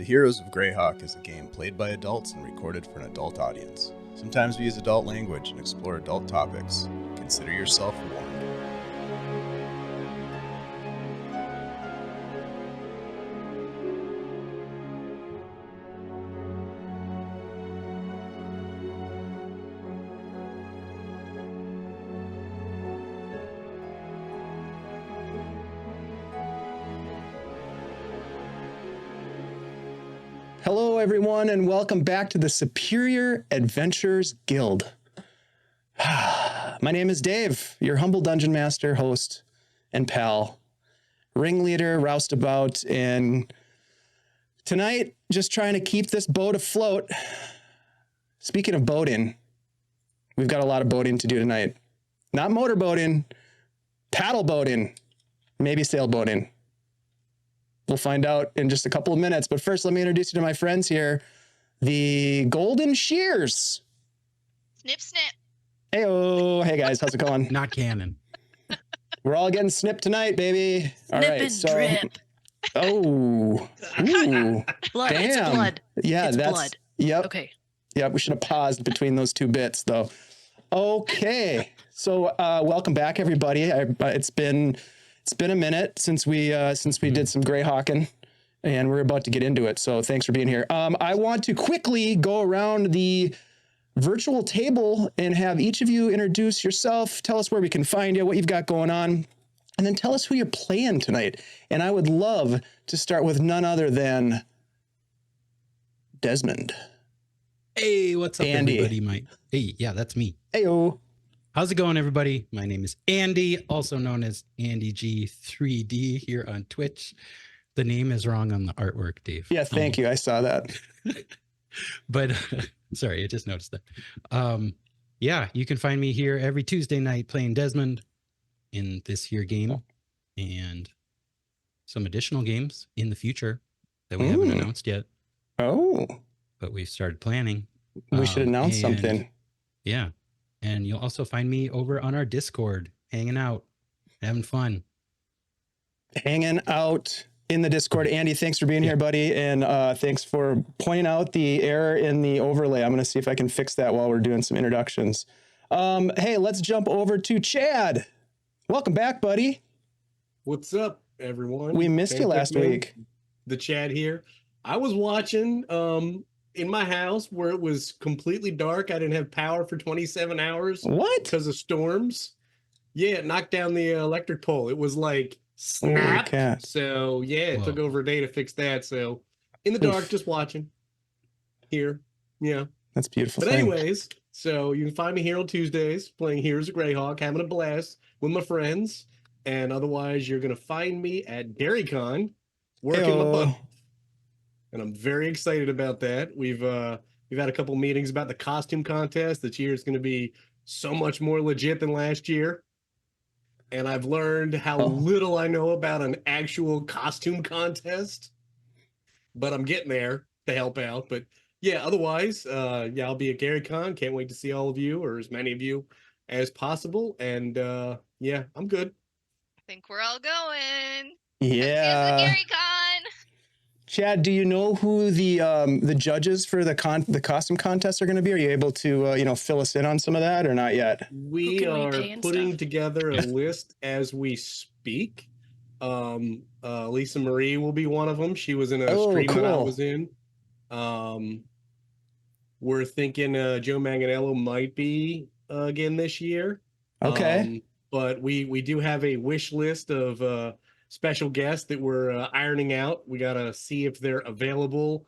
The Heroes of Greyhawk is a game played by adults and recorded for an adult audience. Sometimes we use adult language and explore adult topics. Consider yourself warned. Hello, everyone, and welcome back to the Superior Adventures Guild. My name is Dave, your humble dungeon master, host, and pal, ringleader, roustabout, and tonight, just trying to keep this boat afloat. Speaking of boating, we've got a lot of boating to do tonight. Not motorboating, paddle boating, maybe sailboating. We'll find out in just a couple of minutes. But first, let me introduce you to my friends here. The Golden Shears. Snip, snip. Heyo. Hey, guys. How's it going? Not canon. We're all getting snipped tonight, baby. All Snip right. and So, drip. oh. Ooh. Blood. Damn. It's blood. Yeah, It's that's. blood. Yep. Okay. Yep. We should have paused between those two bits, though. Okay. So, welcome back, everybody. It's been a minute since we did some Greyhawking, and we're about to get into it. So thanks for being here. I want to quickly go around the virtual table and have each of you introduce yourself, tell us where we can find you, what you've got going on, and then tell us who you're playing tonight. And I would love to start with none other than Desmond. Hey, what's up, Andy. everybody? Hey, yeah, that's me. Heyo. How's it going, everybody? My name is Andy, also known as Andy G3D here on Twitch. The name is wrong on the artwork, Dave. Yeah, thank you. I saw that. But sorry, I just noticed that. Yeah, you can find me here every Tuesday night playing Desmond in this here game and some additional games in the future that we haven't announced yet, Oh, but we've started planning. we should announce and- something. Yeah. And you'll also find me over on our Discord, hanging out, having fun. Hanging out in the Discord. Andy, thanks for being here, buddy. And thanks for pointing out the error in the overlay. I'm going to see if I can fix that while we're doing some introductions. Hey, let's jump over to Chad. Welcome back, buddy. What's up, everyone? We missed you last week. The Chad here. I was watching in my house where it was completely dark. I didn't have power for 27 hours What? because of storms. Yeah, it knocked down the electric pole. It was like snap. cat. So yeah, it took Whoa. over a day to fix that. So in the dark, just watching here. Yeah. That's a beautiful But thing. anyways, so you can find me here on Tuesdays playing Heroes of Greyhawk, having a blast with my friends. And otherwise, you're going to find me at DairyCon working my butt. Heyo. off. And I'm very excited about that. We've had a couple meetings about the costume contest. This year is going to be so much more legit than last year. And I've learned how little I know about an actual costume contest. But I'm getting there to help out. But yeah, otherwise, yeah, I'll be at GaryCon. Can't wait to see all of you, or as many of you as possible. And yeah, I'm good. I think we're all going. Yeah. Gary Con. Chad, do you know who the judges for the costume contest are going to be? Are you able to fill us in on some of that or not yet? We can we are pay and putting stuff? together a list as we speak. Lisa Marie will be one of them. She was in a stream that I cool. was in. We're thinking Joe Manganello might be again this year. Okay. But we do have a wish list of special guests that we're ironing out. We got to see if they're available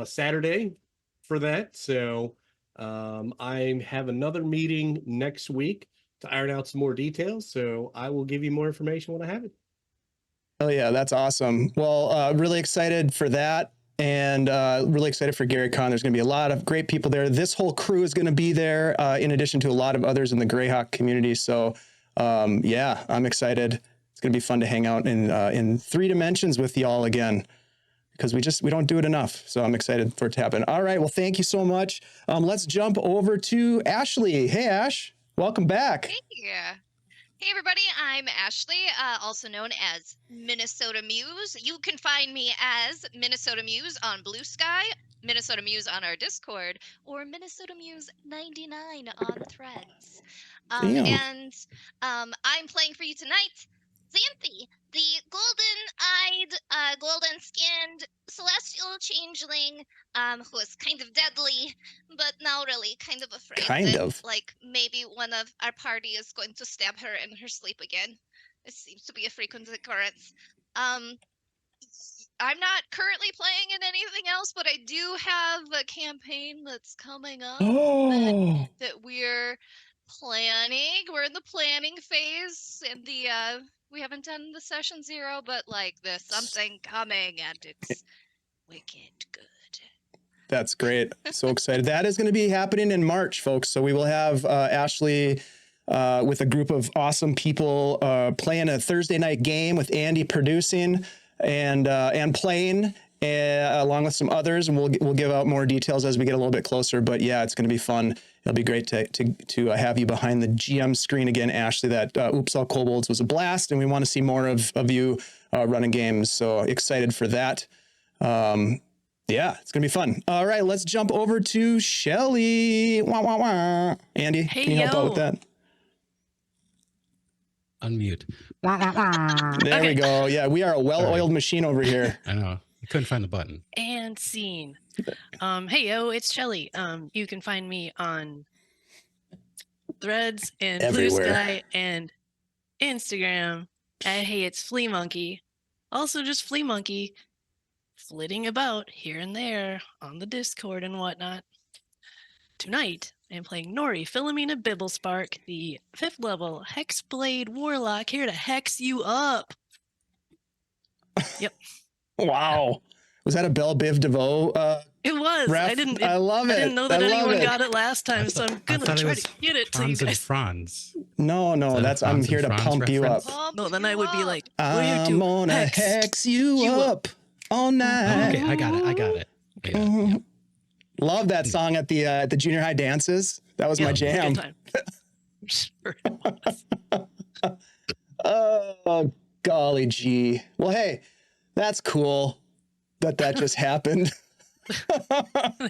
Saturday for that. So I have another meeting next week to iron out some more details. So I will give you more information when I have it. Oh yeah, that's awesome. Well, really excited for that. And really excited for GaryCon. There's going to be a lot of great people there. This whole crew is going to be there, in addition to a lot of others in the Greyhawk community. So, yeah, I'm excited. It's going to be fun to hang out in 3 dimensions with y'all again, because we don't do it enough. So I'm excited for it to happen. All right. Well, thank you so much. Let's jump over to Ashley. Hey, Ash, welcome back. Yeah. Hey everybody, I'm Ashley, also known as Minnesota Muse. You can find me as Minnesota Muse on Blue Sky, Minnesota Muse on our Discord, or Minnesota Muse 99 on Threads. Damn. I'm playing for you tonight, Xanthi, the golden-eyed, golden-skinned celestial changeling, who is kind of deadly, but now really kind of afraid Kind that, of. like, maybe one of our party is going to stab her in her sleep again. It seems to be a frequent occurrence. I'm not currently playing in anything else, but I do have a campaign that's coming up Oh, that we're planning. We're in the planning phase, and we haven't done the session 0, but like there's something coming, and it's wicked good. that's great. So excited. That is going to be happening in March, folks. So we will have Ashley with a group of awesome people playing a Thursday night game with Andy producing and playing along with some others. And we'll give out more details as we get a little bit closer. But yeah, it's going to be fun. It'll be great to have you behind the GM screen again, Ashley. That Oops All Kobolds was a blast, and we want to see more of you running games. So excited for that. Yeah, it's going to be fun. All right, let's jump over to Shelly. Wah, wah, wah. Andy, Hey, can you help out with that? Unmute. There we Okay. go. Yeah, we are a well-oiled machine over here. I know. I couldn't find the button. And scene. Hey yo, it's Shelly. You can find me on Threads and Blue Everywhere. Sky and Instagram at Hey It's Flea Monkey. Also just Flea Monkey flitting about here and there on the Discord and whatnot. Tonight, I'm playing Nori Philomena Bibblespark, the 5th level Hexblade Warlock, here to hex you up. Wow. Was that a Belle Biv DeVoe? It was. Ref? I didn't. I love I it. didn't know that I love anyone it. got it last time, so I'm I gonna thought it try was to get it to you Franz and guys. Franz. No, Is that a that's I'm Franz here and to Franz pump you up. reference? No, then I would be like, we're I'm here to gonna hex you you up all night. Okay, I got it. Yeah, Mhm. yeah. Love that song at the junior high dances. That was my jam. Good time. Sure. Oh, golly gee. Well, hey, that's cool that just happened.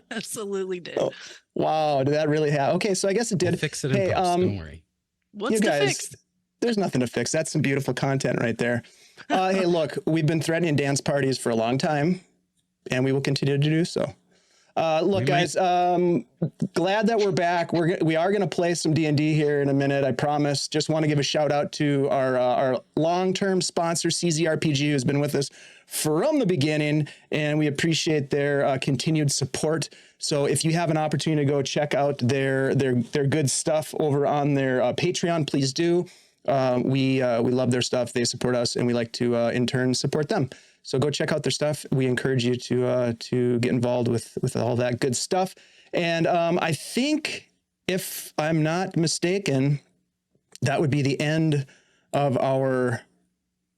Absolutely did. Oh, wow, did that really happen? Okay, so I guess it We'll did. fix it in Hey, post. Don't worry. What's you the guys, fix? there's nothing to fix. That's some beautiful content right there. Hey, look, we've been threatening dance parties for a long time, and we will continue to do so. Look, We guys, glad that we're back. We are going to play some D&D here in a minute, I promise. Just want to give a shout out to our long-term sponsor, CZRPG, who's been with us from the beginning, and we appreciate their continued support. So if you have an opportunity to go check out their good stuff over on their Patreon, please do. We love their stuff. They support us, and we like to in turn support them. So go check out their stuff. We encourage you to get involved with all that good stuff. And I think, if I'm not mistaken, that would be the end of our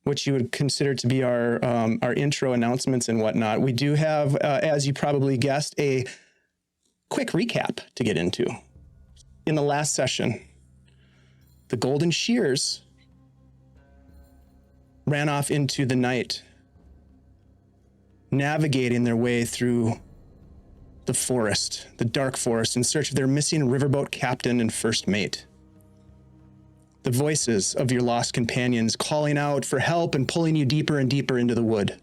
what you would consider to be our intro announcements and whatnot. We do have, as you probably guessed, a quick recap to get into. In the last session, the Golden Shears ran off into the night, navigating their way through the forest, the dark forest, in search of their missing riverboat captain and first mate. The voices of your lost companions calling out for help and pulling you deeper and deeper into the wood.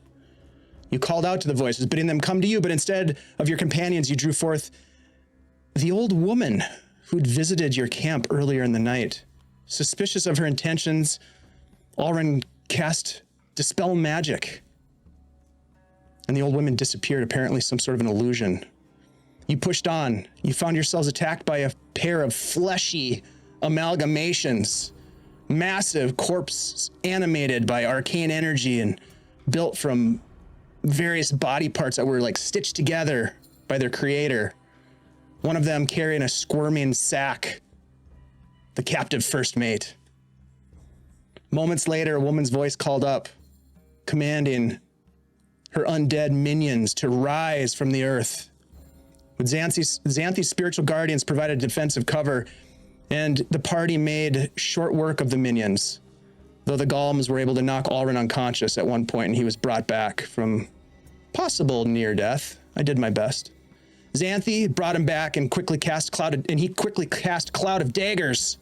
You called out to the voices, bidding them come to you, but instead of your companions, you drew forth the old woman who'd visited your camp earlier in the night. Suspicious of her intentions, Alrin cast Dispel Magic, and the old woman disappeared, apparently some sort of an illusion. You pushed on. You found yourselves attacked by a pair of fleshy amalgamations, massive corpses animated by arcane energy and built from various body parts that were like stitched together by their creator. One of them carrying a squirming sack, the captive first mate. Moments later, a woman's voice called up, commanding her undead minions to rise from the earth. With Xanthi's spiritual guardians provided defensive cover, And the party made short work of the minions, though the golems were able to knock Alrin unconscious at one point, and he was brought back from possible near death. I did my best. Xanthi brought him back and he quickly cast cloud of daggers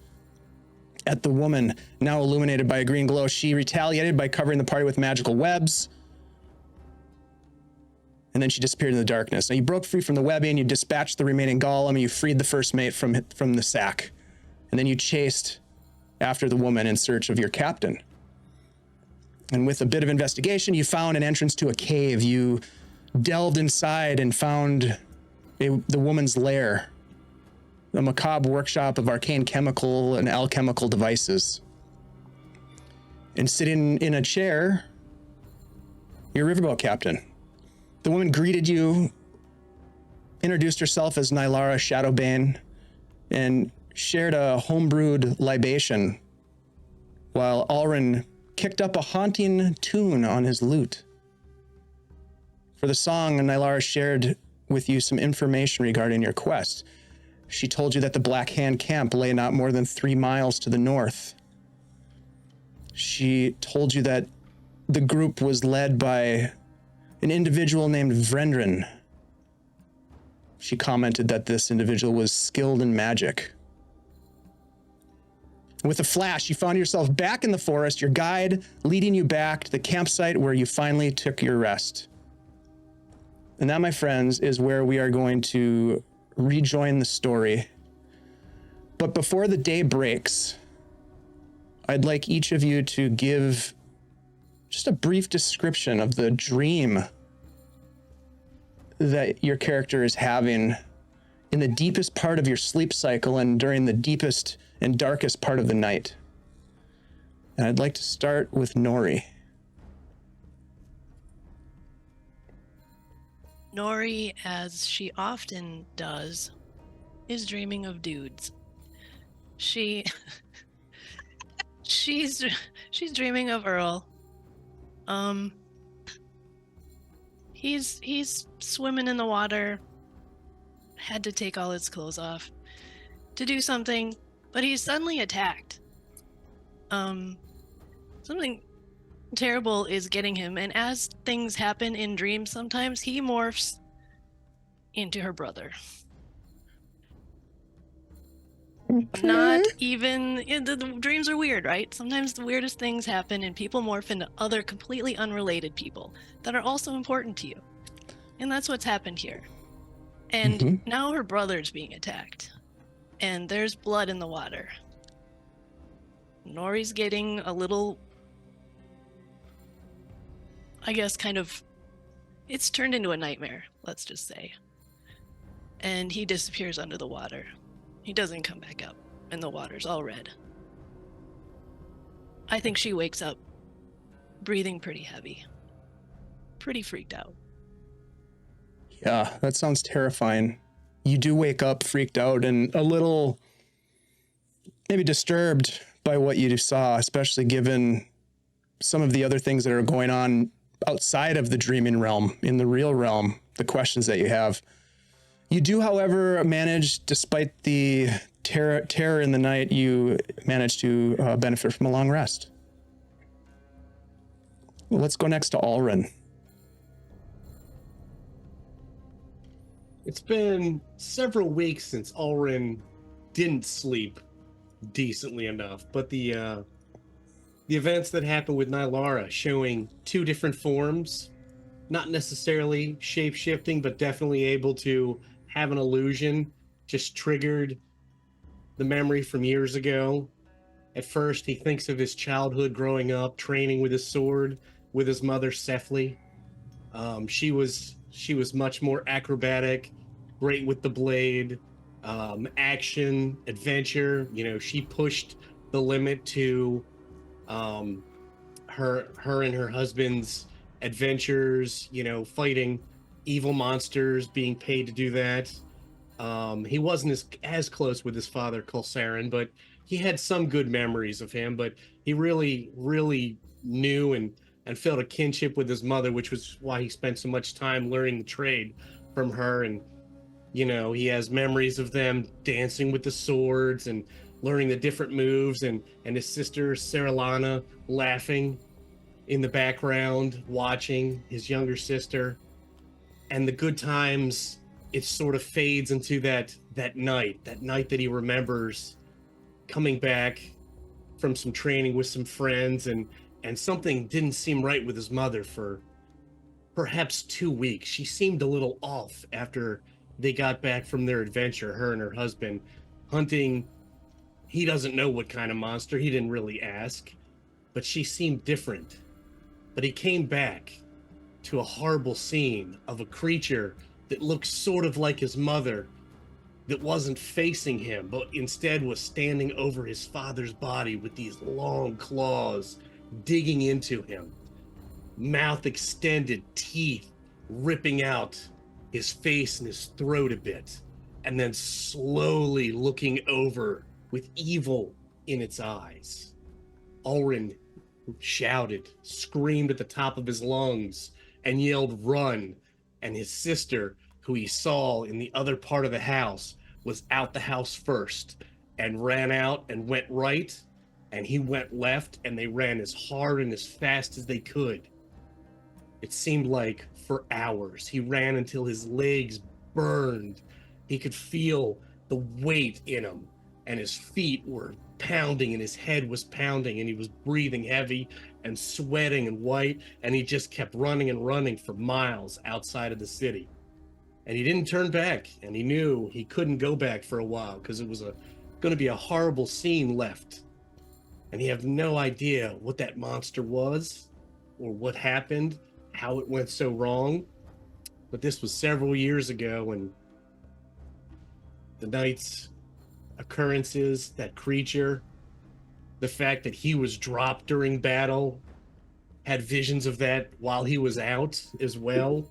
at the woman, now illuminated by a green glow. She retaliated by covering the party with magical webs. And then she disappeared in the darkness. Now you broke free from the webbing, you dispatched the remaining golem, and you freed the first mate from the sack. And then you chased after the woman in search of your captain. And with a bit of investigation, you found an entrance to a cave. You delved inside and found the woman's lair, the macabre workshop of arcane chemical and alchemical devices. And sitting in a chair, your riverboat captain. The woman greeted you, introduced herself as Nylara Shadowbane, and shared a homebrewed libation while Alrin kicked up a haunting tune on his lute. For the song, Nylara shared with you some information regarding your quest. She told you that the Black Hand camp lay not more than 3 miles to the north. She told you that the group was led by an individual named Vrendren. She commented that this individual was skilled in magic. With a flash, you found yourself back in the forest, your guide leading you back to the campsite where you finally took your rest. And that, my friends, is where we are going to rejoin the story. But before the day breaks, I'd like each of you to give just a brief description of the dream that your character is having in the deepest part of your sleep cycle and during the deepest and darkest part of the night. And I'd like to start with Nori. Nori, as she often does, is dreaming of dudes. She's dreaming of Earl. He's swimming in the water, had to take all his clothes off to do something, but he's suddenly attacked. Something terrible is getting him, and as things happen in dreams, sometimes he morphs into her brother. Not even the dreams are weird, right? Sometimes the weirdest things happen and people morph into other completely unrelated people that are also important to you, and that's what's happened here. And now her brother's being attacked, and there's blood in the water. Nori's getting a little, I guess, kind of, it's turned into a nightmare, let's just say. And he disappears under the water. He doesn't come back up, and the water's all red. I think she wakes up breathing pretty heavy, pretty freaked out. Yeah, that sounds terrifying. You do wake up freaked out and a little maybe disturbed by what you saw, especially given some of the other things that are going on outside of the dreaming realm, in the real realm, the questions that you have. You do, however, manage, despite the terror in the night, you manage to benefit from a long rest. Well, let's go next to Alrin. It's been several weeks since Alrin didn't sleep decently enough, but the events that happened with Nylara showing 2 different forms, not necessarily shape-shifting, but definitely able to have an illusion, just triggered the memory from years ago. At first, he thinks of his childhood growing up, training with his sword, with his mother, Sefli. She was much more acrobatic, great with the blade, action, adventure. You know, she pushed the limit to her and her husband's adventures, you know, fighting evil monsters, being paid to do that. He wasn't as close with his father, Kulsarin, but he had some good memories of him. But he really knew and felt a kinship with his mother, which was why he spent so much time learning the trade from her. And, you know, he has memories of them dancing with the swords and learning the different moves, and his sister Saralana laughing in the background, watching his younger sister. And the good times, it sort of fades into that night that he remembers coming back from some training with some friends, and something didn't seem right with his mother for perhaps 2 weeks. She seemed a little off after they got back from their adventure, her and her husband, hunting. He doesn't know what kind of monster, he didn't really ask, but she seemed different. But he came back to a horrible scene of a creature that looked sort of like his mother, that wasn't facing him, but instead was standing over his father's body with these long claws digging into him, mouth extended, teeth ripping out his face and his throat a bit, and then slowly looking over with evil in its eyes. Ulrin shouted, screamed at the top of his lungs, and yelled, "Run!" And his sister, who he saw in the other part of the house, was out the house first and ran out and went right, and he went left, and they ran as hard and as fast as they could. It seemed like for hours. He ran until his legs burned. He could feel the weight in him, and his feet were pounding, and his head was pounding, and he was breathing heavy and sweating and white, and he just kept running and running for miles outside of the city. And he didn't turn back, and he knew he couldn't go back for a while because it was going to be a horrible scene left. And he had no idea what that monster was or what happened, how it went so wrong. But this was several years ago, and the night's occurrences, that creature, the fact that he was dropped during battle, had visions of that while he was out as well,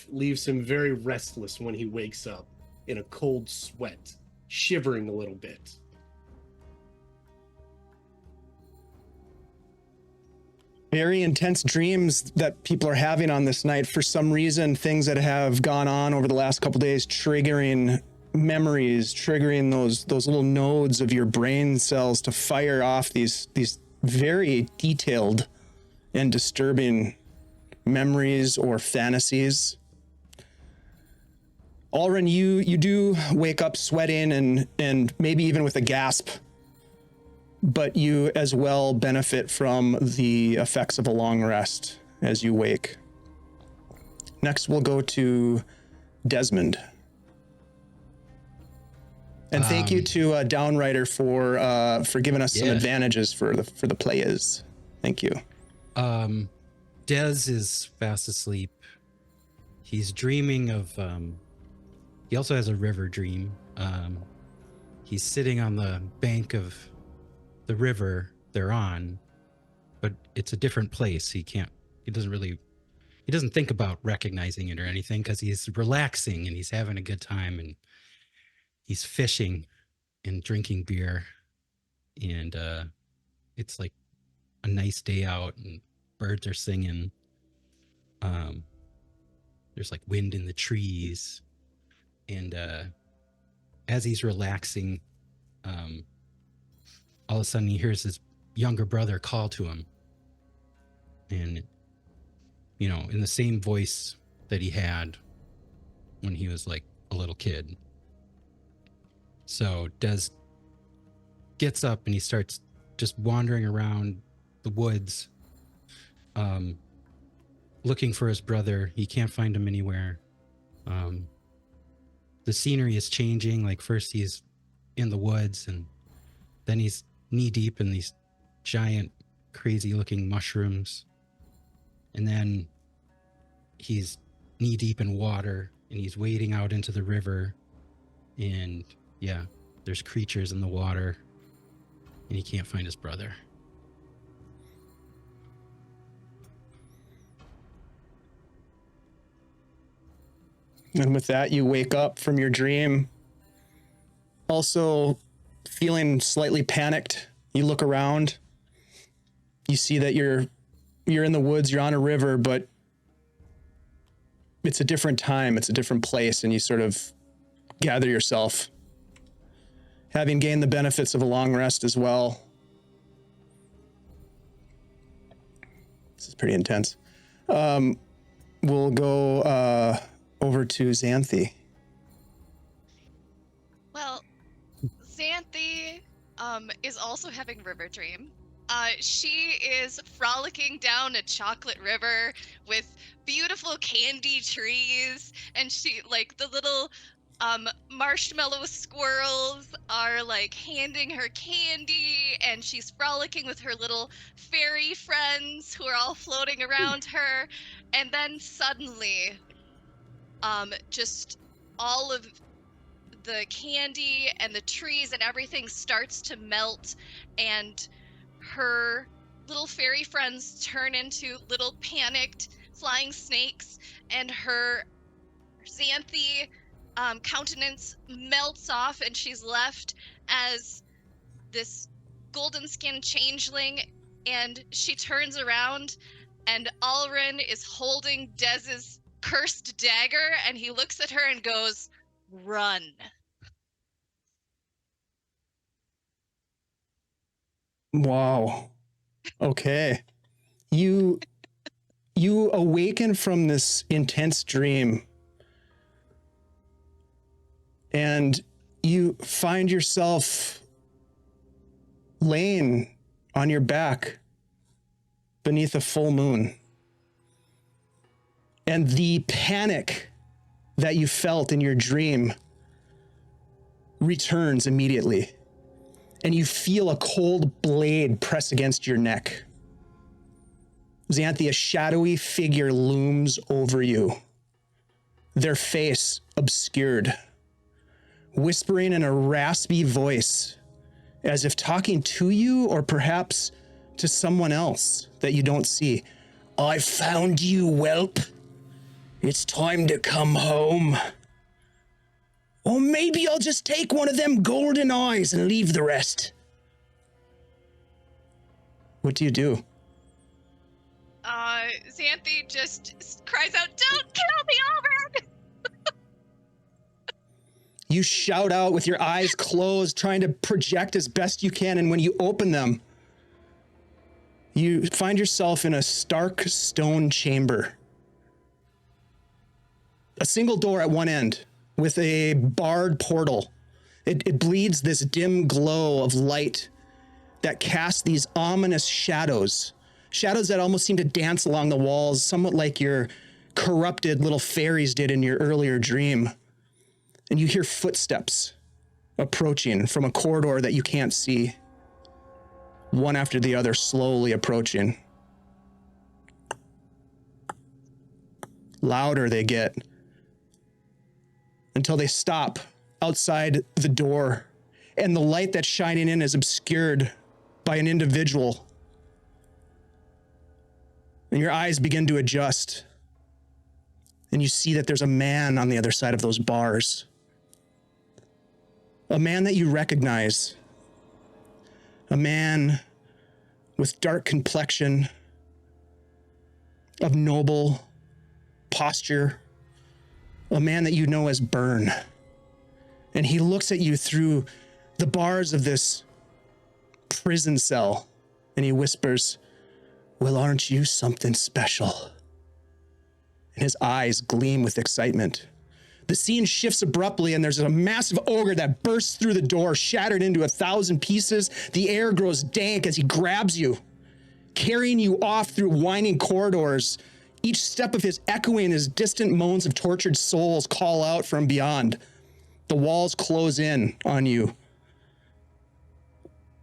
leaves him very restless when he wakes up in a cold sweat, shivering a little bit. Very intense dreams that people are having on this night. For some reason, things that have gone on over the last couple days triggering memories, triggering those little nodes of your brain cells to fire off these very detailed and disturbing memories or fantasies. Ulrin, you do wake up sweating and maybe even with a gasp, but you as well benefit from the effects of a long rest as you wake. Next, we'll go to Desmond. And thank you to Downrider for giving us some advantages for the players. Thank you. Des is fast asleep. He's dreaming of. He also has a river dream. He's sitting on the bank of the river they're on, but it's a different place. He doesn't think about recognizing it or anything because he's relaxing and he's having a good time, and he's fishing and drinking beer, and it's like a nice day out and birds are singing. There's like wind in the trees, and as he's relaxing, all of a sudden he hears his younger brother call to him, and in the same voice that he had when he was like a little kid. So Des gets up and he starts just wandering around the woods, looking for his brother. He can't find him anywhere. The scenery is changing. Like first he's in the woods, and then he's knee deep in these giant, crazy looking mushrooms. And then he's knee deep in water, and he's wading out into the river. And yeah, there's creatures in the water, and he can't find his brother. And with that, you wake up from your dream, also feeling slightly panicked. You look around, you see that you're in the woods, you're on a river, but it's a different time, it's a different place, and you sort of gather yourself. having gained the benefits of a long rest as well. This is pretty intense. We'll go over to Xanthi. Well, Xanthi is also having river dream. She is frolicking down a chocolate river with beautiful candy trees, and she like the little marshmallow squirrels are like handing her candy, and she's frolicking with her little fairy friends who are all floating around her. And then suddenly just all of the candy and the trees and everything starts to melt, and her little fairy friends turn into little panicked flying snakes, and her Xanthi countenance melts off, and she's left as this golden skinned changeling. And she turns around, and Alrin is holding Dez's cursed dagger, and he looks at her and goes, "Run." Wow. Okay. You awaken from this intense dream, and you find yourself laying on your back beneath a full moon. And the panic that you felt in your dream returns immediately. And you feel a cold blade press against your neck. Xanthi, a shadowy figure looms over you, their face obscured, whispering in a raspy voice, as if talking to you or perhaps to someone else that you don't see. "I found you, whelp. It's time to come home. Or maybe I'll just take one of them golden eyes and leave the rest." What do you do? Xanthi just cries out, "Don't kill me, Alrin!" You shout out with your eyes closed, trying to project as best you can, and when you open them, you find yourself in a stark stone chamber. A single door at one end with a barred portal. It bleeds this dim glow of light that casts these ominous shadows that almost seem to dance along the walls, somewhat like your corrupted little fairies did in your earlier dream. And you hear footsteps approaching from a corridor that you can't see, one after the other, slowly approaching. Louder they get, until they stop outside the door, and the light that's shining in is obscured by an individual. And your eyes begin to adjust, and you see that there's a man on the other side of those bars. A man that you recognize. A man with dark complexion, of noble posture. A man that you know as Burn. And he looks at you through the bars of this prison cell, and he whispers, "Well, aren't you something special?" And his eyes gleam with excitement. The scene shifts abruptly, and there's a massive ogre that bursts through the door, shattered into 1,000 pieces. The air grows dank as he grabs you, carrying you off through winding corridors, each step of his echoing as distant moans of tortured souls call out from beyond. The walls close in on you.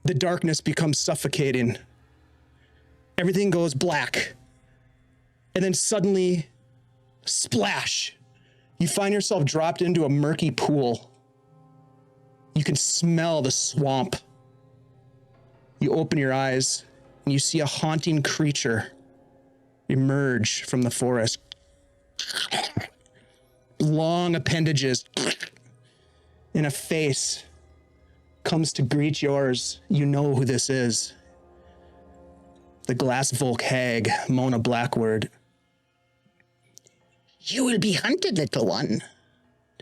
The darkness becomes suffocating. Everything goes black. And then suddenly, splash! You find yourself dropped into a murky pool. You can smell the swamp. You open your eyes and you see a haunting creature emerge from the forest. Long appendages in a face comes to greet yours. You know who this is. The Glass Volk hag, Mona Blackward. "You will be hunted, little one.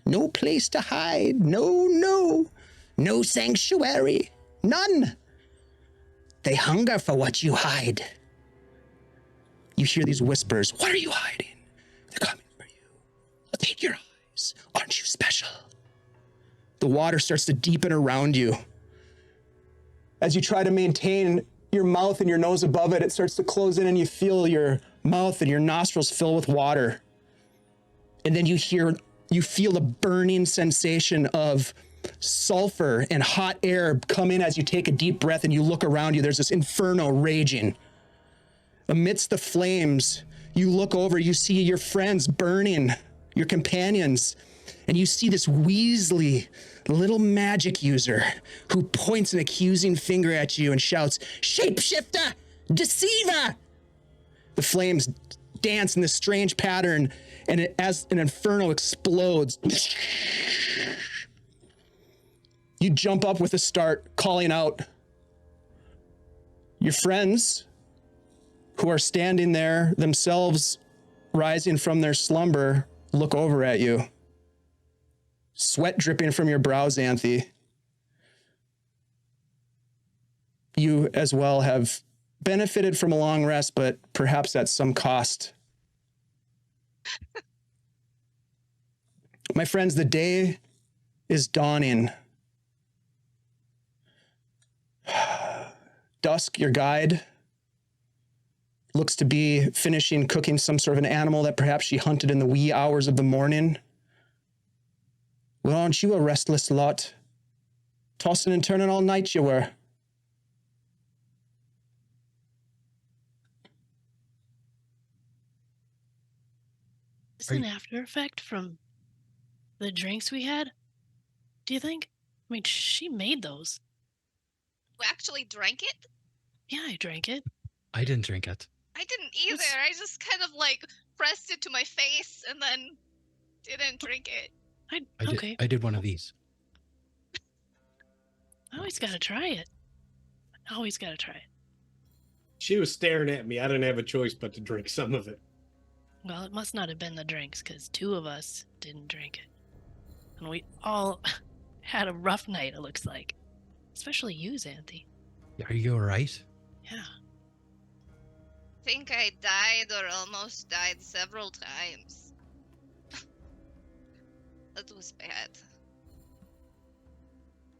No place to hide. No, no. No sanctuary. None. They hunger for what you hide. You hear these whispers. What are you hiding? They're coming for you. Look at your eyes. Aren't you special? The water starts to deepen around you. As you try to maintain your mouth and your nose above it, it starts to close in and you feel your mouth and your nostrils fill with water. And then you feel a burning sensation of sulfur and hot air come in as you take a deep breath and you look around you. There's this inferno raging. Amidst the flames, you look over, you see your friends burning, your companions, and you see this weaselly little magic user who points an accusing finger at you and shouts, "Shapeshifter! Deceiver!" The flames dance in this strange pattern, and as an inferno explodes, you jump up with a start, calling out. Your friends, who are standing there themselves, rising from their slumber, look over at you. Sweat dripping from your brow, Xanthi. You as well have benefited from a long rest, but perhaps at some cost. My friends, the day is dawning. Dusk, your guide, looks to be finishing cooking some sort of an animal that perhaps she hunted in the wee hours of the morning. Well, aren't you a restless lot? Tossing and turning all night you were. Is this an after effect from the drinks we had? Do you think? I mean, she made those. You actually drank it? Yeah, I drank it. I didn't drink it. I didn't either. I just kind of like pressed it to my face and then didn't drink it. Okay. I did one of these. I always gotta try it. Always gotta try it. She was staring at me. I didn't have a choice but to drink some of it. Well, it must not have been the drinks, because 2 of us didn't drink it. And we all had a rough night, it looks like. Especially you, Xanthi. Are you all right? Yeah. I think I died or almost died several times. That was bad.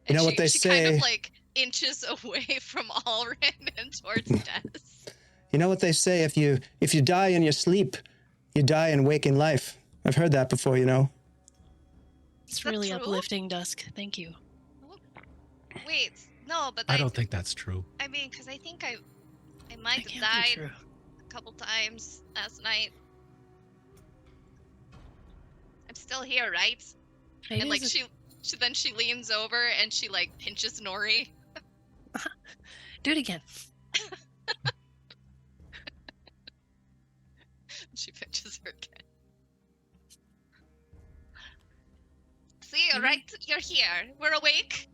You know And what they she say. kind of like inches away from Allrin and towards death. You know what they say, if you die in your sleep, you die in waking life. I've heard that before, you know. It's Is that really true? uplifting, Dusk. Thank you. Wait, no, but I don't think that's true. I mean, because I think I might That have can't be died true. a couple times last night. I'm still here, right? It And like is she leans over and she like pinches Nori. Do it again. She pinches her again. See, Maybe- right? You're here. We're awake.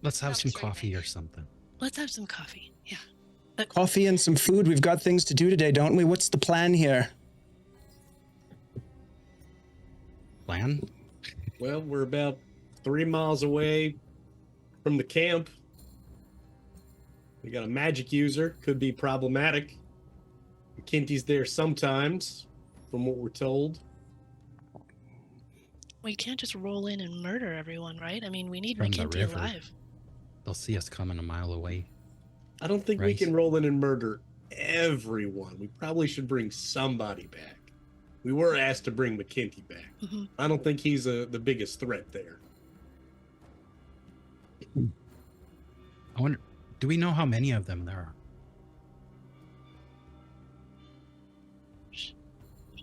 Let's have Not some sure coffee thing. or something. Let's have some coffee. Yeah. Coffee and some food. We've got things to do today, don't we? What's the plan here? Plan? Well, we're about 3 miles away from the camp. We got a magic user, could be problematic. McKinty's there sometimes, from what we're told. We can't just roll in and murder everyone, right? I mean, we need From the McKinty river. alive. They'll see us coming a mile away. I don't think we Right. can roll in and murder everyone. We probably should bring somebody back. We were asked to bring McKinty back. hmm I don't think he's the biggest threat there. I wonder, do we know how many of them there are?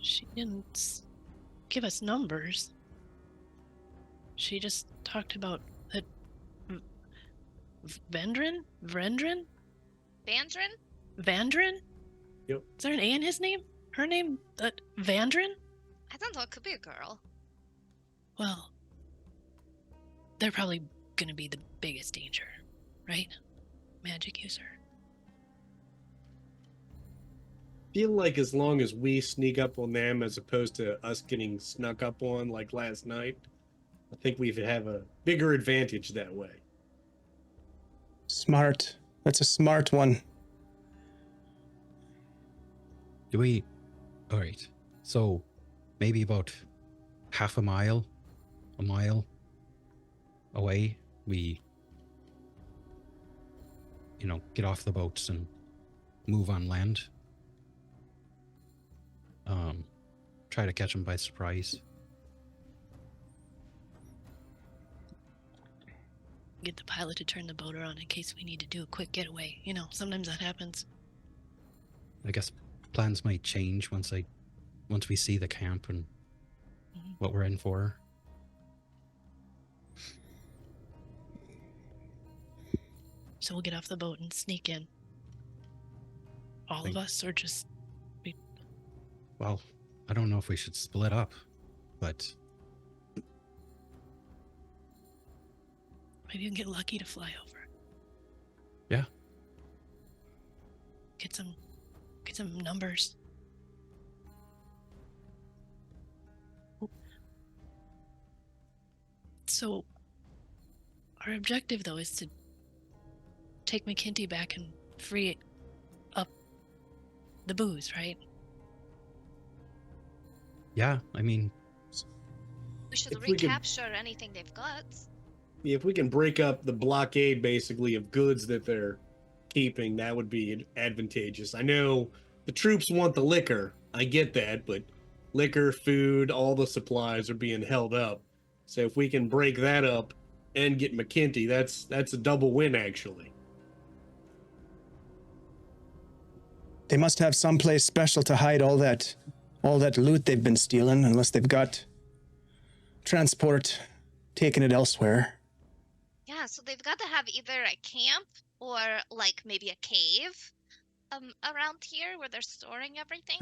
She didn't give us numbers. She just talked about that Vendrin? Bandrin? Vandrin? Yep. Is there an A in his name? Her name? Vandrin? I don't know. It could be a girl. Well, they're probably gonna be the biggest danger, right? Magic user. Feel like as long as we sneak up on them as opposed to us getting snuck up on like last night, I think we have a bigger advantage that way. Smart. That's a smart one. Do we? All right. So maybe about half a mile away, we, get off the boats and move on land. Try to catch them by surprise. Get the pilot to turn the boat around in case we need to do a quick getaway. Sometimes that happens. I guess plans might change once we see the camp and what we're in for. So we'll get off the boat and sneak in. All of us, or just... Well, I don't know if we should split up, but... Maybe you can get lucky to fly over. Yeah. Get some numbers. So, our objective, though, is to take McKinty back and free up the booze, right? Yeah, I mean... We should If we can- recapture anything they've got. If we can break up the blockade, basically, of goods that they're keeping, that would be advantageous. I know the troops want the liquor. I get that, but liquor, food, all the supplies are being held up. So if we can break that up and get McKinty, that's a double win, actually. They must have someplace special to hide all that loot they've been stealing, unless they've got transport taking it elsewhere. Yeah, so they've got to have either a camp or like maybe a cave around here where they're storing everything.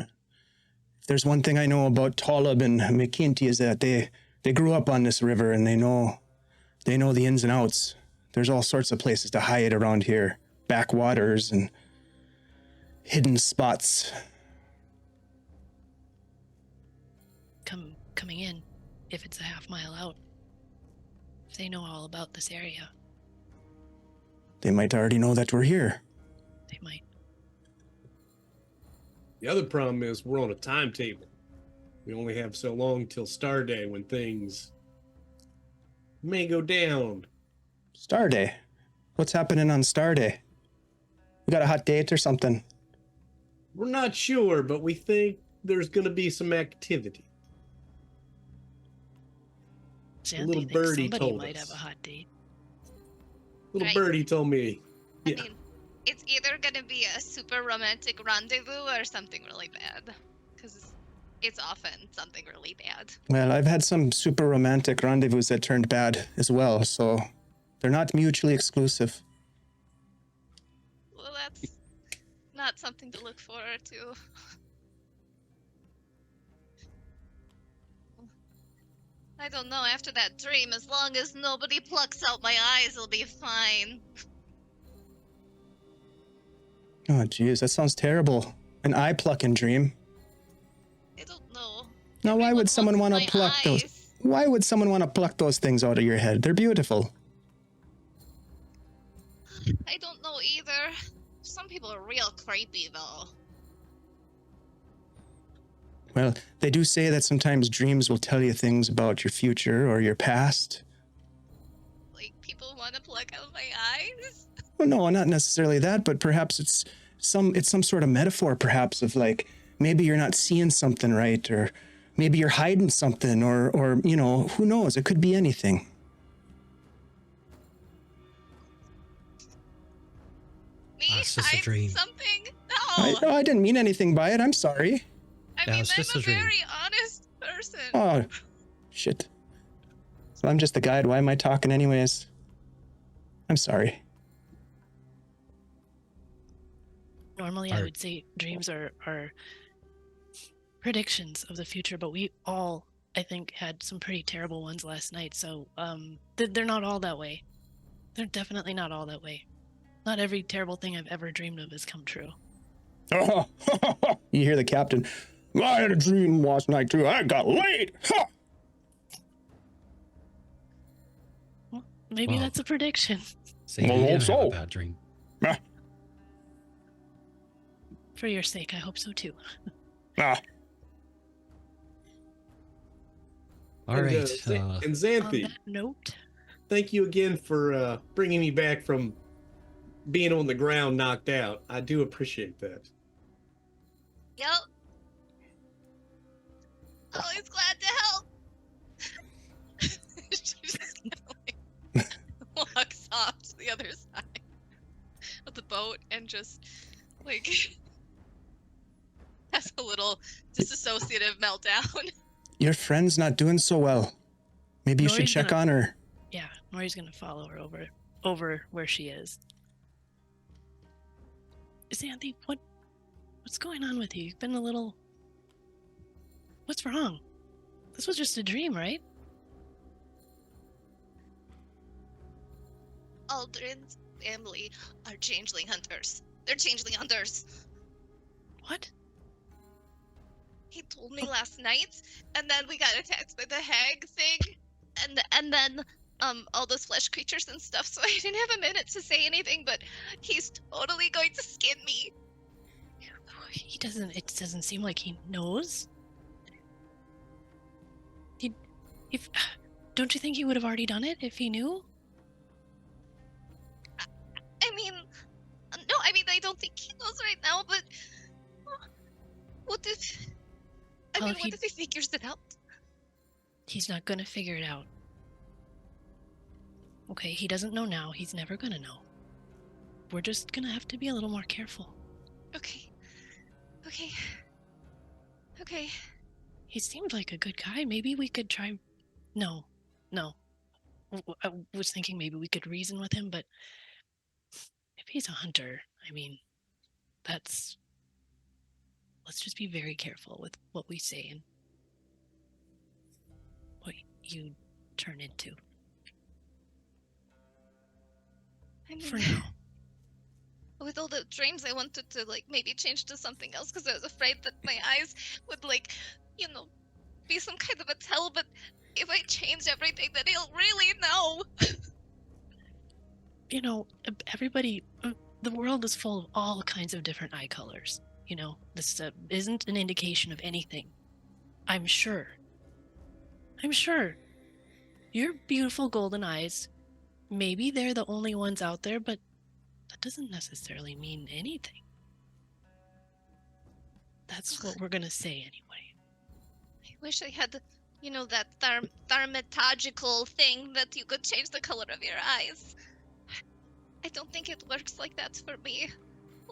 If there's one thing I know about Talib and McKinty is that they grew up on this river and they know the ins and outs. There's all sorts of places to hide around here, backwaters and hidden spots. Coming in, if it's a half mile out. If they know all about this area. They might already know that we're here. They might. The other problem is we're on a timetable. We only have so long till Star Day when things may go down. Star Day? What's happening on Star Day? We got a hot date or something? We're not sure, but we think there's going to be some activity. Sandy little thinks birdie somebody told might us. have a hot date. Little Right. birdie told me. I Yeah. mean, it's either gonna be a super romantic rendezvous or something really bad, because it's often something really bad. Well, I've had some super romantic rendezvous that turned bad as well, so they're not mutually exclusive. Well, that's not something to look forward to. I don't know, after that dream, as long as nobody plucks out my eyes, it'll be fine. Oh, jeez, that sounds terrible. An eye-plucking dream. I don't know. Now, why Everyone would someone want wants to my pluck those? eyes. Why would someone want to pluck those things out of your head? They're beautiful. I don't know either. Some people are real creepy, though. Well, they do say that sometimes dreams will tell you things about your future or your past. Like, people want to pluck out my eyes? Well, no, not necessarily that, but perhaps it's some sort of metaphor, perhaps, of like, maybe you're not seeing something right, or maybe you're hiding something, or who knows? It could be anything. Me? it's just a hide dream. something? No! I didn't mean anything by it. I'm sorry. I Yeah, mean, it's just I'm a a dream. very honest person. Oh, shit. So I'm just the guide. Why am I talking anyways? I'm sorry. Normally, I would say dreams are predictions of the future, but we all, I think, had some pretty terrible ones last night. So they're not all that way. They're definitely not all that way. Not every terrible thing I've ever dreamed of has come true. Oh, you hear the captain. I had a dream last night too. I got laid. Ha! Maybe Well. that's a prediction. Say Well, he hope didn't have so. a bad dream. For your sake, I hope so too. Ah, All And, right. and On Xanthi, that note, thank you again for bringing me back from being on the ground knocked out. I do appreciate that. Yep. Always glad to help. She just kind of like walks off to the other side of the boat and just like has a little disassociative meltdown. your friend's not doing so well. Maybe you should Nori's check gonna- on her. yeah, Nori's gonna follow her over where she is. Xanthi, what's going on with you? You've been a little. What's wrong? This was just a dream, right? Aldrin's family are changeling hunters. They're changeling hunters. What? He told me last night, and then we got attacked by the hag thing, and then all those flesh creatures and stuff. So I didn't have a minute to say anything, but he's totally going to skin me. He doesn't. It doesn't seem like he knows. If don't you think he would have already done it if he knew? I mean, no, I mean I don't think he knows right now, but what if? I Well, mean, if what if he figures it out? He's not gonna figure it out. Okay, he doesn't know now. He's never gonna know. We're just gonna have to be a little more careful. Okay. Okay. He seemed like a good guy. Maybe we could try. No. I was thinking maybe we could reason with him, but if he's a hunter, I mean, let's just be very careful with what we say and what you turn into. I mean, For now. with all the dreams, I wanted to like maybe change to something else because I was afraid that my eyes would like, be some kind of a tell. But if I change everything, then he'll really know. Everybody, the world is full of all kinds of different eye colors. This isn't an indication of anything. I'm sure. Your beautiful golden eyes, maybe they're the only ones out there, but that doesn't necessarily mean anything. That's what we're gonna say anyway. I wish I had, that thermatological thing that you could change the color of your eyes. I don't think it works like that for me.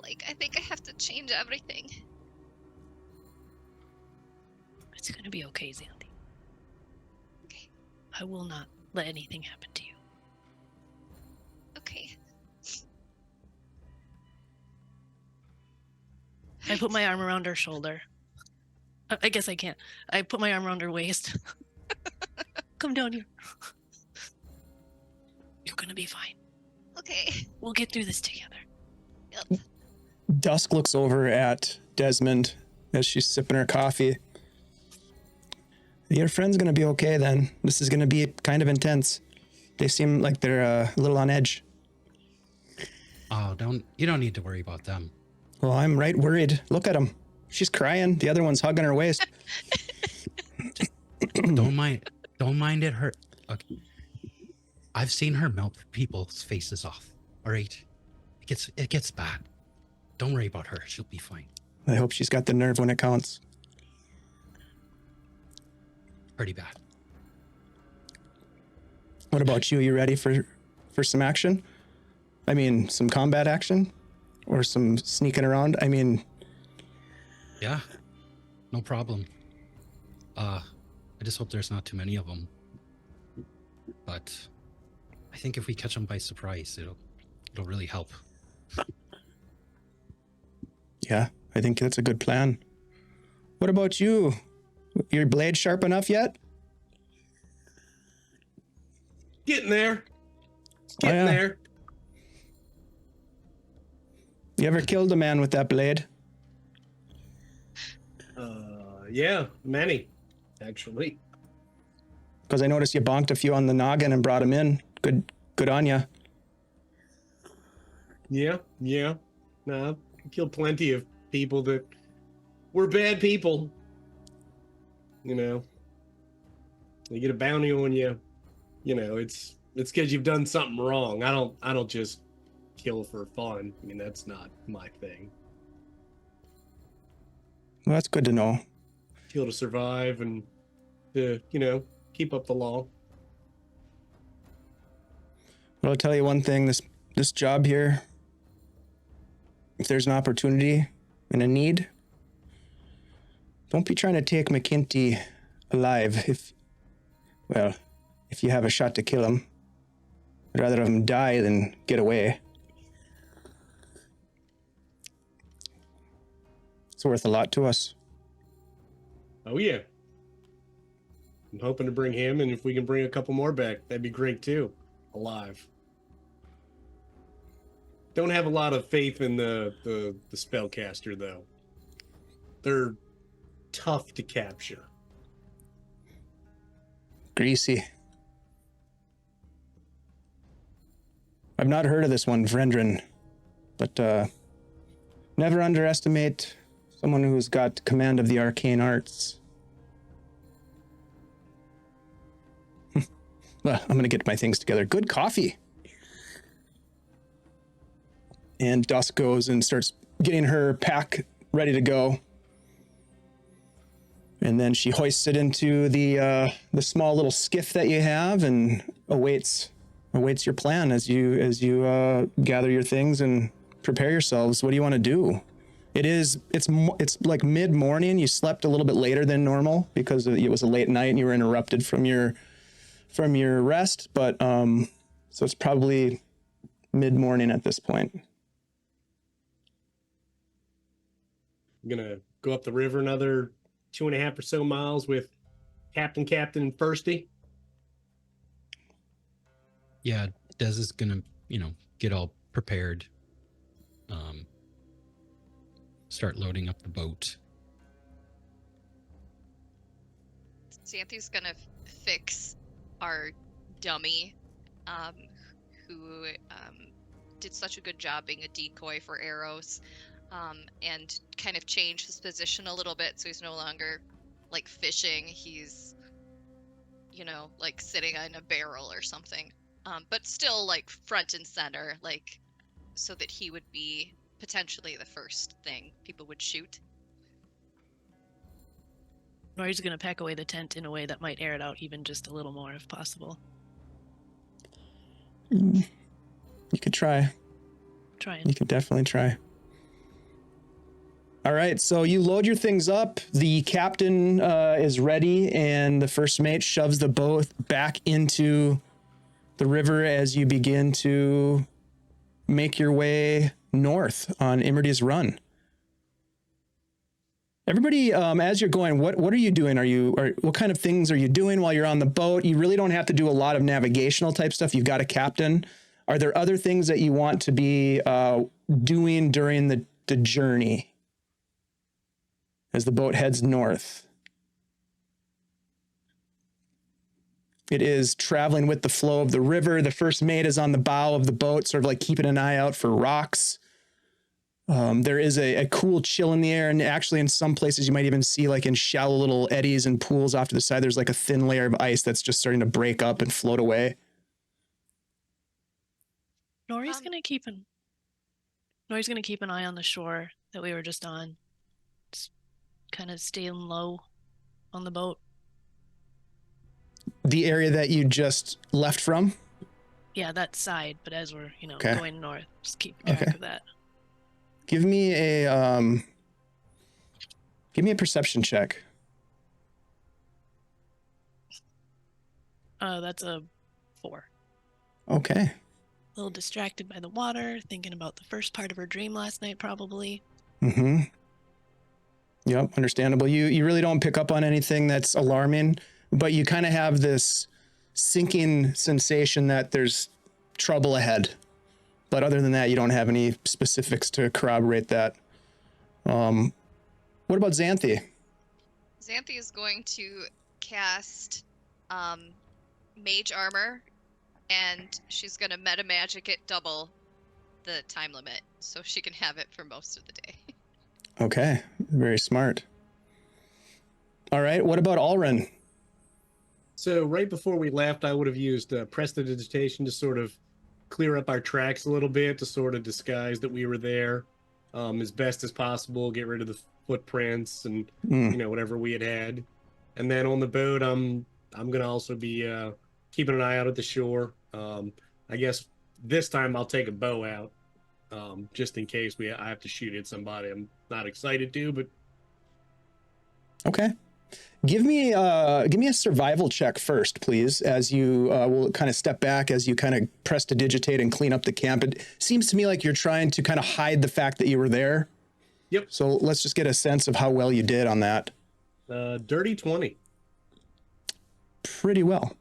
Like, I think I have to change everything. It's gonna be okay, Xanthi. Okay. I will not let anything happen to you. Okay. I put my arm around her shoulder. I guess I can't. I put my arm around her waist. Come down here. You're gonna be fine. Okay. We'll get through this together. Yep. Dusk looks over at Desmond as she's sipping her coffee. Your friend's gonna be okay then. This is gonna be kind of intense. They seem like they're a little on edge. Oh, you don't need to worry about them. Well, I'm right worried. Look at them. She's crying. The other one's hugging her waist. Don't mind it hurt. Okay. I've seen her melt people's faces off. All right. It gets bad. Don't worry about her. She'll be fine. I hope she's got the nerve when it counts. Pretty bad. What about you? You ready for some action? I mean, some combat action? Or some sneaking around? I mean... Yeah. No problem. I just hope there's not too many of them. But I think if we catch them by surprise, it'll really help. Yeah, I think that's a good plan. What about you? Your blade sharp enough yet? Getting there. Oh, yeah. There. You ever killed a man with that blade? Yeah, many, actually. Because I noticed you bonked a few on the noggin and brought him in. Good Good on ya. Yeah. No, I've killed plenty of people that were bad people. You know, you get a bounty on you. You know, it's because you've done something wrong. I don't just kill for fun. I mean, that's not my thing. Well, that's good to know. Kill to survive and to, keep up the law. Well, I'll tell you one thing, this job here, if there's an opportunity and a need, don't be trying to take McKinty alive if you have a shot to kill him. I'd rather have him die than get away. It's worth a lot to us. Oh yeah. I'm hoping to bring him, and if we can bring a couple more back, that'd be great too. Alive. Don't have a lot of faith in the spellcaster though. They're tough to capture. Greasy. I've not heard of this one, Vrendren, but never underestimate someone who's got command of the arcane arts. Well, I'm gonna get my things together. Good coffee. And Dusk goes and starts getting her pack ready to go. And then she hoists it into the small little skiff that you have and awaits your plan as you gather your things and prepare yourselves. What do you want to do? It's like mid-morning. You slept a little bit later than normal because it was a late night and you were interrupted from your rest, but so it's probably mid-morning at this point. I'm gonna go up the river another 2.5 or so miles with Captain and Firsty. Yeah, Des is gonna, get all prepared. Start loading up the boat. Xanthi's gonna fix our dummy, who did such a good job being a decoy for arrows, and kind of change his position a little bit so he's no longer like fishing. He's, like sitting on a barrel or something, but still like front and center, like so that he would be potentially the first thing people would shoot. Or he's going to pack away the tent in a way that might air it out even just a little more if possible. You could try. Trying. You could definitely try. All right, so you load your things up. The captain is ready, and the first mate shoves the boat back into the river as you begin to make your way north on Imerdy's Run. Everybody, as you're going, what are you doing? What kind of things are you doing while you're on the boat? You really don't have to do a lot of navigational type stuff. You've got a captain. Are there other things that you want to be doing during the journey as the boat heads north? It is traveling with the flow of the river. The first mate is on the bow of the boat, sort of like keeping an eye out for rocks. There is a cool chill in the air, and actually in some places you might even see, like in shallow little eddies and pools off to the side, there's like a thin layer of ice that's just starting to break up and float away. Nori's gonna keep an eye on the shore that we were just on. Just kind of staying low on the boat. The area that you just left from? Yeah, that side, but as we're, Okay. going north, just keep track of that. Give me a perception check. That's a 4. Okay. A little distracted by the water, thinking about the first part of her dream last night, probably. Mm-hmm. Yep, understandable. You really don't pick up on anything that's alarming, but you kind of have this sinking sensation that there's trouble ahead. But other than that, you don't have any specifics to corroborate that. What about Xanthi? Xanthi is going to cast Mage Armor and she's gonna meta magic it double the time limit so she can have it for most of the day. Okay, very smart. All right, what about Alrin? So right before we left, I would have used prestidigitation to sort of clear up our tracks a little bit, to sort of disguise that we were there as best as possible, get rid of the footprints and whatever we had. And then on the boat, I'm gonna also be keeping an eye out at the shore. I guess this time I'll take a bow out just in case I have to shoot at somebody. I'm not excited to, but Okay. Give me a survival check first, please, as you will kind of step back as you kind of prestidigitate and clean up the camp. It seems to me like you're trying to kind of hide the fact that you were there. Yep. So let's just get a sense of how well you did on that. Dirty 20. Pretty well.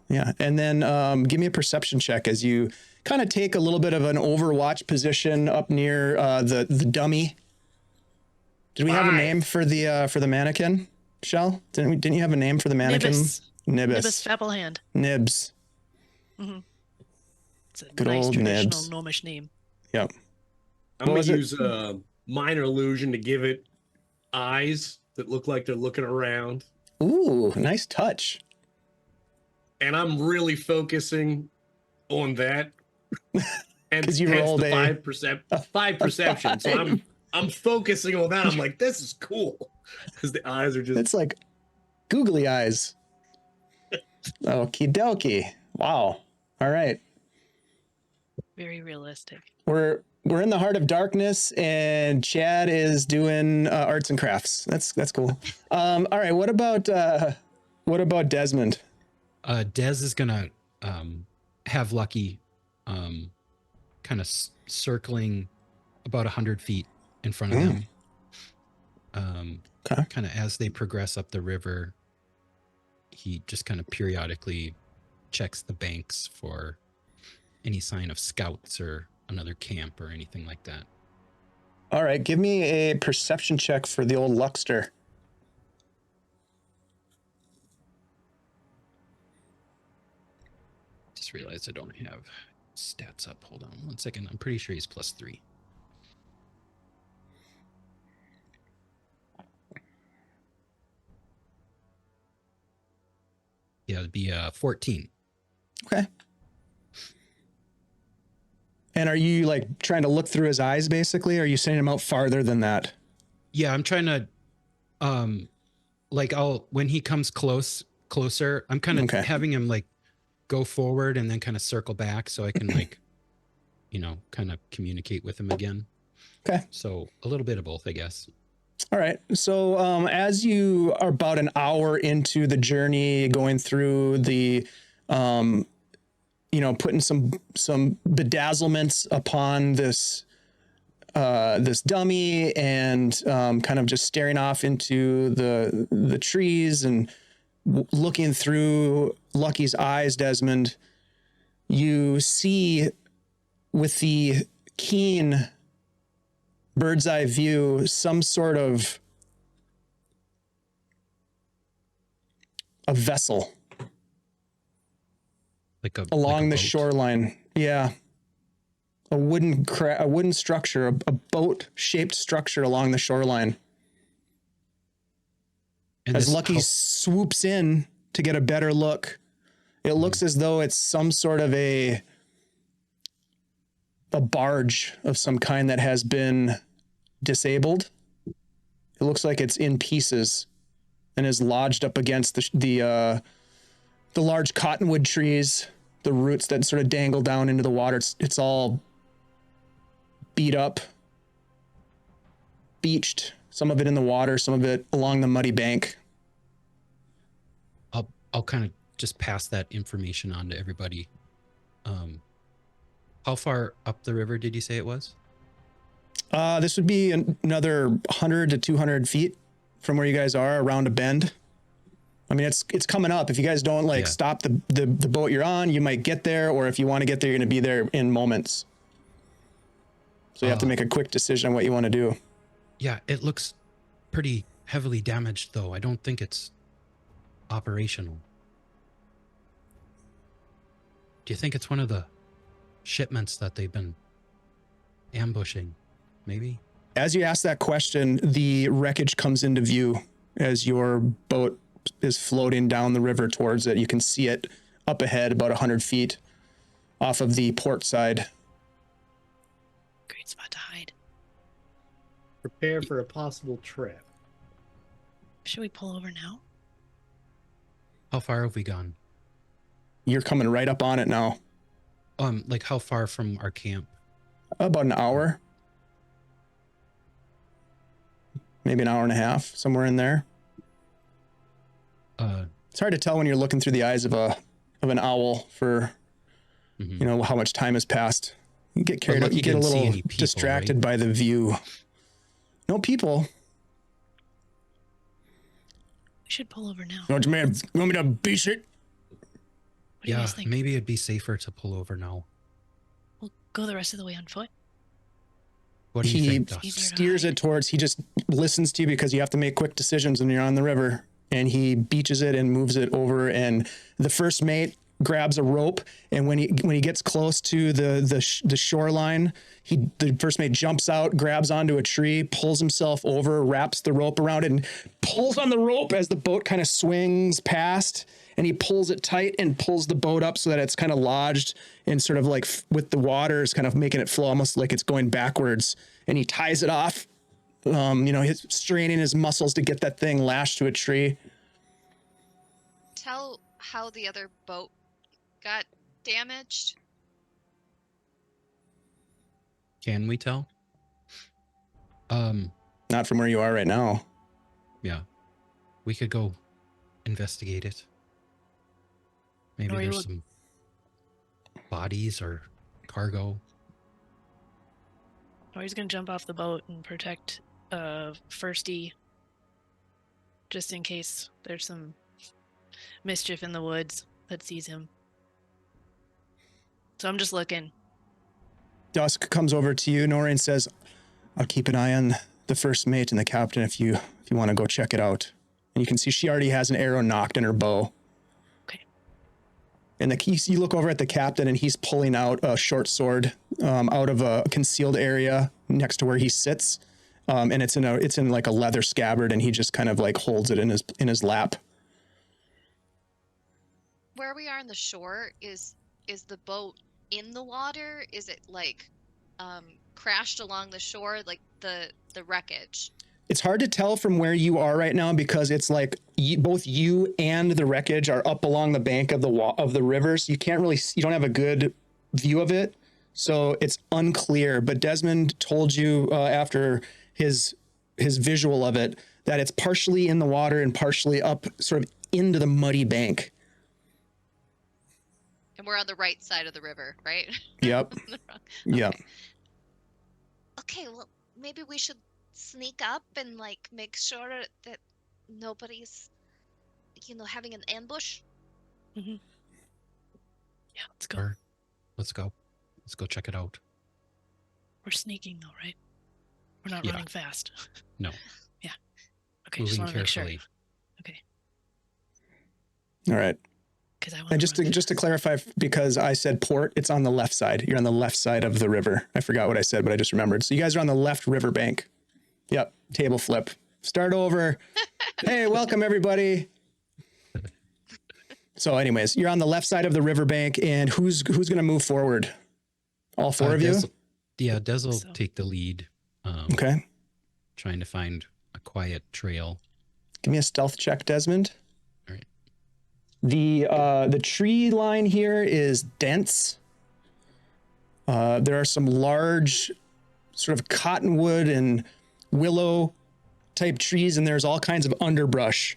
Yeah. And then give me a perception check as you kind of take a little bit of an overwatch position up near the dummy. Did we have a name for the mannequin, Shell? Didn't you have a name for the mannequin? Nibus Fapplehand. Nibs. Mm-hmm. It's a Good nice old traditional Nibs. gnomish name. Yep. I'm going to use a minor illusion to give it eyes that look like they're looking around. Ooh, nice touch. And I'm really focusing on that. And 'Cause you rolled the a 5 perception. So I'm focusing on that. I'm like, this is cool. Because the eyes are just... It's like googly eyes. Okie dokie. Wow. All right. Very realistic. We're in the heart of darkness, and Chad is doing arts and crafts. That's cool. All right. What about Desmond? Des is gonna have Lucky kind of circling about 100 feet in front of them. Okay. Kind of as they progress up the river, he just kind of periodically checks the banks for any sign of scouts or another camp or anything like that. All right. Give me a perception check for the old Luckster. Just realized I don't have stats up. Hold on 1 second. I'm pretty sure he's +3. Yeah, it'd be 14. Okay. And are you like trying to look through his eyes basically? Or are you sending him out farther than that? Yeah, I'm trying to like when he comes closer, I'm kind of having him like go forward and then kind of circle back so I can like kind of communicate with him again. Okay. So a little bit of both, I guess. All right. So as you are about an hour into the journey, going through the, putting some bedazzlements upon this dummy and kind of just staring off into the trees and looking through Lucky's eyes, Desmond, you see with the keen bird's eye view some sort of a vessel like along the boat. shoreline. Yeah. A wooden structure, a boat-shaped structure along the shoreline. And as Lucky swoops in to get a better look, it looks as though it's some sort of a barge of some kind that has been disabled. It looks like it's in pieces and is lodged up against the large cottonwood trees, the roots that sort of dangle down into the water. It's all beat up, beached, some of it in the water, some of it along the muddy bank. I'll kind of just pass that information on to everybody. How far up the river did you say it was? This would be another 100 to 200 feet from where you guys are, around a bend. I mean, it's coming up. If you guys don't stop the boat you're on, you might get there, or if you want to get there, you're going to be there in moments. So you have to make a quick decision on what you want to do. Yeah, it looks pretty heavily damaged, though. I don't think it's operational. Do you think it's one of the shipments that they've been ambushing? Maybe? As you ask that question, the wreckage comes into view as your boat is floating down the river towards it. You can see it up ahead about 100 feet off of the port side. Great spot to hide. Prepare for a possible trap. Should we pull over now? How far have we gone? You're coming right up on it now. Like how far from our camp? About an hour. Maybe an hour and a half, somewhere in there. It's hard to tell when you're looking through the eyes of an owl for, Mhm. you know, how much time has passed. You get carried look, out, you you get a didn't see little any people, distracted right? by the view. No people. We should pull over now. You want me to beach it? What do you Yeah, guys think? maybe it'd be safer to pull over now. We'll go the rest of the way on foot. What do you He think, Dust? Easier to steers hide. it towards, he just listens to you because you have to make quick decisions when you're on the river. And he beaches it and moves it over. And the first mate grabs a rope. And when he gets close to the shoreline, the first mate jumps out, grabs onto a tree, pulls himself over, wraps the rope around it, and pulls on the rope as the boat kind of swings past. And he pulls it tight and pulls the boat up so that it's kind of lodged and sort of like with the water is kind of making it flow almost like it's going backwards. And he ties it off. He's straining his muscles to get that thing lashed to a tree. Tell how the other boat got damaged. Can we tell? Not from where you are right now. Yeah. We could go investigate it. Maybe Or you there's would- some bodies or cargo. Or he's gonna jump off the boat and protect Firsty, just in case there's some mischief in the woods that sees him. So I'm just looking. Dusk comes over to you, Nori, and says, I'll keep an eye on the first mate and the captain if you want to go check it out. And you can see she already has an arrow knocked in her bow. Okay. And you look over at the captain and he's pulling out a short sword out of a concealed area next to where he sits. And it's in like a leather scabbard, and he just kind of like holds it in his lap. Where we are on the shore, is the boat in the water? Is it like crashed along the shore, like the wreckage? It's hard to tell from where you are right now because it's like both you and the wreckage are up along the bank of the river, so you don't have a good view of it, so it's unclear. But Desmond told you after his visual of it that it's partially in the water and partially up sort of into the muddy bank. And we're on the right side of the river, right? Yep. Yep. Okay, well, maybe we should sneak up and like make sure that nobody's, having an ambush. Yeah, let's go. Or let's go. Let's go check it out. We're sneaking though, right? We're not Yeah. running fast. No. Yeah. Okay, just Moving want to make sure. carefully. Okay. All right. Because I want And just to clarify, because I said port, it's on the left side. You're on the left side of the river. I forgot what I said, but I just remembered. So you guys are on the left river bank. Yep. Table flip. Start over. Hey, welcome everybody. So anyways, you're on the left side of the riverbank, and who's going to move forward? All four of you? Des will So- take the lead. Okay. Trying to find a quiet trail. Give me a stealth check, Desmond. All right. The tree line here is dense. There are some large sort of cottonwood and willow type trees, and there's all kinds of underbrush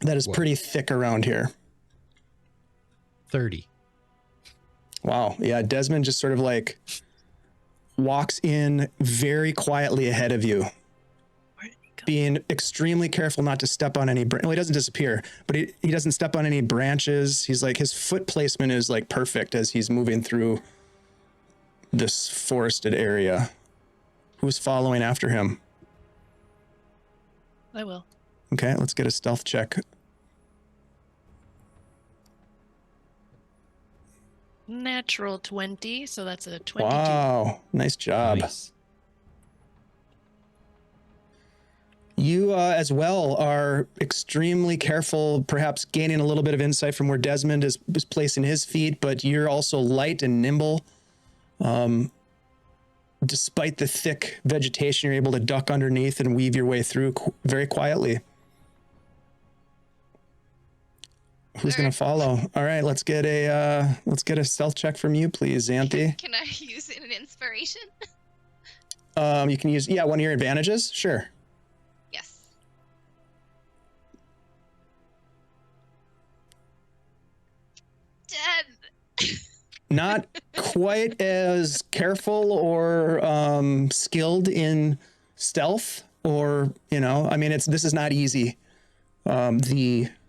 that is Whoa. pretty thick around here. 30. Wow. Yeah, Desmond just sort of like walks in very quietly ahead of you, Where did he go? being extremely careful not to step on any well, he doesn't disappear, but he doesn't step on any branches. He's like, his foot placement is like perfect as he's moving through this forested area. Who's following after him? I will. Okay, let's get a stealth check. Natural 20, so that's a 22. Wow, nice job. Nice. You as well are extremely careful, perhaps gaining a little bit of insight from where Desmond is placing his feet, but you're also light and nimble. Despite the thick vegetation, you're able to duck underneath and weave your way through very quietly. Who's going to follow? All right, let's get a stealth check from you, please, Xanthi. Can I use an inspiration? You can use, one of your advantages. Sure. Yes. Dead. Not quite as careful or skilled in stealth, or this is not easy.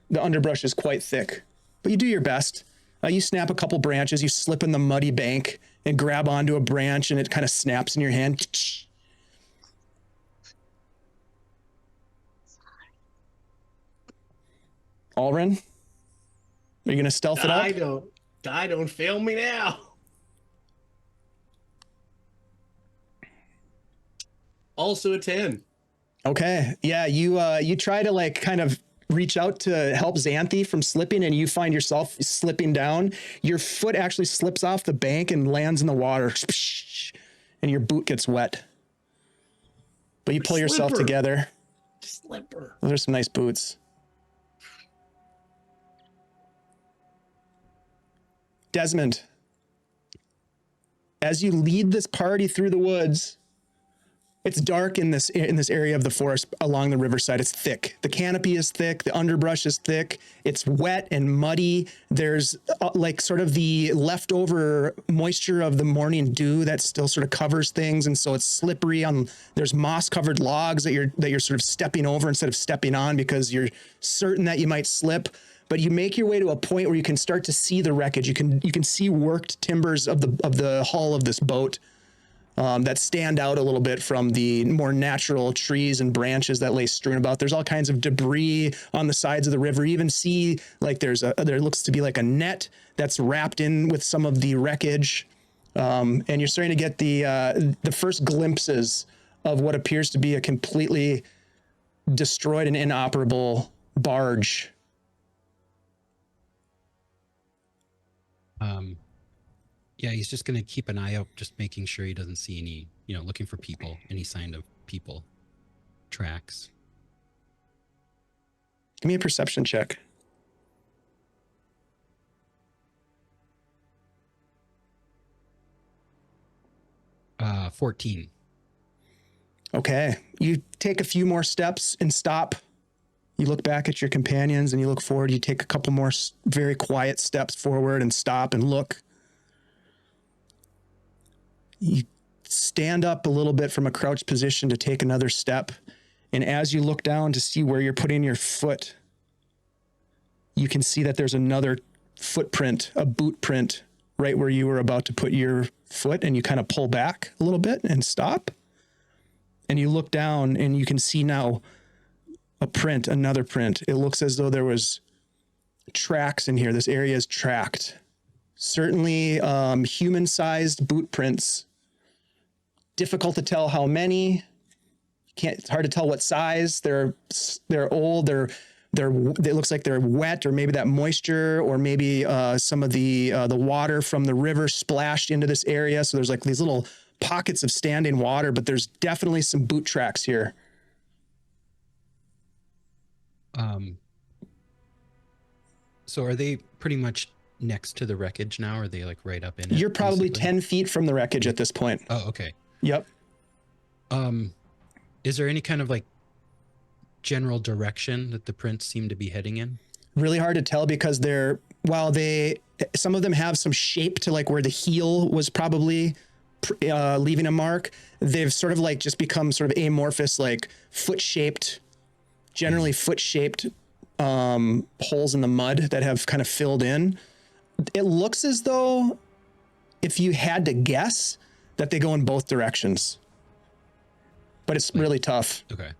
The underbrush is quite thick, but you do your best. You snap a couple branches, you slip in the muddy bank and grab onto a branch, and it kind of snaps in your hand. Alrin, are you gonna stealth it up? Don't fail me now. Also a 10. Okay. Yeah, you try to kind of reach out to help Xanthi from slipping, and you find yourself slipping down. Your foot actually slips off the bank and lands in the water, and your boot gets wet. But you pull yourself together. Slipper. Those are some nice boots. Desmond, as you lead this party through the woods, it's dark in this area of the forest along the riverside. It's thick. The canopy is thick. The underbrush is thick. It's wet and muddy. There's sort of the leftover moisture of the morning dew that still sort of covers things, and so it's slippery. There's moss-covered logs that you're sort of stepping over instead of stepping on because you're certain that you might slip. But you make your way to a point where you can start to see the wreckage. You can see worked timbers of the hull of this boat that stand out a little bit from the more natural trees and branches that lay strewn about. There's all kinds of debris on the sides of the river. You even see there looks to be like a net that's wrapped in with some of the wreckage. And you're starting to get the first glimpses of what appears to be a completely destroyed and inoperable barge. Yeah, he's just going to keep an eye out, just making sure he doesn't see any, looking for people, any sign of people, tracks. Give me a perception check. Uh, 14. Okay. You take a few more steps and stop. You look back at your companions and you look forward. You take a couple more very quiet steps forward and stop and look. You stand up a little bit from a crouched position to take another step. And as you look down to see where you're putting your foot, you can see that there's another footprint, a boot print, right where you were about to put your foot, and you kind of pull back a little bit and stop. And you look down and you can see now a print, another print. It looks as though there was tracks in here. This area is tracked. Certainly human-sized boot prints. Difficult to tell how many. It's hard to tell what size. They're old. It looks like they're wet, or maybe that moisture, or maybe some of the water from the river splashed into this area. So there's like these little pockets of standing water, but there's definitely some boot tracks here. So are they pretty much next to the wreckage now? Or are they like right up in it? You're probably basically? 10 feet from the wreckage at this point. Oh, okay. Yep. Is there any kind of like general direction that the prints seem to be heading in? Really hard to tell because some of them have some shape to like where the heel was probably leaving a mark. They've sort of like just become sort of amorphous, like generally foot-shaped holes in the mud that have kind of filled in. It looks as though, if you had to guess, that they go in both directions. But it's really tough. Okay.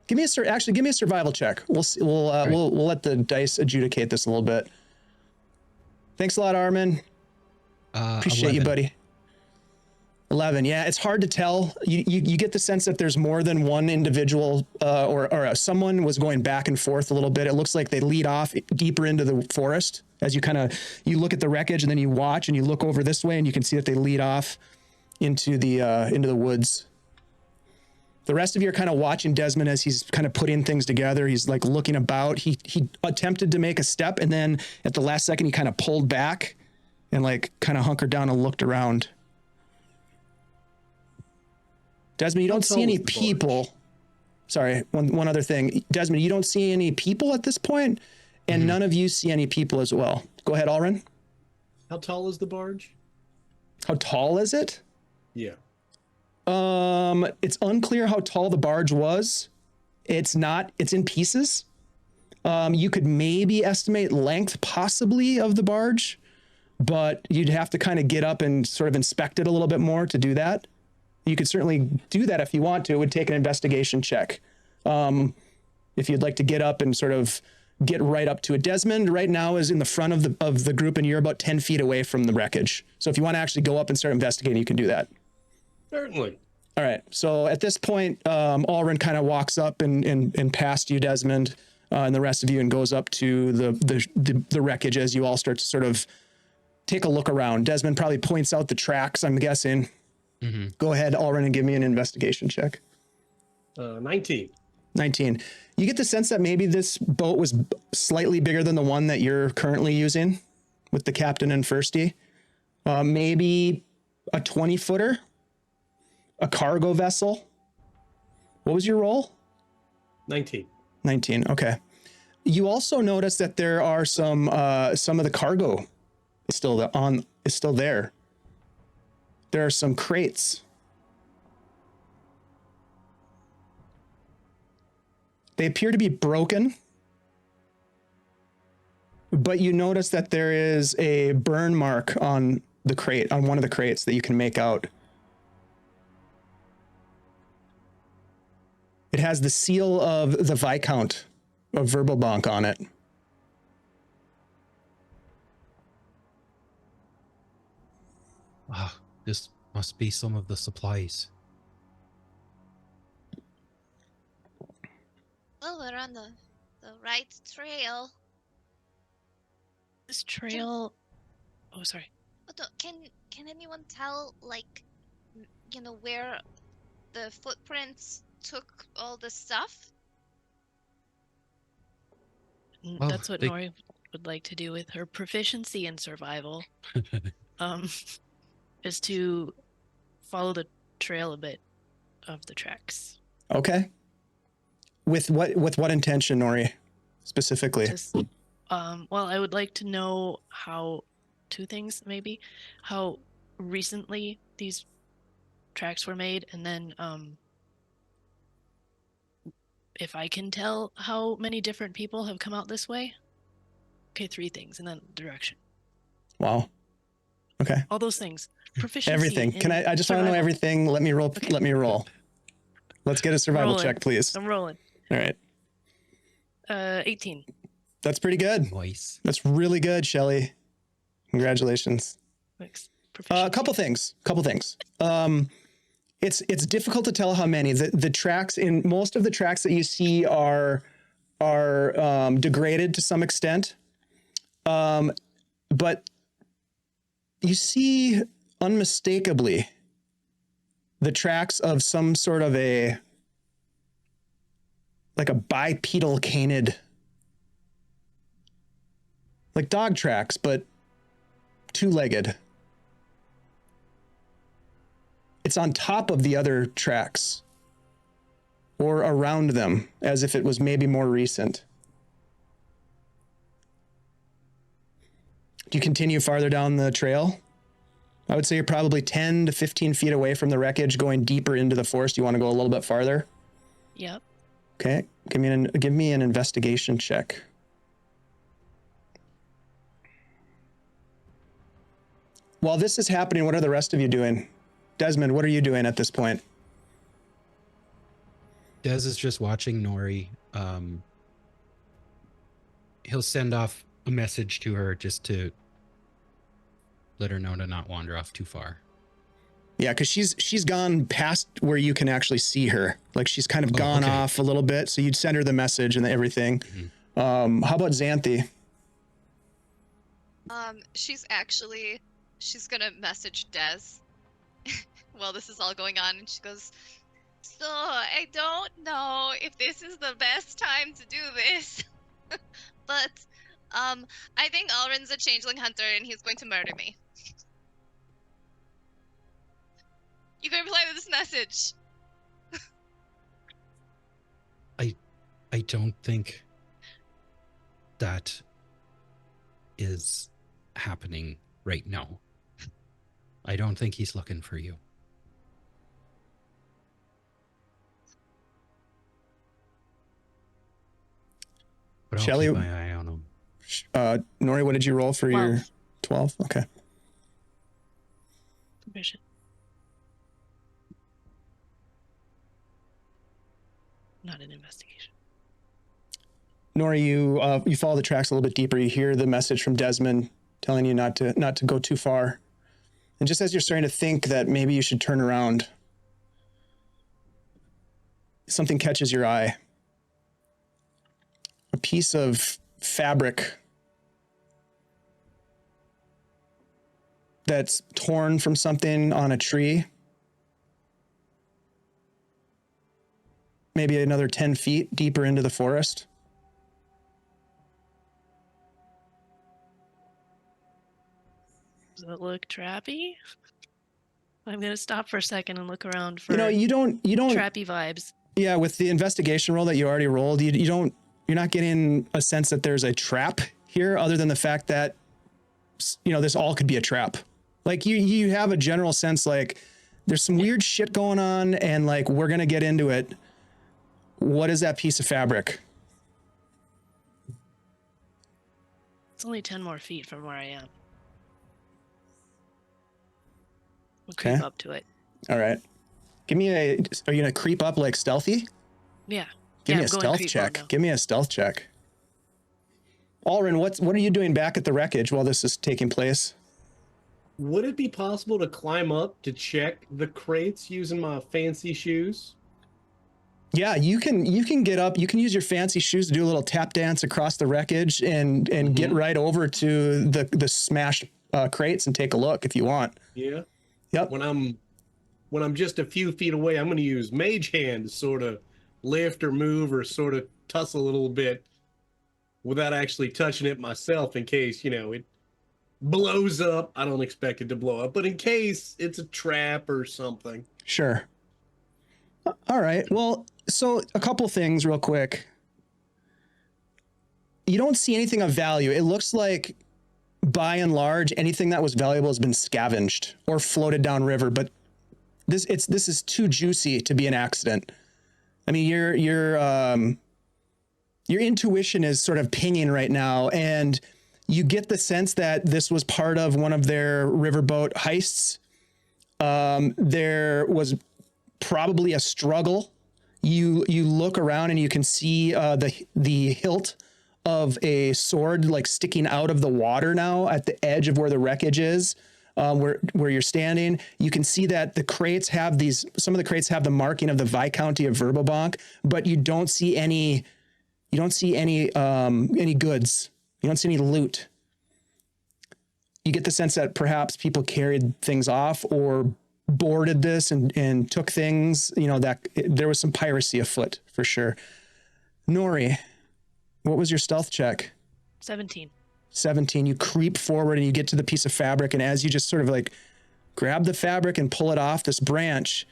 Give me a survival check. We'll let the dice adjudicate this a little bit. Thanks a lot, Armin. Appreciate you, 11. buddy. 11. Yeah, it's hard to tell. You get the sense that there's more than one individual or someone was going back and forth a little bit. It looks like they lead off deeper into the forest as you look at the wreckage, and then you watch and you look over this way and you can see that they lead off into the woods. The rest of you are kind of watching Desmond as he's kind of putting things together. He's like looking about. He attempted to make a step, and then at the last second he kind of pulled back and like kind of hunkered down and looked around. Desmond, you don't see any people. Sorry, one other thing. Desmond, you don't see any people at this point, and none of you see any people as well. Go ahead, Alrin. How tall is the barge? How tall is it? Yeah. It's unclear how tall the barge was. It's in pieces. You could maybe estimate length possibly of the barge, but you'd have to kind of get up and sort of inspect it a little bit more to do that. You could certainly do that if you want to. It would take an investigation check. If you'd like to get up and sort of get right up to it. Desmond right now is in the front of the group, and you're about 10 feet away from the wreckage. So if you want to actually go up and start investigating, you can do that. Certainly. All right. So at this point, Alrin kind of walks up and past you, Desmond, and the rest of you, and goes up to the wreckage as you all start to sort of take a look around. Desmond probably points out the tracks, I'm guessing. Mm-hmm. Go ahead, Alrin, and give me an investigation check. 19. 19. You get the sense that maybe this boat was slightly bigger than the one that you're currently using with the captain and firstie. Maybe a 20-footer, a cargo vessel. What was your roll? 19. 19. Okay. You also notice that there are some of the cargo is still there. There are some crates. They appear to be broken, but you notice that there is a burn mark on the crate, on one of the crates that you can make out. It has the seal of the Viscount of Verbalbank on it. Ah, this must be some of the supplies. Well, we're on the right trail. This trail. Oh, sorry. But can anyone tell, like, where the footprints took all the stuff? Well, That's what Nori would like to do with her proficiency in survival. Is to follow the trail a bit of the tracks. Okay. With what intention, Nori, specifically? Just, well, I would like to know two things maybe, how recently these tracks were made, and then if I can tell how many different people have come out this way. Okay, 3 things, and then direction. Wow. Okay. All those things. Proficiency. Everything. I just want to know everything. Let me roll. Okay. Let me roll. Let's get a survival check, please. I'm rolling. All right. 18. That's pretty good. Nice. That's really good, Shelly. Congratulations. Thanks. A couple things. It's difficult to tell how many. The tracks, in most of the tracks that you see are degraded to some extent, but you see unmistakably the tracks of some sort of like a bipedal canid, like dog tracks, but 2-legged. It's on top of the other tracks or around them, as if it was maybe more recent. Do you continue farther down the trail? I would say you're probably 10 to 15 feet away from the wreckage, going deeper into the forest. You want to go a little bit farther? Yep. Okay. Give me an investigation check. While this is happening, what are the rest of you doing? Desmond, what are you doing at this point? Des is just watching Nori. He'll send off a message to her just to let her know to not wander off too far. Yeah, because she's gone past where you can actually see her. Like she's kind of gone off a little bit. So you'd send her the message and everything. Mm-hmm. How about Xanthi? She's gonna message Des while this is all going on, and she goes, "So I don't know if this is the best time to do this, but I think Alrin's a changeling hunter and he's going to murder me. You can reply with this message." I don't think that is happening right now. I don't think he's looking for you. But I'll Shelley, keep my eye on him. Nori, what did you roll for 12. your 12? Okay. Permission. Not an investigation. Nori, you follow the tracks a little bit deeper. You hear the message from Desmond telling you not to go too far. And just as you're starting to think that maybe you should turn around, something catches your eye. A piece of fabric that's torn from something on a tree. Maybe another 10 feet deeper into the forest. Does it look trappy? I'm gonna stop for a second and look around for You don't trappy vibes. Yeah, with the investigation roll that you already rolled, you're not getting a sense that there's a trap here, other than the fact that this all could be a trap. Like you have a general sense like there's some weird shit going on, and like we're gonna get into it. What is that piece of fabric? It's only 10 more feet from where I am. We'll Okay. creep up to it. All right. Are you gonna creep up like stealthy? Yeah. Give me I'm a going stealth creep check. mode now. Give me a stealth check. Alrin, what are you doing back at the wreckage while this is taking place? Would it be possible to climb up to check the crates using my fancy shoes? Yeah, you can get up. You can use your fancy shoes to do a little tap dance across the wreckage and get right over to the smashed crates and take a look if you want. Yeah. Yep. When I'm just a few feet away, I'm going to use Mage Hand to sort of lift or move or sort of tussle a little bit without actually touching it myself in case, it blows up. I don't expect it to blow up, but in case it's a trap or something. Sure. All right. Well, so a couple things real quick. You don't see anything of value. It looks like, by and large, anything that was valuable has been scavenged or floated downriver. But this is too juicy to be an accident. I mean, your intuition is sort of pinging right now, and you get the sense that this was part of one of their riverboat heists. There was probably a struggle. You look around and you can see the hilt of a sword like sticking out of the water now at the edge of where the wreckage is, where you're standing. You can see that the crates have some of the crates have the marking of the Viscounty of Verbobonk, but you don't see any goods. You don't see any loot. You get the sense that perhaps people carried things off or boarded this and took things, that there was some piracy afoot for sure. Nori, what was your stealth check? 17. 17. You creep forward and you get to the piece of fabric, and as you just sort of like grab the fabric and pull it off this branch,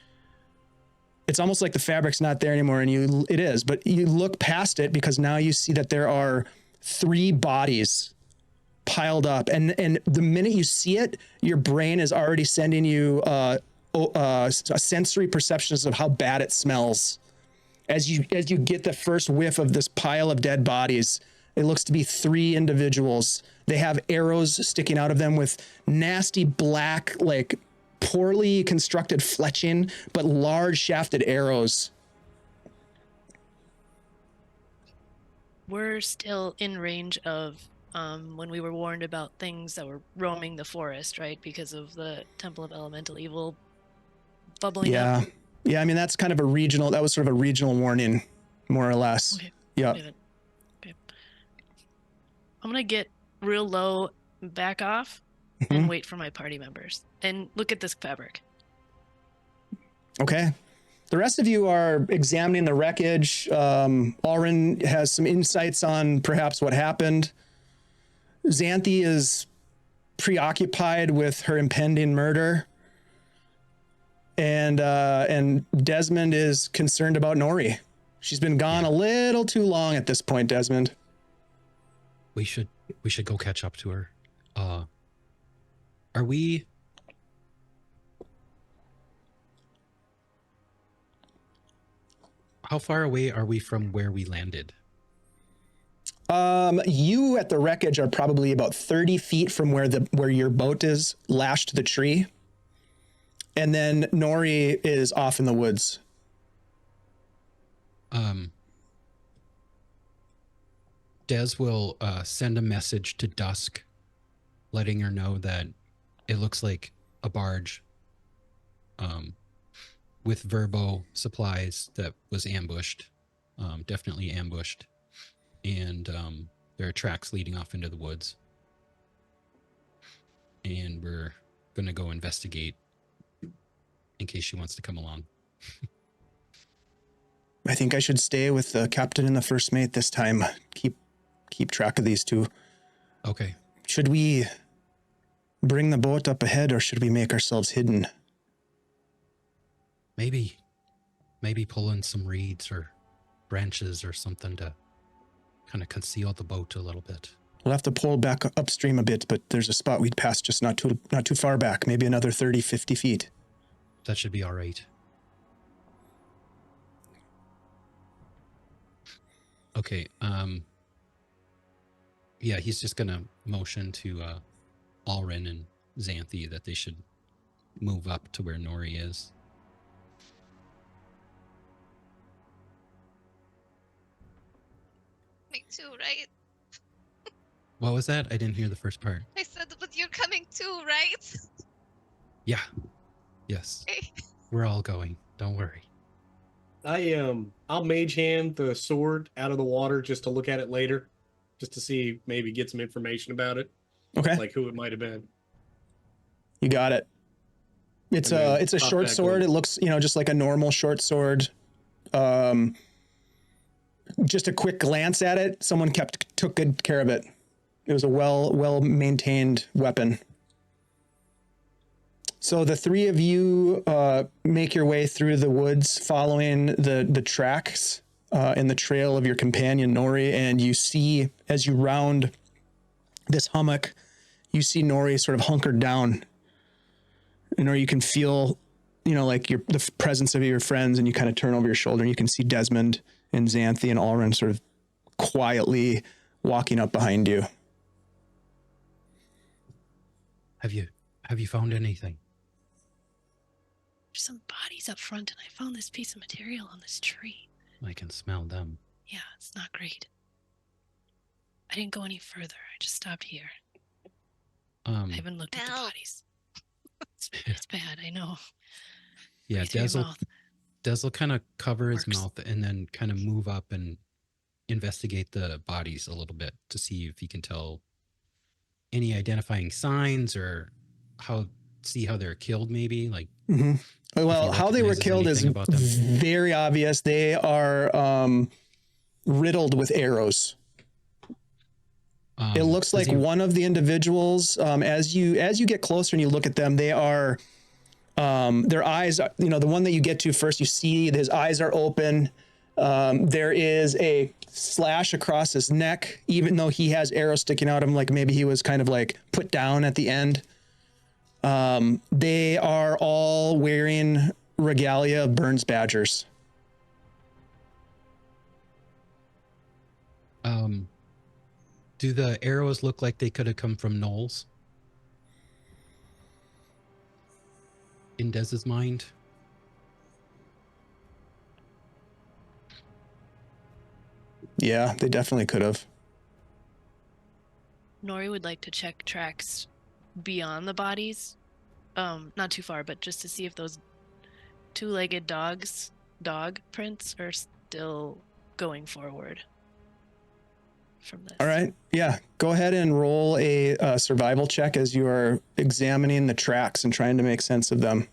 it's almost like the fabric's not there anymore, and it is, but you look past it because now you see that there are 3 bodies piled up, and the minute you see it, your brain is already sending you sensory perceptions of how bad it smells. As you get the first whiff of this pile of dead bodies, it looks to be 3 individuals. They have arrows sticking out of them with nasty black, like poorly constructed fletching, but large shafted arrows. We're still in range of when we were warned about things that were roaming the forest, right? Because of the Temple of Elemental Evil bubbling up. Yeah, I mean, that's kind of that was sort of a regional warning, more or less. Okay. Yeah. Okay. I'm going to get real low, back off, and wait for my party members. And look at this fabric. Okay. The rest of you are examining the wreckage. Alrin has some insights on perhaps what happened. Xanthi is preoccupied with her impending murder. And Desmond is concerned about Nori. She's been gone a little too long at this point, Desmond. We should go catch up to her. Are we? How far away are we from where we landed? You at the wreckage are probably about 30 feet from where your boat is lashed to the tree. And then Nori is off in the woods. Des will send a message to Dusk, letting her know that it looks like a barge with Verbo supplies that was ambushed, definitely ambushed. And there are tracks leading off into the woods. And we're going to go investigate in case she wants to come along. I think I should stay with the captain and the first mate this time. Keep track of these two. Okay. Should we bring the boat up ahead or should we make ourselves hidden? Maybe pull in some reeds or branches or something to kind of conceal the boat a little bit. We'll have to pull back upstream a bit, but there's a spot we'd pass just not too far back, maybe another 30, 50 feet. That should be all right. Okay, yeah, he's just gonna motion to Alrin and Xanthi that they should move up to where Nori is. Me too, right? What was that? I didn't hear the first part. I said, but you're coming too, right? Yeah. Yes. Okay. We're all going. Don't worry. I'll mage hand the sword out of the water just to look at it later, just to see, maybe get some information about it. Okay. Like who it might have been. You got it. It's a short sword. It looks, just like a normal short sword. Just a quick glance at it, someone took good care of it. It was a well maintained weapon. So the three of you make your way through the woods, following the tracks in the trail of your companion Nori, and you see, as you round this hummock, you see Nori sort of hunkered down. Or you can feel, like the presence of your friends, and you kind of turn over your shoulder and you can see Desmond and Xanthi and Alrin sort of quietly walking up behind you. Have you found anything? There's some bodies up front, and I found this piece of material on this tree. I can smell them. Yeah, it's not great. I didn't go any further. I just stopped here. I haven't looked at the bodies. It's bad, I know. Yeah, Des will kind of cover his mouth and then kind of move up and investigate the bodies a little bit to see if he can tell any identifying signs or see how they're killed, maybe. Like, well, how they were killed is very obvious. They are riddled with arrows. It looks like one of the individuals, as you get closer and you look at them, they are, their eyes, the one that you get to first, you see his eyes are open. There is a slash across his neck, even though he has arrows sticking out of him, like maybe he was kind of like put down at the end. They are all wearing regalia of Burns Badgers. Do the arrows look like they could have come from Knowles? In Dez's mind? Yeah, they definitely could have. Nori would like to check tracks beyond the bodies. Not too far, but just to see if those two-legged dog prints are still going forward from this. All right. Yeah. Go ahead and roll a survival check as you are examining the tracks and trying to make sense of them.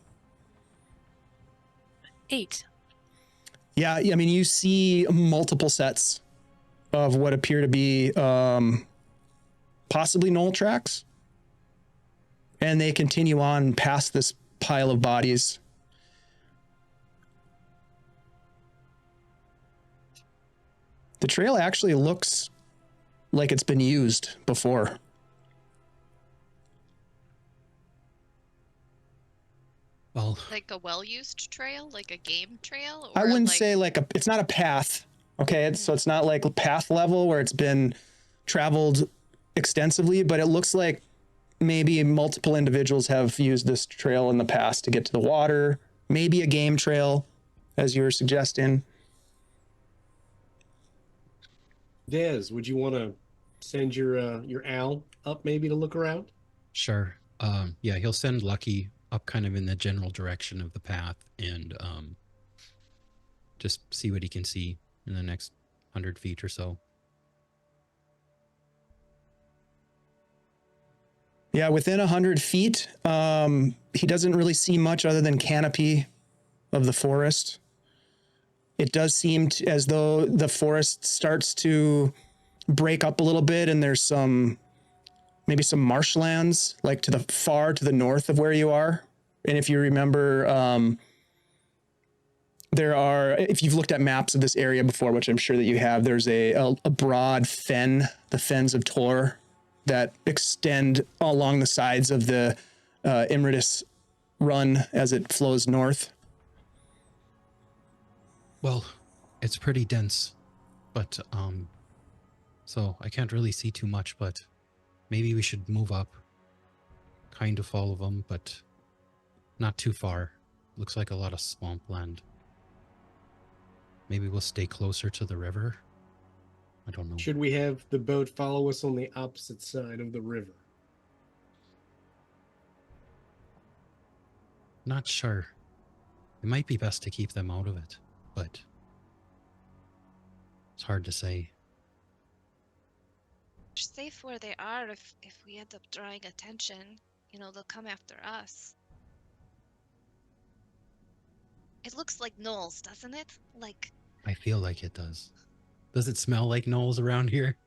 8. Yeah. I mean, you see multiple sets of what appear to be possibly knoll tracks. And they continue on past this pile of bodies. The trail actually looks like it's been used before. Well, Like a well-used trail, like a game trail. I Or wouldn't like, say it's not a path. Okay. So it's not like path level where it's been traveled extensively, but it looks like maybe multiple individuals have used this trail in the past to get to the water. Maybe a game trail, as you were suggesting. Dez, would you want to send your owl up maybe to look around? sure. Yeah, he'll send Lucky up kind of in the general direction of the path and just see what he can see in the next 100 feet or so. Yeah, within 100 feet, he doesn't really see much other than canopy of the forest. It does seem as though the forest starts to break up a little bit, and there's maybe some marshlands, like to the north of where you are. And if you remember, if you've looked at maps of this area before, which I'm sure that you have, there's a broad fen, the fens of Tor, that extend along the sides of the Imerdy run as it flows north. Well, it's pretty dense, but so I can't really see too much, but maybe we should move up, kind of follow them, but not too far. Looks like a lot of swampland. Maybe we'll stay closer to the river. I don't know. Should we have the boat follow us on the opposite side of the river? Not sure. It might be best to keep them out of it, but it's hard to say. safe where they are. If we end up drawing attention, they'll come after us. It looks like gnolls, doesn't it? Like, I feel like it does. Does it smell like gnolls around here?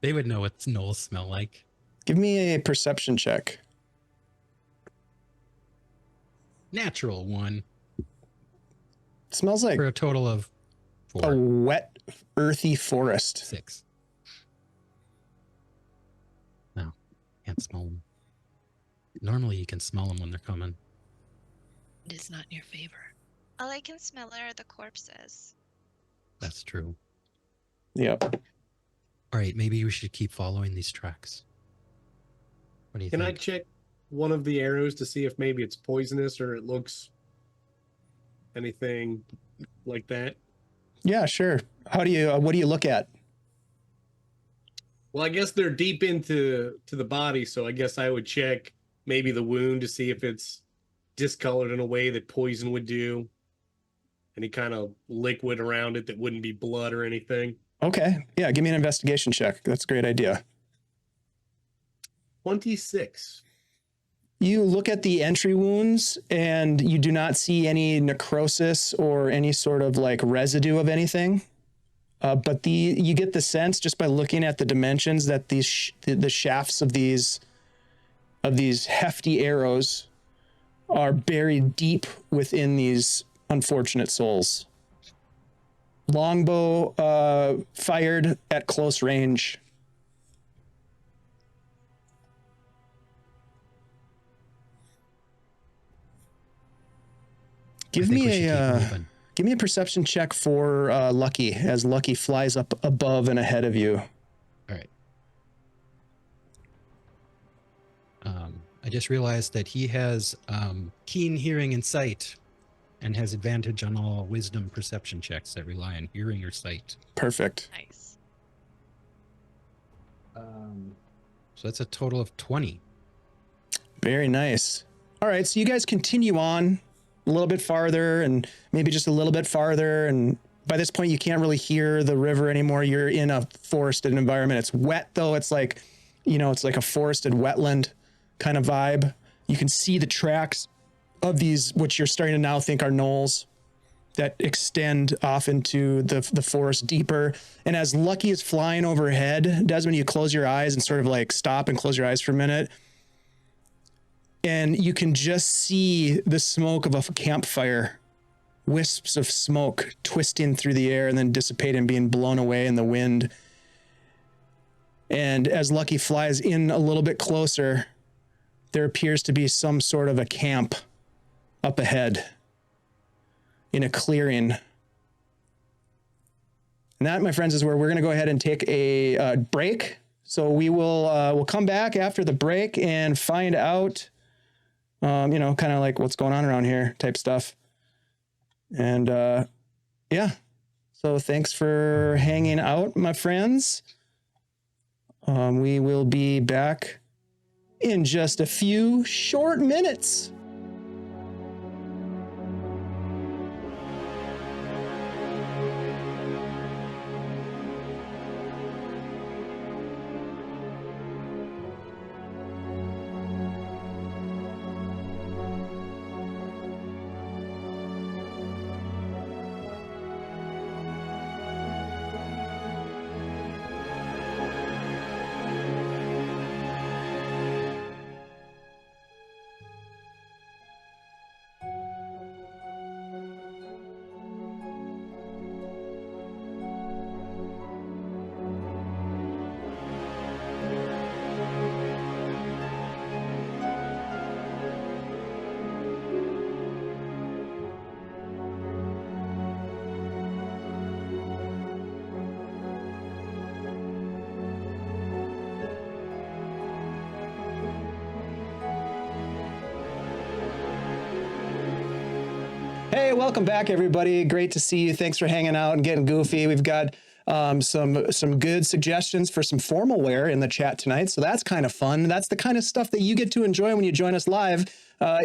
They would know what gnolls smell like. Give me a perception check. Natural 1 It smells like for a total of a 4. wet, earthy forest. 6. No, can't smell them. Normally you can smell them when they're coming. It is not in your favor. all I can smell are the corpses. That's true. Yep. All right, maybe we should keep following these tracks. What do you Can I think? check one of the arrows to see if maybe it's poisonous or it looks anything like that? Yeah, sure. What do you look at? Well, I guess they're deep into the body, so I guess I would check maybe the wound to see if it's discolored in a way that poison would do. Any kind of liquid around it that wouldn't be blood or anything. Okay. Yeah, give me an investigation check. That's a great idea. 26. You look at the entry wounds and you do not see any necrosis or any sort of like residue of anything. But you get the sense just by looking at the dimensions that the shafts of these hefty arrows are buried deep within these unfortunate souls. Longbow fired at close range. Give me a perception check for Lucky as Lucky flies up above and ahead of you. All right. I just realized that he has keen hearing and sight and has advantage on all wisdom perception checks that rely on hearing or sight. Perfect. Nice. So that's a total of 20. Very nice. All right, so you guys continue on a little bit farther and maybe just a little bit farther. And by this point, you can't really hear the river anymore. You're in a forested environment. It's wet, though. It's like, it's like a forested wetland kind of vibe. You can see the tracks of these, which you're starting to now think are knolls that extend off into the forest deeper. And as Lucky is flying overhead, Desmond, you close your eyes and sort of like stop and close your eyes for a minute. And you can just see the smoke of a campfire, wisps of smoke twisting through the air and then dissipating, being blown away in the wind. And as Lucky flies in a little bit closer, there appears to be some sort of a camp up ahead in a clearing. And that, my friends, is where we're going to go ahead and take a break. So we'll come back after the break and find out kind of like what's going on around here type stuff. And yeah, so thanks for hanging out, my friends. We will be back in just a few short minutes. Hey, welcome back, everybody. Great to see you. Thanks for hanging out and getting goofy. We've got some good suggestions for some formal wear in the chat tonight, so that's kind of fun. That's the kind of stuff that you get to enjoy when you join us live,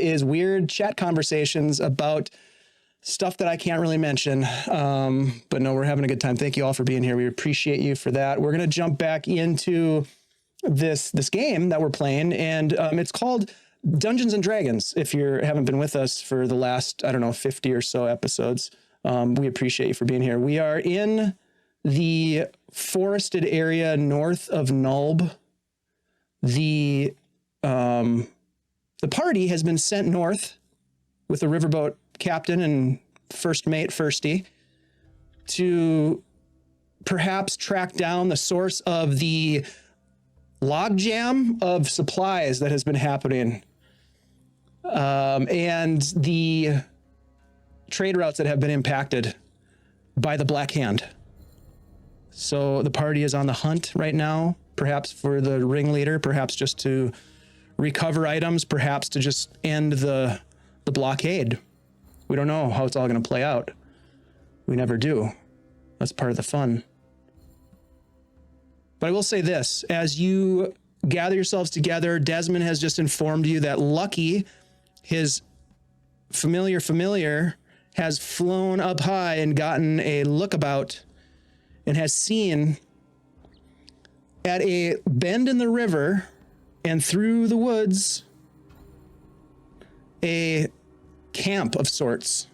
is weird chat conversations about stuff that I can't really mention. But no, we're having a good time. Thank you all for being here. We appreciate you for that. We're going to jump back into this game that we're playing, and it's called Dungeons and Dragons. If you haven't been with us for the last, 50 or so episodes, we appreciate you for being here. We are in the forested area north of Nulb. The party has been sent north with the riverboat captain and first mate Firsty to perhaps track down the source of the logjam of supplies that has been happening, and the trade routes that have been impacted by the Black Hand. So the party is on the hunt right now, perhaps for the ringleader, perhaps just to recover items, perhaps to just end the blockade. We don't know how it's all going to play out. We never do. That's part of the fun. But I will say this, as you gather yourselves together, Desmond has just informed you that Lucky, his familiar, has flown up high and gotten a lookabout and has seen at a bend in the river and through the woods a camp of sorts.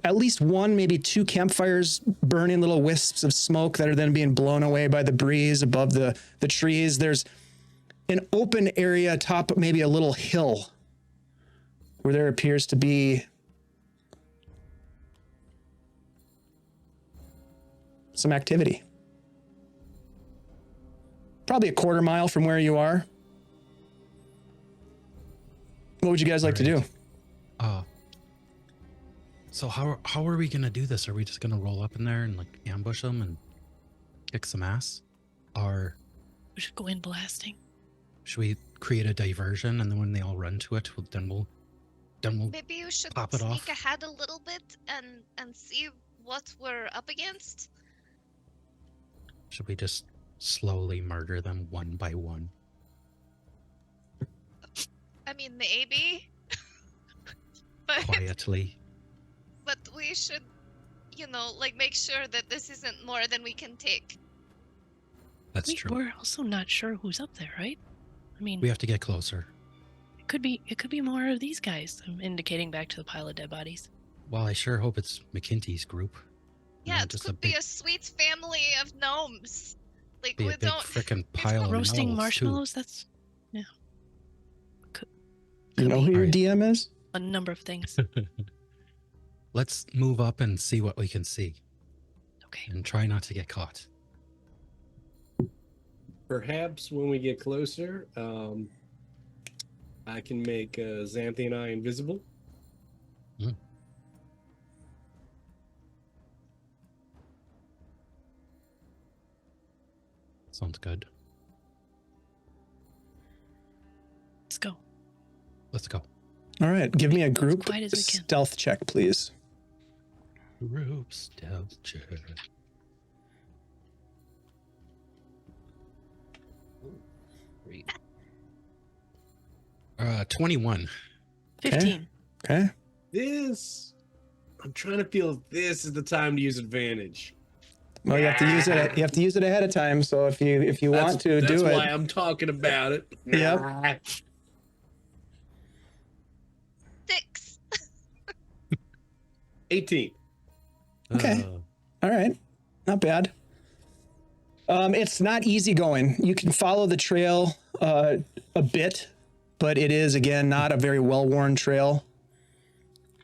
At least one, maybe two campfires burning, little wisps of smoke that are then being blown away by the breeze above the trees. There's an open area atop maybe a little hill where there appears to be some activity. Probably a quarter mile from where you are. What would you guys like to do? So how are we gonna do this? Are we just gonna roll up in there and like ambush them and kick some ass? Or We should go in blasting. should we create a diversion and then when they all run to it, we'll Maybe you should pop it sneak off? ahead a little bit and see what we're up against. Should we just slowly murder them one by one? I mean, maybe. but Quietly. but we should, like make sure that this isn't more than we can take. That's true. We're also not sure who's up there, right? I mean, We have to get closer. it could be more of these guys. I'm indicating back to the pile of dead bodies. Well, I sure hope it's McKinty's group. Yeah, Not it just could be a sweet family of gnomes. Like be we a big don't. frickin' pile of Roasting gnolls, marshmallows. That's yeah. You know who your Alright. DM is? A number of things. too. Let's move up and see what we can see, Okay. and try not to get caught. Perhaps when we get closer, I can make Xanthi and I invisible. Sounds good. Let's go. Let's go. All right, give me a group quiet as we can. stealth check, please. Group stealth check. Great. 21. 15. Okay. I'm trying to feel if this is the time to use advantage. Well, you have to use it. You have to use it ahead of time. So if you want to That's do why it, I'm talking about it. Yep. 6. 18. Okay. all right, not bad. It's not easy going. You can follow the trail a bit, but it is again not a very well-worn trail.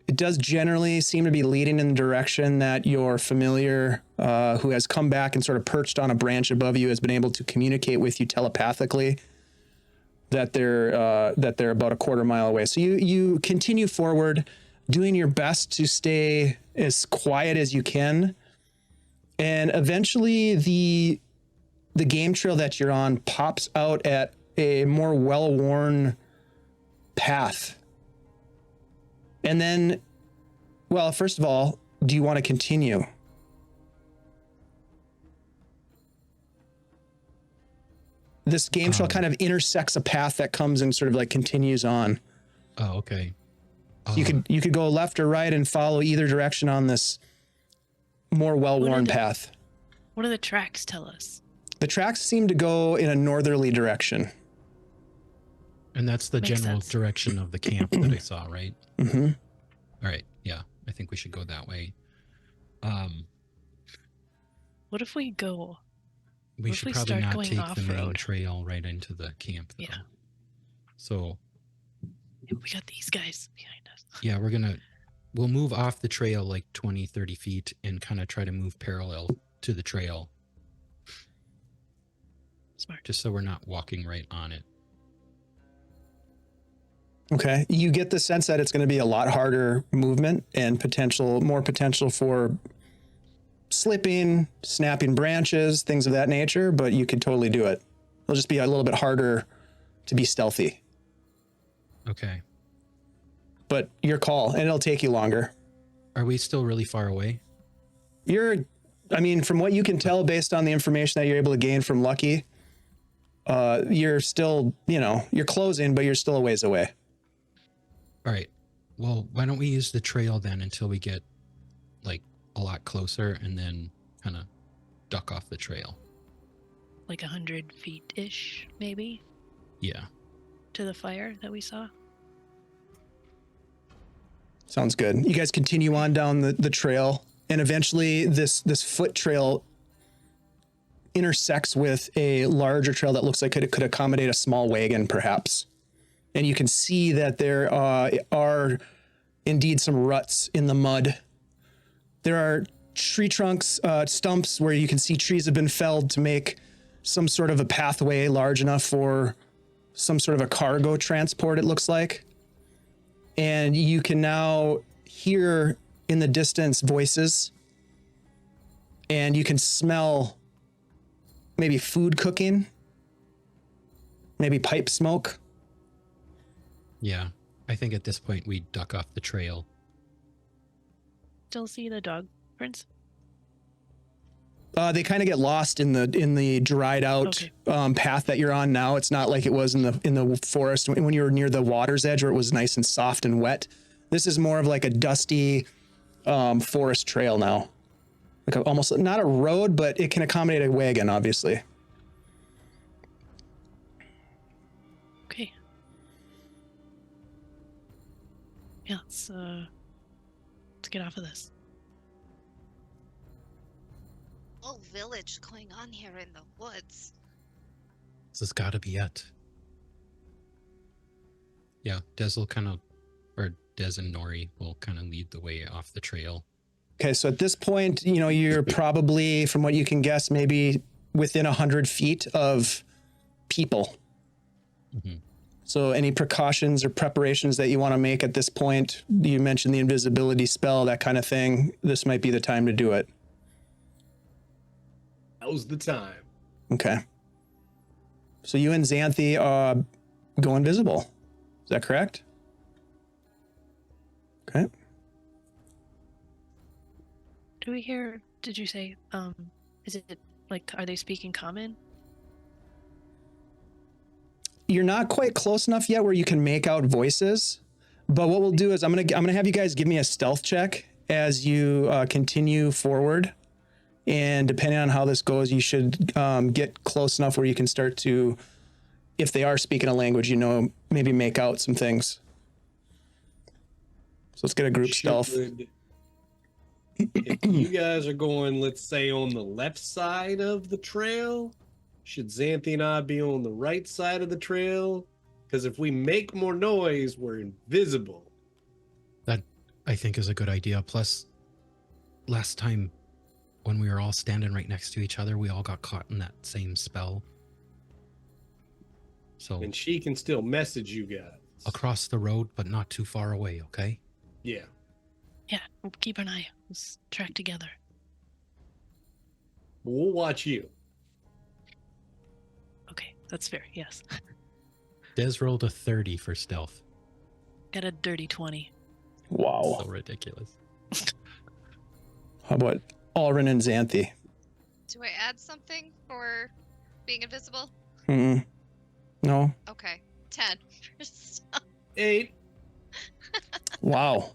It does generally seem to be leading in the direction that your familiar, who has come back and sort of perched on a branch above you, has been able to communicate with you telepathically that they're about a quarter mile away. So you continue forward, doing your best to stay as quiet as you can, and eventually the game trail that you're on pops out at a more well-worn path. And then, well, first of all, do you want to continue? This game trail kind of intersects a path that comes and sort of like continues on. Oh, okay. You could go left or right and follow either direction on this more well-worn path. What do the tracks tell us? The tracks seem to go in a northerly direction. And that's the Makes general sense. direction of the camp that I saw, right? Mm-hmm. All right. Yeah, I think we should go that way. What if we go? We What if should we probably start not going take the main off-road? trail right into the camp, though. Yeah. So, We got these guys behind us. yeah, we'll move off the trail like 20, 30 feet and kind of try to move parallel to the trail, Smart. just so we're not walking right on it. Okay. You get the sense that it's going to be a lot harder movement and more potential for slipping, snapping branches, things of that nature, but you could totally do it. It'll just be a little bit harder to be stealthy, Okay. but your call, and it'll take you longer. Are we still really far away? From what you can tell based on the information that you're able to gain from Lucky, you're still, you're closing, but you're still a ways away. All right. Well, why don't we use the trail then until we get like a lot closer and then kind of duck off the trail? Like 100 feet-ish, maybe, Yeah. to the fire that we saw. Sounds good. You guys continue on down the trail, and eventually this foot trail intersects with a larger trail that looks like it could accommodate a small wagon, perhaps. And you can see that there are indeed some ruts in the mud. There are tree trunks, stumps where you can see trees have been felled to make some sort of a pathway large enough for some sort of a cargo transport, it looks like. And you can now hear in the distance voices, and you can smell maybe food cooking, maybe pipe smoke. Yeah. I think at this point we duck off the trail. Still see the dog prints? They kind of get lost in the dried out path that you're on now. It's not like it was in the forest when you were near the water's edge where it was nice and soft and wet. This is more of like a dusty forest trail now. Like almost not a road, but it can accommodate a wagon, obviously. Okay. Yeah, let's get off of this. Whole village going on here in the woods. This has got to be it. Yeah, Des will kind of, or Des and Nori will kind of lead the way off the trail. Okay, so at this point, you know, you're probably, from what you can guess, maybe within 100 feet of people. Mm-hmm. So any precautions or preparations that you want to make at this point? You mentioned the invisibility spell, that kind of thing. This might be the time to do it. Now's the time. Okay. So you and Xanthi go invisible. Is that correct? Okay. Do we hear, did you say, is it like, are they speaking common? You're not quite close enough yet where you can make out voices, but what we'll do is I'm gonna have you guys give me a stealth check as you continue forward, and depending on how this goes, you should get close enough where you can start to, if they are speaking a language, you know, maybe make out some things. So let's get a group stealth. If you guys are going, let's say, on the left side of the trail, should Xanthi and I be on the right side of the trail? Because if we make more noise, we're invisible. That, I think, is a good idea. Plus, last time when we were all standing right next to each other, we all got caught in that same spell. So, And she can still message you guys. across the road, but not too far away, okay? Yeah. Yeah, we'll keep an eye. Let's track together. We'll watch you. Okay, that's fair, yes. Des rolled a 30 for stealth. Got a dirty 20. Wow. So ridiculous. How about Alrin and Xanthi? Do I add something for being invisible? Mm-mm. No? Okay. 10. 8. Wow.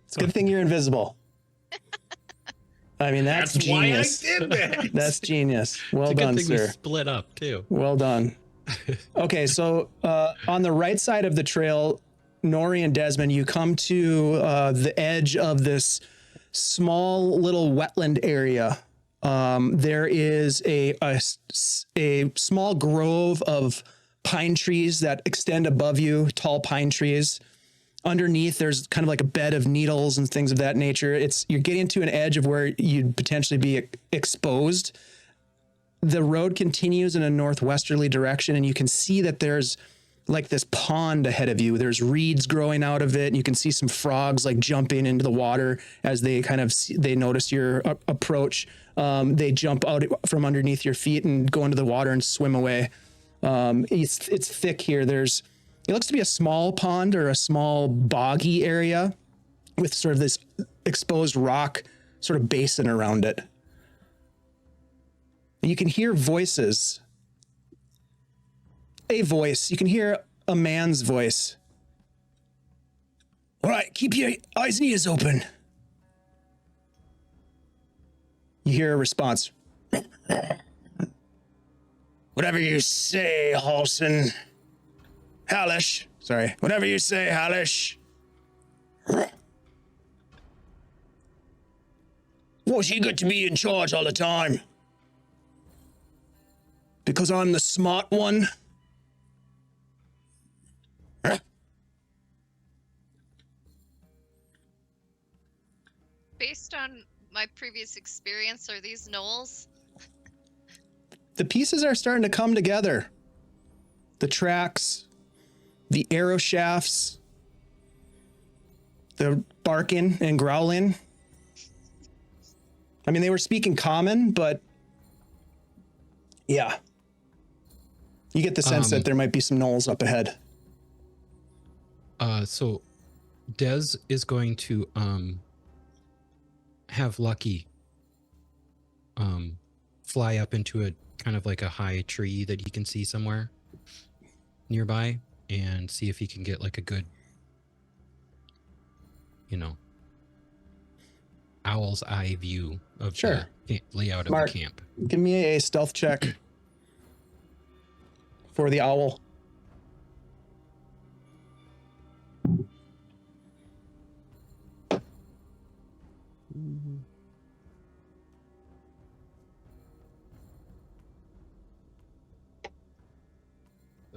It's a good thing you're invisible. I mean, that's genius. Why I did that. That's genius. Well It's a done, good thing we sir. split up, too. Well done. Okay, so on the right side of the trail, Nori and Desmond, you come to the edge of this small little wetland area. There is a small grove of pine trees that extend above you, tall pine trees. Underneath, there's kind of like a bed of needles and things of that nature. You're getting to an edge of where you'd potentially be exposed. The road continues in a northwesterly direction, and you can see that there's like this pond ahead of you. There's reeds growing out of it, and you can see some frogs like jumping into the water as they kind of they notice your approach. They jump out from underneath your feet and go into the water and swim away. It's thick here. It looks to be a small pond or a small boggy area with sort of this exposed rock sort of basin around it. And you can hear voices. A voice. You can hear a man's voice. All right, keep your eyes and ears open. You hear a response. Whatever you say, Halson. Hallish. Sorry. Whatever you say, Hallish. What's you got to be in charge all the time? Because I'm the smart one? Based on my previous experience, are these gnolls? The pieces are starting to come together. The tracks, the arrow shafts, the barking and growling. I mean, they were speaking common, but yeah. You get the sense that there might be some gnolls up ahead. So Des is going to have Lucky fly up into a kind of like a high tree that he can see somewhere nearby and see if he can get like a good, owl's eye view of Sure. the layout Smart. of the camp. Give me a stealth check for the owl.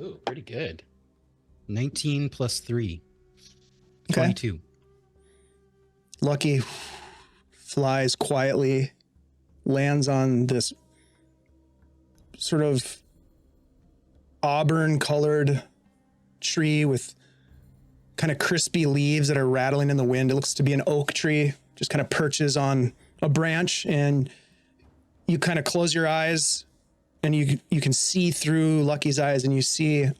Oh, pretty good. 19 plus 3. Okay. 22. Lucky flies quietly, lands on this sort of auburn-colored tree with kind of crispy leaves that are rattling in the wind. It looks to be an oak tree, just kind of perches on a branch, and you kind of close your eyes and you can see through Lucky's eyes, and you see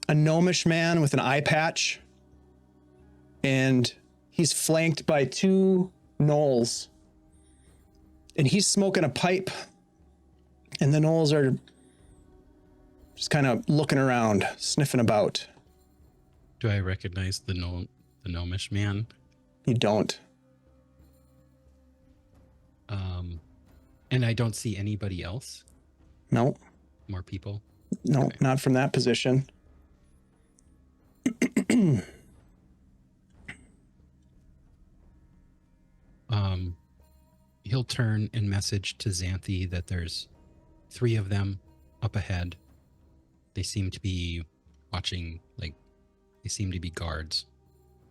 a gnomish man with an eye patch, and he's flanked by 2 gnolls, and he's smoking a pipe, and the gnolls are just kind of looking around, sniffing about. Do I recognize the gnomish man? You don't. And I don't see anybody else? No, More people? no, Okay. not from that position. He'll turn and message to Xanthi that there's 3 of them up ahead. They seem to be watching, like, they seem to be guards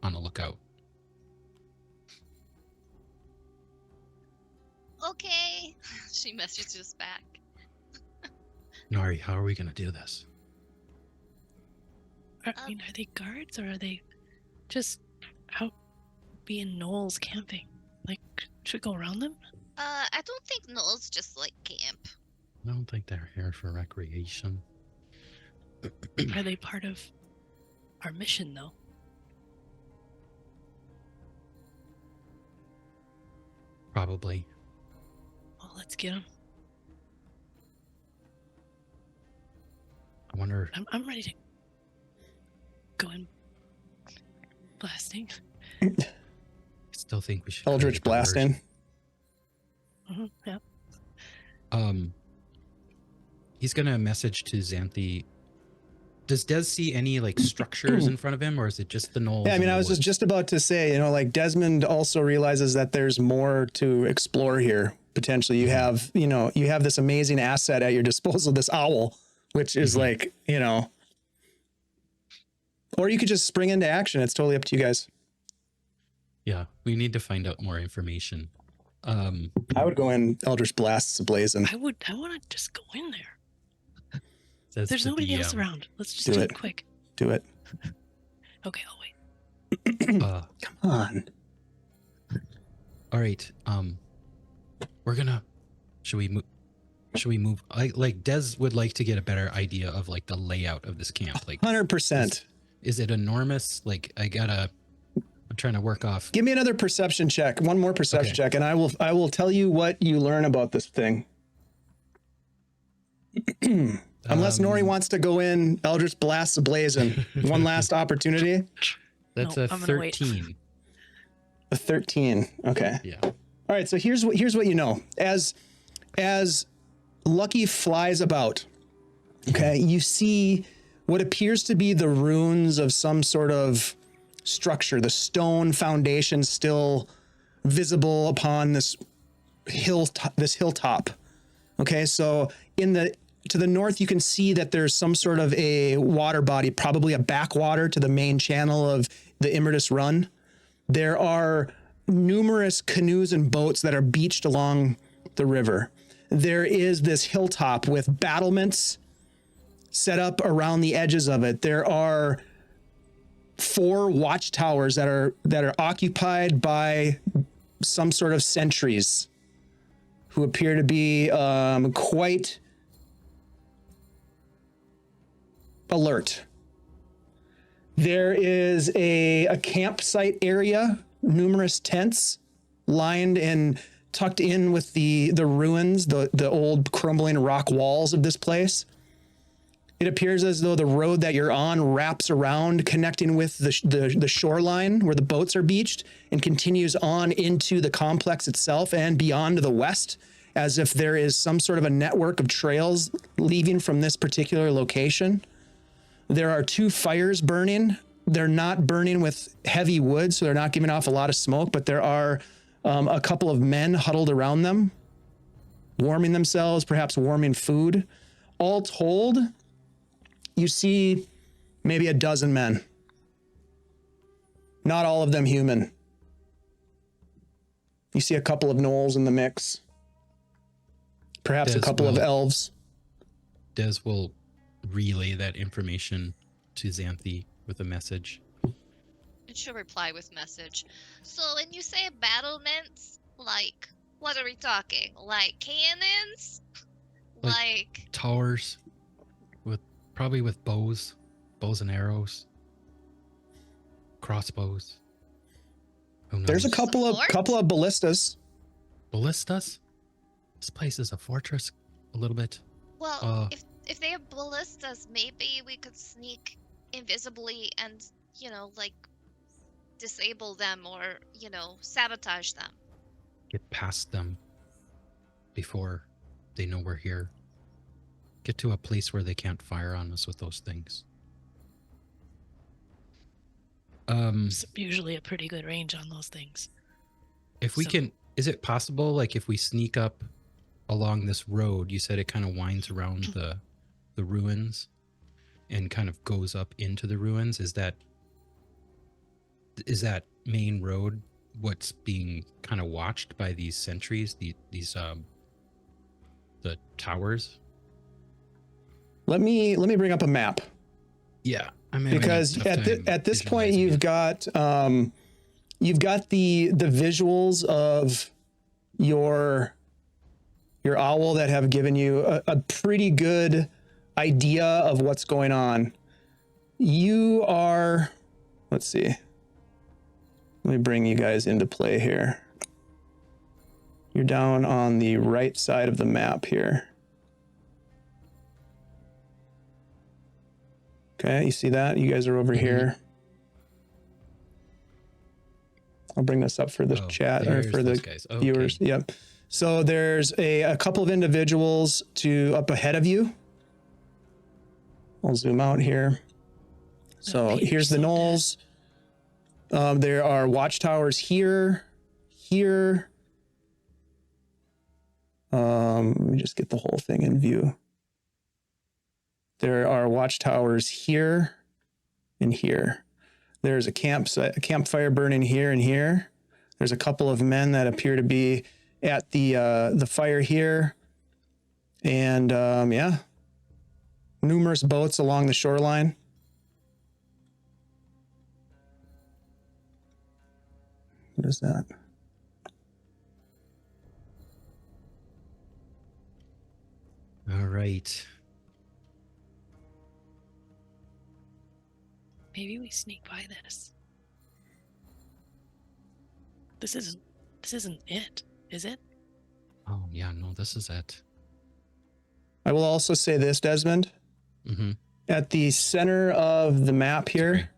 on a lookout. Okay. She messages back. Nari, how are we going to do this? Are they guards or are they just out being gnolls camping? Like, should we go around them? I don't think gnolls just like camp. I don't think they're here for recreation. Are they part of our mission, though? Probably. Well, let's get them. I wonder. I'm ready to go in blasting. I still think we should. Eldritch create a diversion. blasting. Yeah. He's gonna message to Xanthi. Does Des see any like structures in front of him, or is it just the gnolls? Yeah, I in mean, the I was woods? just about to say, like Desmond also realizes that there's more to explore here. Potentially, you have this amazing asset at your disposal, this owl, which is like, or you could just spring into action. It's totally up to you guys. Yeah, we need to find out more information. I would go in Eldritch Blasts ablazing. I want to just go in there. Says There's the nobody else DM. around. Let's just Do do it. it quick. Do it. Okay, I'll wait. Come on. All right. We're gonna. Should we move? Should we move? Like Des would like to get a better idea of like the layout of this camp. Like, 100%. is it enormous? Like, I'm trying to work off. Give me another perception check. One more perception Okay. check, and I will tell you what you learn about this thing. Unless Nori wants to go in Eldritch Blasts ablazing. One last opportunity. That's No, a I'm gonna wait. 13. A 13. Okay. Yeah. All right. So here's what you know. As Lucky flies about, okay, you see what appears to be the ruins of some sort of structure. The stone foundation still visible upon this hilltop. Okay, so to the north, you can see that there's some sort of a water body, probably a backwater to the main channel of the Imerdy Run. There are numerous canoes and boats that are beached along the river. There is this hilltop with battlements set up around the edges of it. There are 4 watchtowers that are occupied by some sort of sentries who appear to be quite alert. There is a campsite area, numerous tents lined in tucked in with the ruins, the old crumbling rock walls of this place. It appears as though the road that you're on wraps around, connecting with the shoreline where the boats are beached, and continues on into the complex itself and beyond to the west, as if there is some sort of a network of trails leaving from this particular location. There are 2 fires burning. They're not burning with heavy wood, so they're not giving off a lot of smoke, but there are a couple of men huddled around them, warming themselves, perhaps warming food. All told, you see maybe a dozen men. Not all of them human. You see a couple of gnolls in the mix. Perhaps a couple of elves. Des will relay that information to Xanthi with a message. And she'll reply with message. So when you say battlements, like, what are we talking? Like cannons? Like towers with probably with bows and arrows, crossbows. Who knows? There's a couple of ballistas. Ballistas? This place is a fortress a little bit. Well, if they have ballistas, maybe we could sneak invisibly and, like, disable them or, sabotage them. Get past them before they know we're here. Get to a place where they can't fire on us with those things. It's usually a pretty good range on those things. If we can, is it possible, like, if we sneak up along this road, you said it kind of winds around the ruins and kind of goes up into the ruins. Is that main road what's being kind of watched by these sentries, the towers? Let me bring up a map. Yeah, I mean, because at this point you've got the visuals of your owl that have given you a pretty good idea of what's going on. You are, let's see. Let me bring you guys into play here. You're down on the right side of the map here. Okay, you see that? You guys are over here. I'll bring this up for the chat or for the viewers. Yep. So there's a couple of individuals up ahead of you. I'll zoom out here. So here's the gnolls. There are watchtowers here. Let me just get the whole thing in view. There are watchtowers here and here. There's a campfire burning here and here. There's a couple of men that appear to be at the fire here. And numerous boats along the shoreline. What is that? All right. Maybe we sneak by this. This isn't it, is it? Oh, yeah, no, this is it. I will also say this, Desmond. Mm-hmm. At the center of the map here.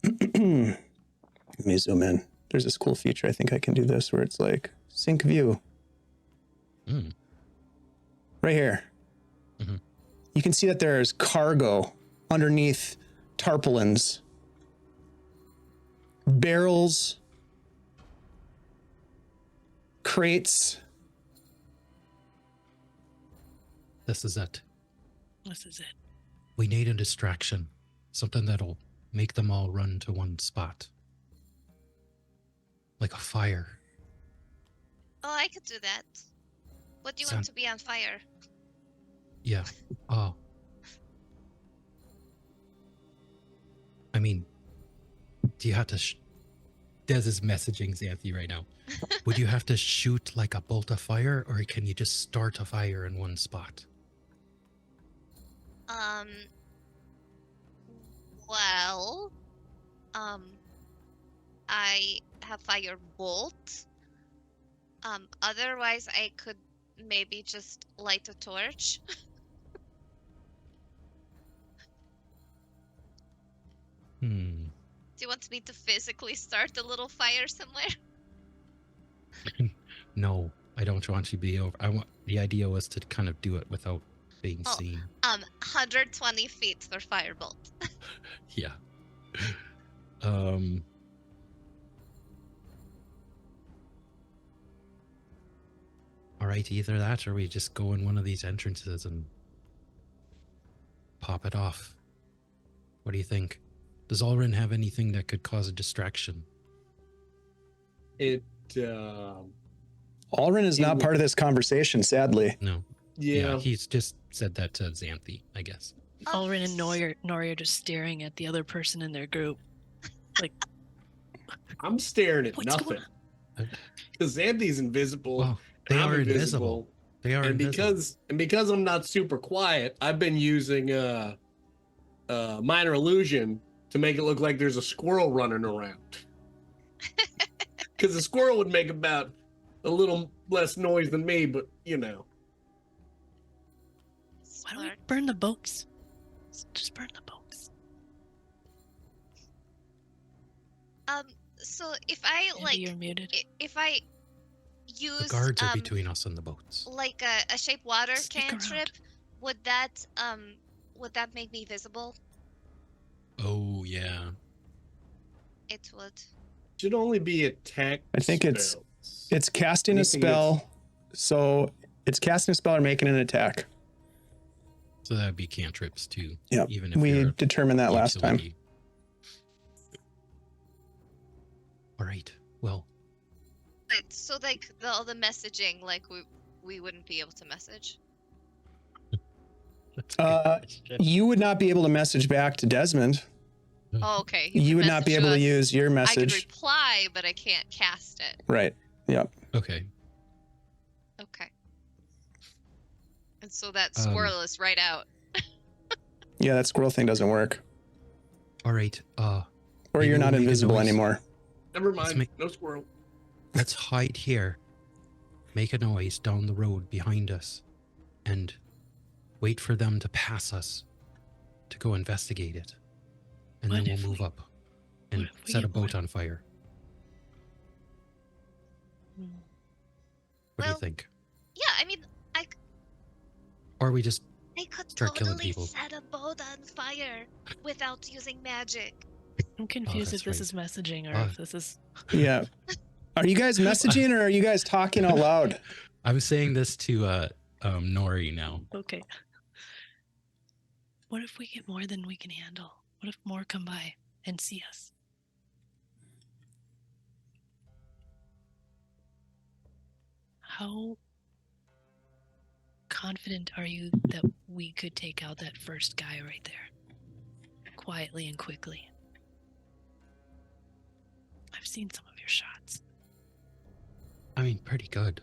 Let me zoom in. There's this cool feature. I think I can do this where it's like sync view. Right here. Mm-hmm. You can see that there's cargo underneath tarpaulins, barrels, crates. This is it. This is it. We need a distraction. Something that'll make them all run to one spot. Like a fire. Oh, I could do that. What do you want to be on fire? Yeah. Oh. I mean, do you have to... Des is messaging Xanthi right now. Would you have to shoot like a bolt of fire, or can you just start a fire in one spot? Well, I have fire bolt. Otherwise, I could maybe just light a torch. Hmm. Do you want me to physically start a little fire somewhere? No, I don't want you to be over. The idea was to kind of do it without being Oh. seen. 120 feet for firebolt. Yeah. All right, either that or we just go in one of these entrances and pop it off. What do you think? Does Alrin have anything that could cause a distraction? It, Alrin is not part of this conversation, sadly. No. yeah. He's just said that to Xanthi, I guess. Alrin and Nori are just staring at the other person in their group. Like, I'm staring at what's going nothing. on? Because Xanthi's invisible. Well, they I'm are invisible. They are and invisible. because I'm not super quiet, I've been using minor illusion to make it look like there's a squirrel running around. Because the squirrel would make about a little less noise than me, but you know. Why don't we burn the boats? Just burn the boats. So if I Maybe you're muted. if I use The guards are between us and the boats. like a shape water Sneak cantrip, would that make me visible? Oh, yeah. It would. Should only be attack. I think it's casting a Anything spell. So it's casting a spell or making an attack. So that'd be cantrips too. Yep. Even if We you're determined that last time. utility. All right. Well, So like all the messaging, like we wouldn't be able to message. that's a good question. You would not be able to message back to Desmond. Oh, okay. You would not be able to use your I could message. reply, but I can't cast it. Right. Yep. Okay. Okay. And so that squirrel is right out. Yeah, that squirrel thing doesn't work. All right. Or Maybe you're we'll not make a invisible noise. anymore. Never Let's mind. make- No squirrel. Let's hide here. Make a noise down the road behind us, and wait for them to pass us to go investigate it, and What then if we'll move we- up and what if we set a get boat more- on fire. Hmm. What do you Well, think? Yeah, I mean, Or we just I could Start killing totally people. set a boat on fire without using magic. I'm confused if that's this right. is messaging or Oh. if this is. Yeah. Are you guys messaging or are you guys talking out loud? I was saying this to Nori now. Okay. What if we get more than we can handle? What if more come by and see us? How confident are you that we could take out that first guy right there? Quietly and quickly. I've seen some of your shots. I mean, pretty good,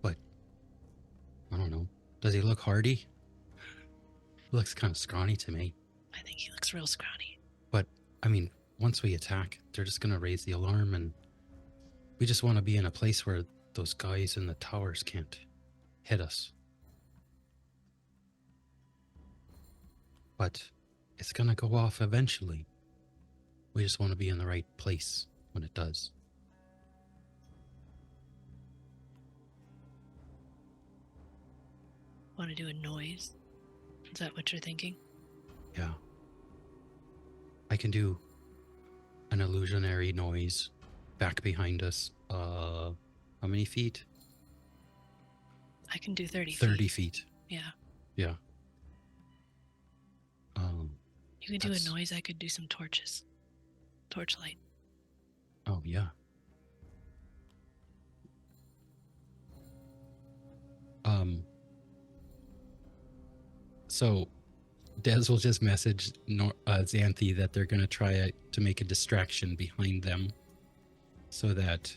but I don't know. Does he look hardy? He looks kind of scrawny to me. I think he looks real scrawny. But I mean, once we attack, they're just gonna raise the alarm, and we just want to be in a place where those guys in the towers can't hit us. But it's gonna go off eventually. We just want to be in the right place when it does. Want to do a noise? Is that what you're thinking? Yeah. I can do an illusionary noise back behind us. How many feet? I can do 30 30 feet. feet. Yeah. Yeah. You could do That's- a noise. I could do some torches. Torchlight. Oh, yeah. So Des will just message Xanthi that they're going to try to make a distraction behind them so that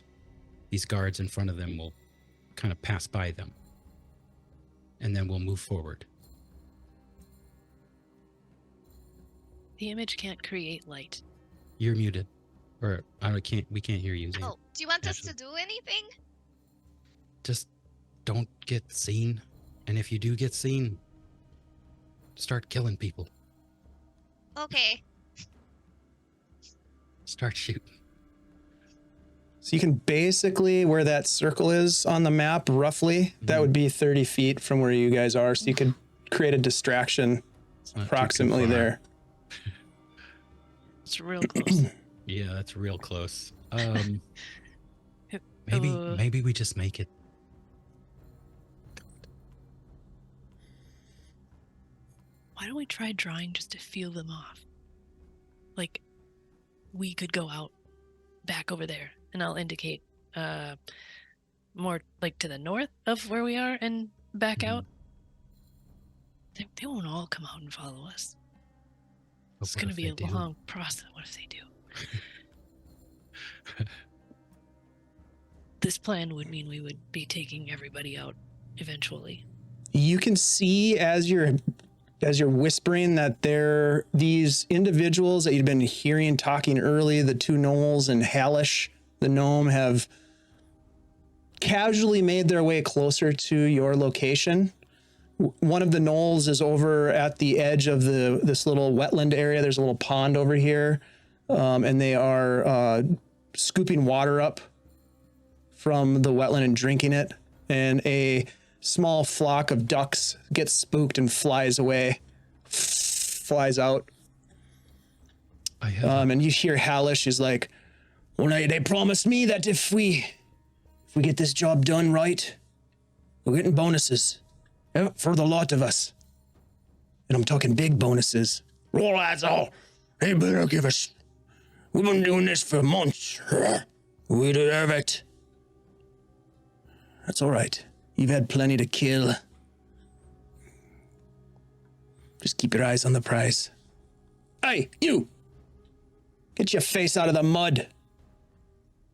these guards in front of them will kind of pass by them. And then we'll move forward. The image can't create light. You're muted. Or we can't hear you, Xanthi. Oh, do you want us Ashley. to do anything? just don't get seen. And if you do get seen, start killing people. Okay. Start shooting. So you can basically, where that circle is on the map, roughly, that would be 30 feet from where you guys are. So you could create a distraction It's not approximately too far. there. It's real close. Yeah, that's real close. Uh, Maybe we just make it. Why don't we try drawing just to feel them off? Like, we could go out back over there, and I'll indicate more like to the north of where we are and back Mhm. out. They won't all come out and follow us. But It's what going to if be a they do? long process. What if they do? This plan would mean we would be taking everybody out eventually. You can see as you're whispering that these individuals that you've been hearing talking early, the two gnolls and Hallish, the gnome, have casually made their way closer to your location. One of the gnolls is over at the edge of this little wetland area. There's a little pond over here, and they are scooping water up from the wetland and drinking it. And a small flock of ducks gets spooked and flies away, flies out. I have And you hear Hallish is like, well, they promised me that if we get this job done right, we're getting bonuses for the lot of us. And I'm talking big bonuses. Well, that's all. They better give us. We've been doing this for months. We deserve it. That's all right. You've had plenty to kill. Just keep your eyes on the prize. Hey, you! Get your face out of the mud.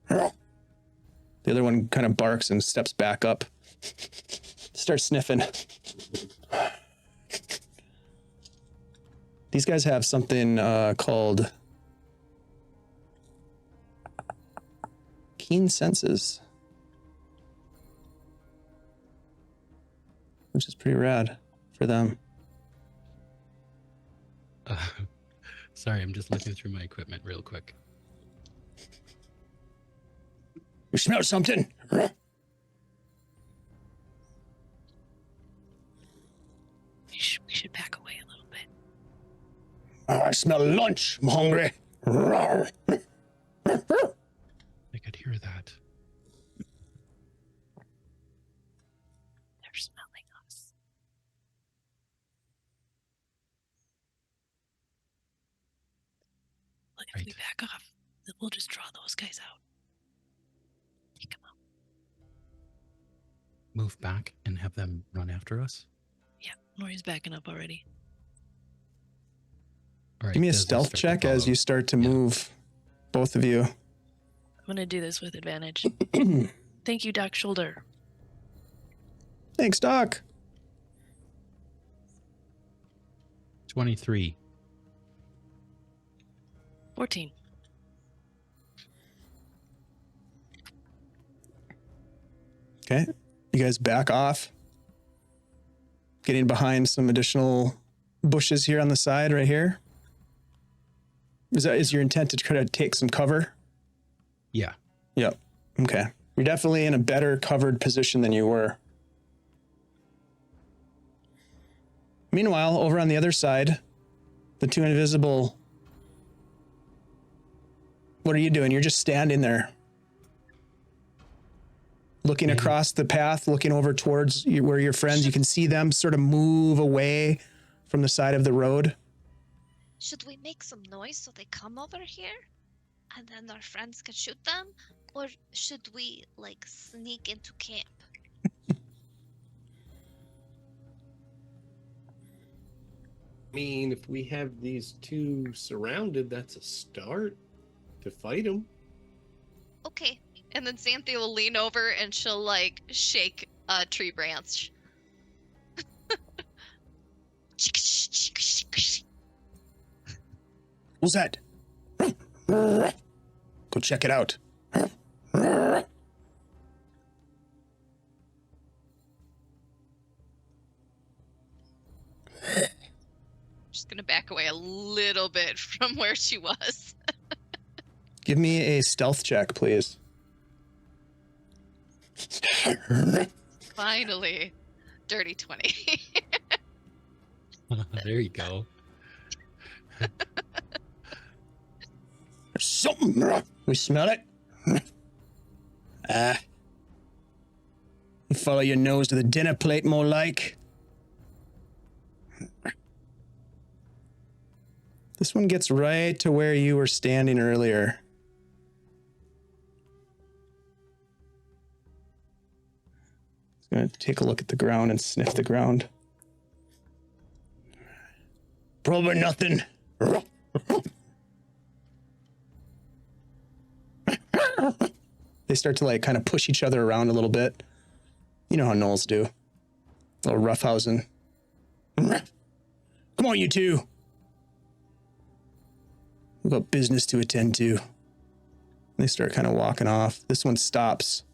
The other one kind of barks and steps back up. Starts sniffing. These guys have something called keen senses, which is pretty rad for them. Sorry, I'm just looking through my equipment real quick. You smell something? We should back away a little bit. I smell lunch. I'm hungry. I could hear that. They're smelling us. But if we Right. back off, then we'll just draw those guys out. Take them out. Move back and have them run after us. Yeah, Nori's backing up already. All right, Give me a Des will stealth start to check as follow. you start to Yeah. move, both of you. I'm going to do this with advantage. Thank you, Doc Shoulder. Thanks, Doc. 23. 14. Okay. You guys back off. Getting behind some additional bushes here on the side right here. Is your intent to try to take some cover? Yeah. Yep. Okay. You're definitely in a better covered position than you were. Meanwhile, over on the other side, the two invisible. What are you doing? You're just standing there. Looking across the path, looking over towards where your friends, you can see them sort of move away from the side of the road. Should we make some noise so they come over here? And then our friends can shoot them? Or should we, like, sneak into camp? I mean, if we have these two surrounded, that's a start to fight them. Okay. And then Xanthi will lean over and she'll, like, shake a tree branch. What's that? Go check it out. gonna back away a little bit from where she was. Give me a stealth check, please. Finally, dirty 20. There you go. There's something. We smell it. You follow your nose to the dinner plate, more like. This one gets right to where you were standing earlier. It's gonna take a look at the ground and sniff the ground. Probably nothing. They start to like kind of push each other around a little bit. You know how gnolls do. A little roughhousing. Come on, you two. We've got business to attend to. They start kind of walking off. This one stops.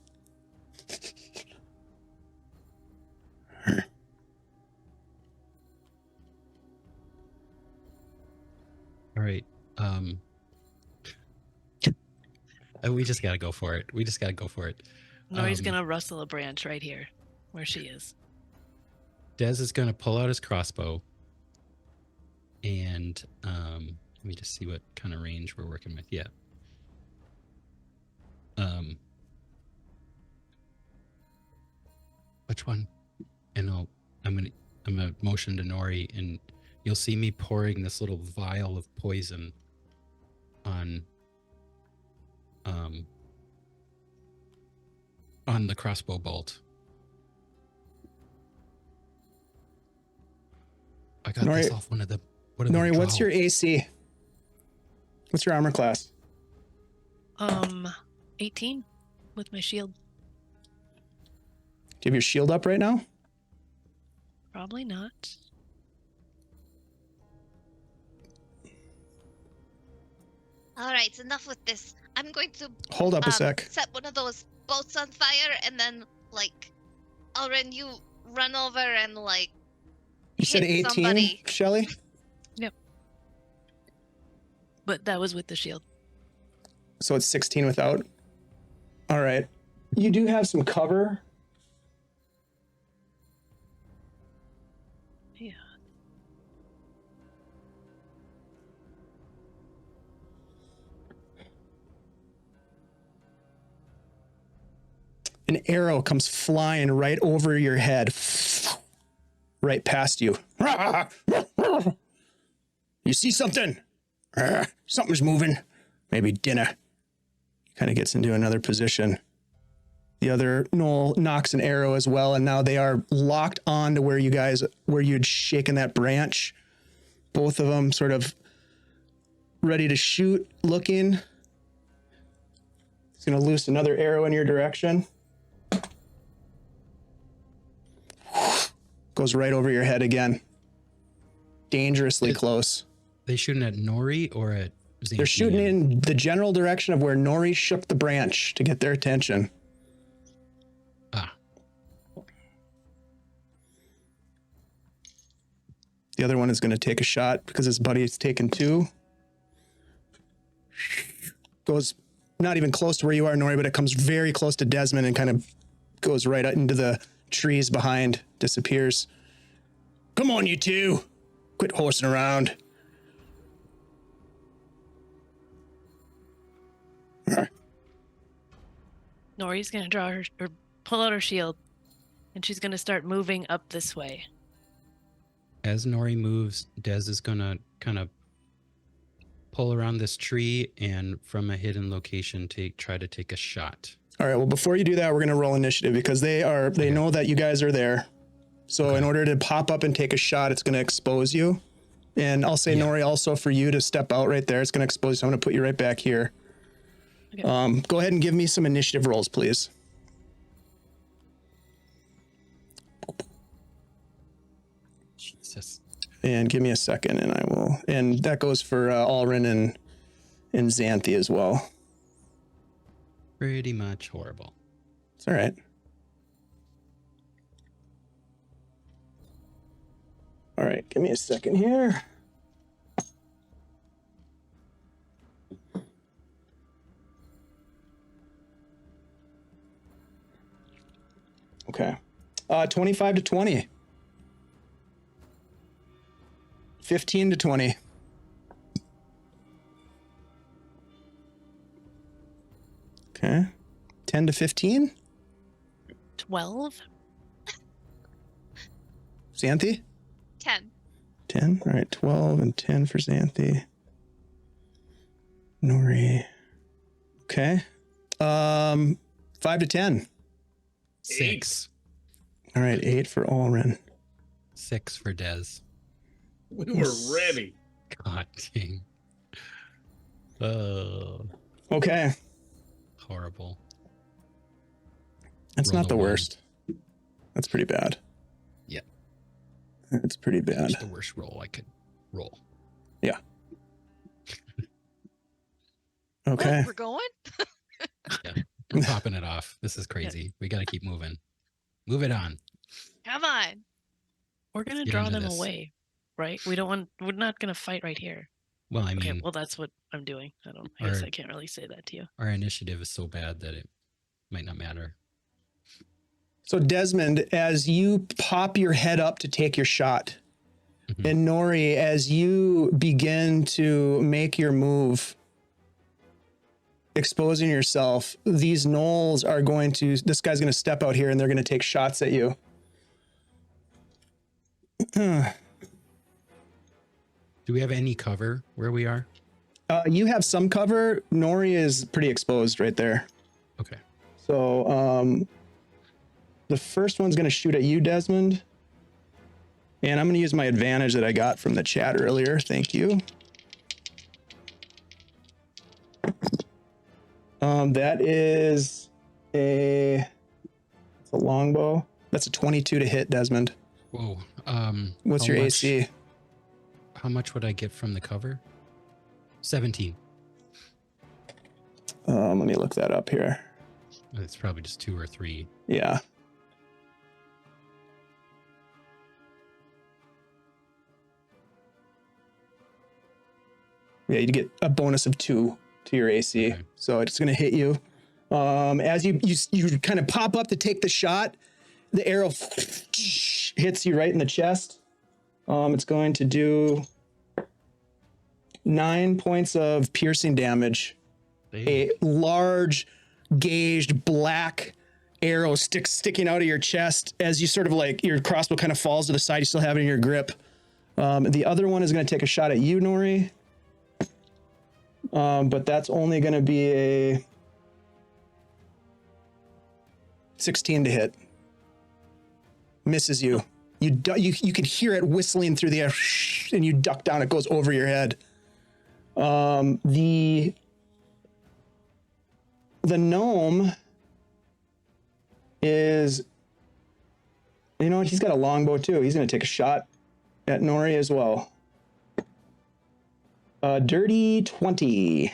All right. We just gotta go for it. Nori's gonna rustle a branch right here, where she is. Dez is gonna pull out his crossbow, and let me just see what kind of range we're working with. Yeah. Which one? And I'm gonna motion to Nori, and you'll see me pouring this little vial of poison on the crossbow bolt. I got Nori, this off one of the. Nori, what's your AC? What's your armor class? 18 with my shield. Do you have your shield up right now? Probably not. All right, enough with this. I'm going to Hold up a sec. set one of those boats on fire, and then like, Alren, you run over and like. You said hit 18, somebody. Shelly? But that was with the shield. So it's 16 without? All right. You do have some cover. Yeah. An arrow comes flying right over your head. Right past you. You see something? Something's moving. Maybe dinner. Kind of gets into another position. The other gnoll knocks an arrow as well, and now they are locked on to where you'd shaken that branch. Both of them sort of ready to shoot, looking. He's going to loose another arrow in your direction. Goes right over your head again. Dangerously close. They shooting at Nori or at Xanthi? They're shooting in the general direction of where Nori shook the branch to get their attention. Ah. The other one is going to take a shot because his buddy is taking two. Goes not even close to where you are, Nori, but it comes very close to Desmond and kind of goes right into the trees behind, disappears. Come on, you two. Quit horsing around. Nori's gonna draw her or pull out her shield, and she's gonna start moving up this way. As Nori moves, Dez is gonna kind of pull around this tree and from a hidden location try to take a shot. All right, well, before you do that, we're going to roll initiative because they know that you guys are there. So in order to pop up and take a shot, it's going to expose you. And I'll say, Nori, also for you to step out right there, it's going to expose you. So I'm going to put you right back here. Okay. Go ahead and give me some initiative rolls, please. Jesus. And give me a second, and I will. And that goes for Alren and Xanthi as well. Pretty much horrible. It's all right. All right, give me a second here. 25 to 20. 15 to 20. Okay. 10 to 15. 12. Xanthi? 10. 10. All right. 12 and 10 for Xanthi. Nori. Okay. 5 to 10. 6. All right. 8 for Ulrin. 6 for Dez. We were ready. God dang. Oh, Okay. horrible. That's Roll not the the one. worst. That's pretty bad. Yep. It's pretty bad. That's the worst roll I could roll. Yeah. Okay. We're going? I'm popping it off. This is crazy. We got to keep moving. Move it on. Come on. We're gonna Get draw into them this. away, right? We're not gonna fight right here. Well, I Okay, mean, well that's what I'm doing. I guess Or- I can't really say that to you. our initiative is so bad that it might not matter. So Desmond, as you pop your head up to take your shot, Mhm. and Nori, as you begin to make your move, exposing yourself, these gnolls are going to, this guy's going to step out here and they're going to take shots at you. Do we have any cover where we are? You have some cover. Nori is pretty exposed right there. Okay. So the first one's going to shoot at you, Desmond. And I'm going to use my advantage that I got from the chat earlier. Thank you. That is it's a longbow. That's a 22 to hit, Desmond. Whoa. What's how your much- AC? How much would I get from the cover? 17. Let me look that up here. It's probably just 2 or 3. Yeah. Yeah, you get a bonus of 2 to your AC. Okay. So it's going to hit you. As you kind of pop up to take the shot, the arrow hits you right in the chest. It's going to do 9 points of piercing damage. A large gauged black arrow sticking out of your chest as you sort of like your crossbow kind of falls to the side. You still have it in your grip. The other one is going to take a shot at you, Nori. But that's only going to be a 16 to hit. Misses you. You can hear it whistling through the air, and you duck down. It goes over your head. The gnome is, you know what? He's got a longbow too. He's going to take a shot at Nori as well. Dirty 20.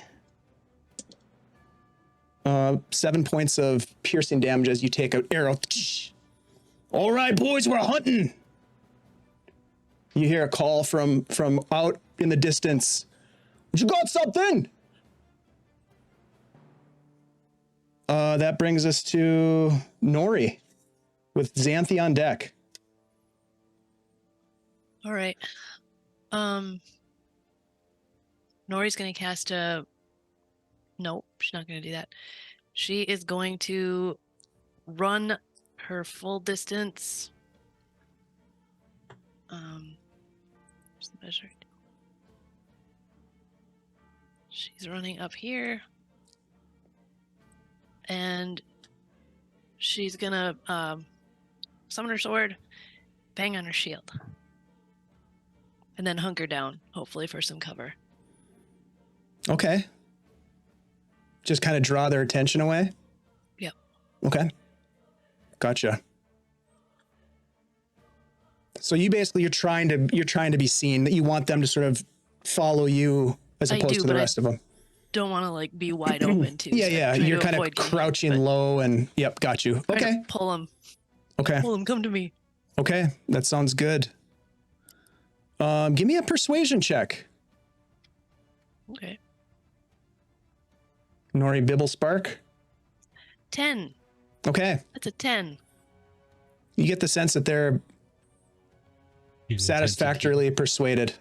7 points of piercing damage as you take an arrow. All right, boys, we're hunting. You hear a call from out in the distance. You got something? That brings us to Nori with Xanthi on deck. All right. Nori's gonna cast a. Nope, she's not gonna do that. She is going to run her full distance. Where's the measure? She's running up here, and she's gonna summon her sword, bang on her shield, and then hunker down, hopefully for some cover. Okay. Just kind of draw their attention away? Yep. Okay. Gotcha. So you basically you're trying to be seen, that you want them to sort of follow you as I opposed do, to the but rest of them. Don't want to like be wide open too. Yeah, so I'm yeah. trying You're to kind of avoid getting hit, crouching but low and yep, got you. trying to Okay. pull him. Okay. Pull him. Come to me. Okay. That sounds good. Give me a persuasion check. Okay. Nori Bibble Spark. 10. Okay. That's a 10. You get the sense that they're Intent to satisfactorily persuaded.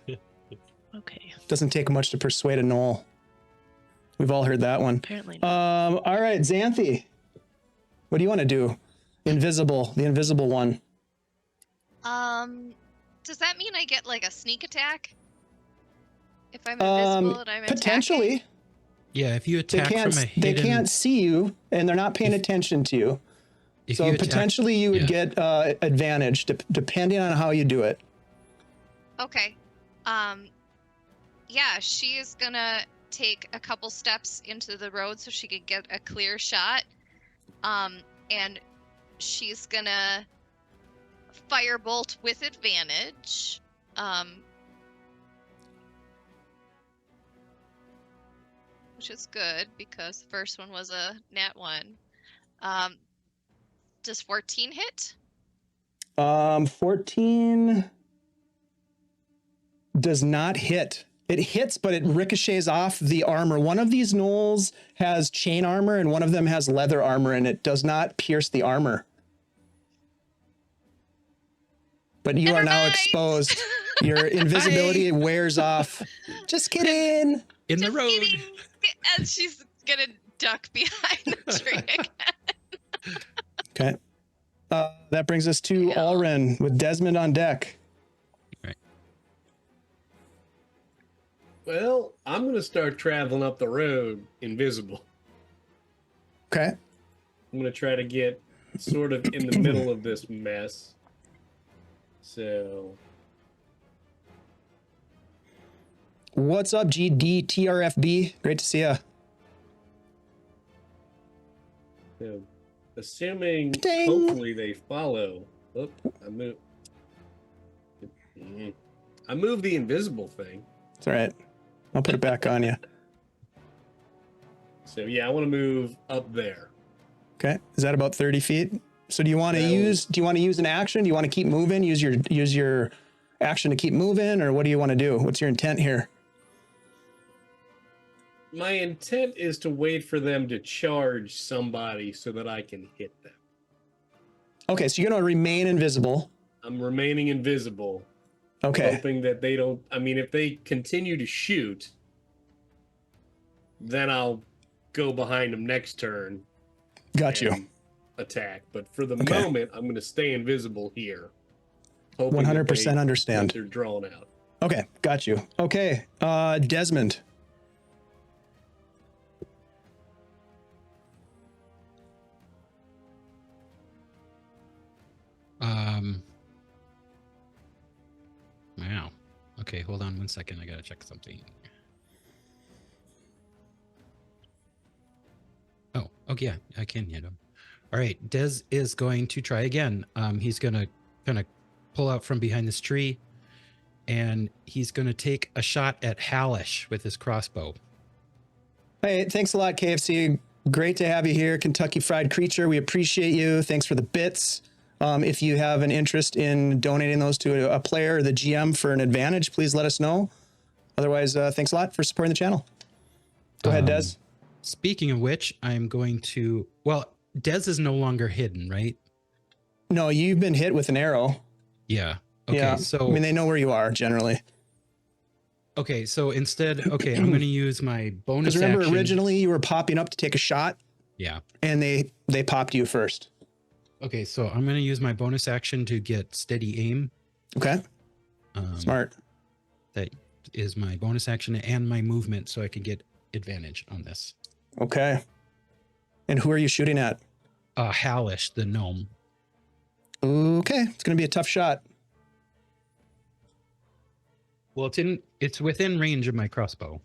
Okay. Doesn't take much to persuade a gnoll. We've all heard that one. Apparently not. All right, Xanthi. What do you want to do? Invisible, the invisible one. Does that mean I get like a sneak attack? If I'm invisible and I'm Potentially. attacking? Yeah, if you attack from a They hidden, can't see you, and they're not paying attention to you. if So you attack- potentially you would get advantage depending on how you do it. Okay. Yeah, she is gonna take a couple steps into the road so she could get a clear shot. And she's gonna firebolt with advantage. Which is good because the first one was a nat 1. Does 14 hit? 14 does not hit. It hits, but it ricochets off the armor. One of these gnolls has chain armor and one of them has leather armor, and it does not pierce the armor. But you are now Never mind. exposed. Your invisibility wears off. Just kidding. in the Just road. kidding. And she's gonna duck behind the tree again. Okay. That brings us to Yeah. Alrin with Desmond on deck. Well, I'm going to start traveling up the road invisible. Okay. I'm going to try to get sort of in the middle of this mess. So, What's up, GDTRFB? Great to see ya. so assuming Ding. hopefully they follow. Oop, I move. I moved the invisible thing. It's all right. I'll put it back on you. So yeah, I want to move up there. Okay. Is that about 30 feet? So do you want to use an action? Do you want to keep moving? Use your action to keep moving, or what do you want to do? What's your intent here? My intent is to wait for them to charge somebody so that I can hit them. Okay, so you're going to remain invisible. I'm remaining invisible, Okay. hoping that they don't. I mean, if they continue to shoot, then I'll go behind them next turn. Got you. and Attack, but for the Okay. moment, I'm going to stay invisible here. hoping that 100% that understand. they're drawn out. Okay, got you. Okay, Desmond. Wow. Okay, hold on 1 second. I gotta check something. Oh, yeah, I can hit him. All right, Des is going to try again. He's gonna kind of pull out from behind this tree, and he's gonna take a shot at Hallish with his crossbow. Hey, thanks a lot, KFC. Great to have you here, Kentucky Fried Creature. We appreciate you. Thanks for the bits. If you have an interest in donating those to a player or the GM for an advantage, please let us know. Otherwise, thanks a lot for supporting the channel. Go ahead, Des. Speaking of which, I'm going to. Well, Des is no longer hidden, right? No, you've been hit with an arrow. Yeah. Okay. Yeah. So I mean, they know where you are generally. okay. So instead, okay, I'm going to use my bonus. Because remember, action. originally you were popping up to take a shot, Yeah. and they popped you first. Okay, so I'm going to use my bonus action to get steady aim. Okay. Smart. That is my bonus action and my movement, so I can get advantage on this. Okay. And who are you shooting at? Hallish, the gnome. Okay. It's going to be a tough shot. Well, it's within range of my crossbow.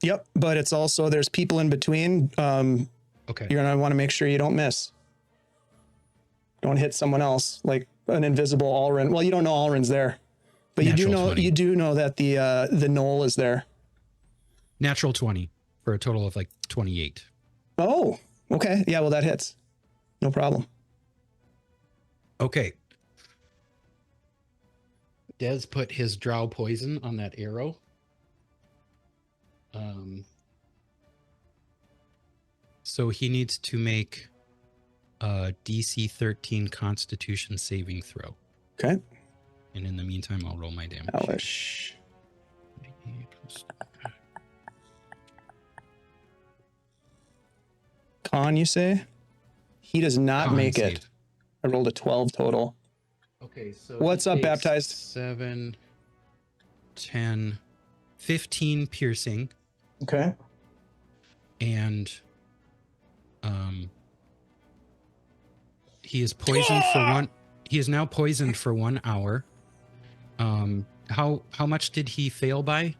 Yep. But it's also, there's people in between. Okay. You're going to want to make sure you don't miss. Don't hit someone else, like an invisible Alrin. Well, you don't know Alrin's there, but Natural 20. you do know that the gnoll is there. Natural 20 for a total of like 28. Oh, okay. Yeah, well, that hits. No problem. Okay. Des put his drow poison on that arrow. So he needs to make DC 13 Constitution saving throw. Okay. And in the meantime, I'll roll my damage. Hellish. Con, you say? He does not Con make save. it. I rolled a 12 total. Okay, so What's he up, takes Baptized? 7, 10, 15 piercing, Okay. and he is poisoned for one. He is now poisoned for 1 hour. How much did he fail by?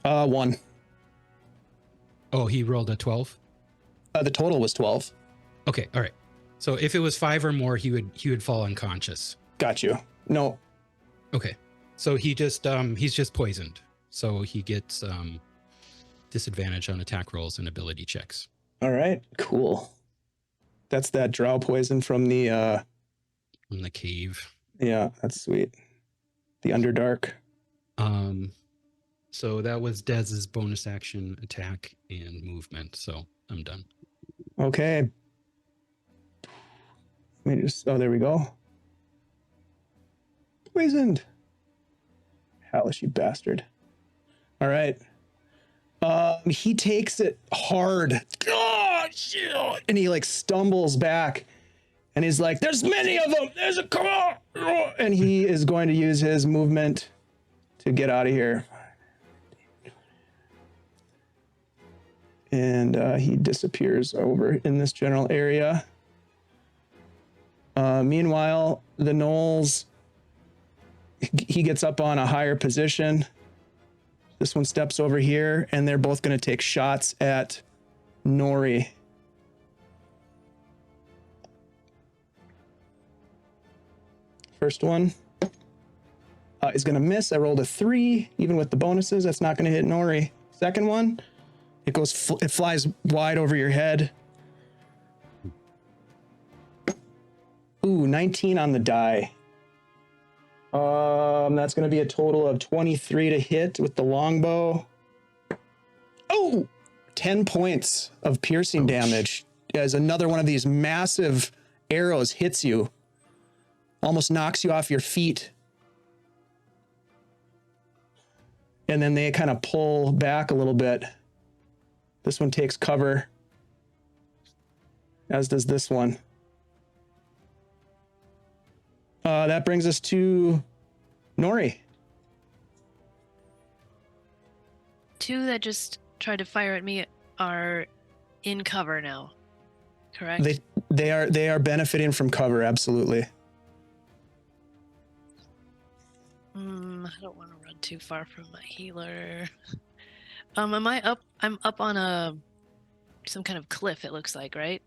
1. Oh, he rolled a 12. The total was 12. Okay, all right. So if it was 5 or more, he would fall unconscious. Got you. No. Okay, so he's just poisoned. So he gets disadvantage on attack rolls and ability checks. All right. Cool. That's that drow poison from the From the cave. yeah, that's sweet. The Underdark. So that was Dez's bonus action, attack, and movement. So I'm done. Okay. Let me just, oh, there we go. Poisoned. Hellish, you bastard. All right. He takes it hard. Oh, shit. And he like stumbles back and he's like, there's many of them. There's a car. And he is going to use his movement to get out of here. And he disappears over in this general area. Meanwhile, the gnolls, he gets up on a higher position. This one steps over here, and they're both going to take shots at Nori. First one is going to miss. I rolled a 3, even with the bonuses. That's not going to hit Nori. Second one, it goes, it flies wide over your head. Ooh, 19 on the die. That's going to be a total of 23 to hit with the longbow. Oh, 10 points of piercing damage as another one of these massive arrows hits you. Almost knocks you off your feet. And then they kind of pull back a little bit. This one takes cover, as does this one. That brings us to Nori. 2 that just tried to fire at me are in cover now, correct? They are benefiting from cover, absolutely. I don't want to run too far from my healer. Am I up? I'm up on some kind of cliff, it looks like, right?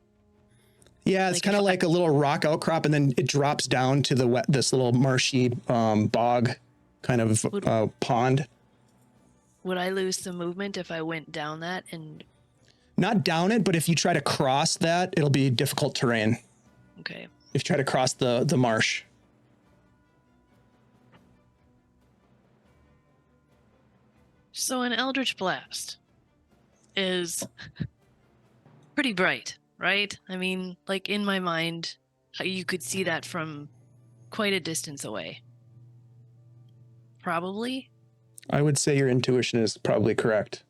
Yeah, it's Like kind of if like a little rock outcrop, and then it drops down to this little marshy bog kind of pond. Would I lose some movement if I went down that? And Not down it, but if you try to cross that, it'll be difficult terrain. okay, If you try to cross the marsh. so an Eldritch Blast is pretty bright, right? I mean, like in my mind, you could see that from quite a distance away. Probably. I would say your intuition is probably correct.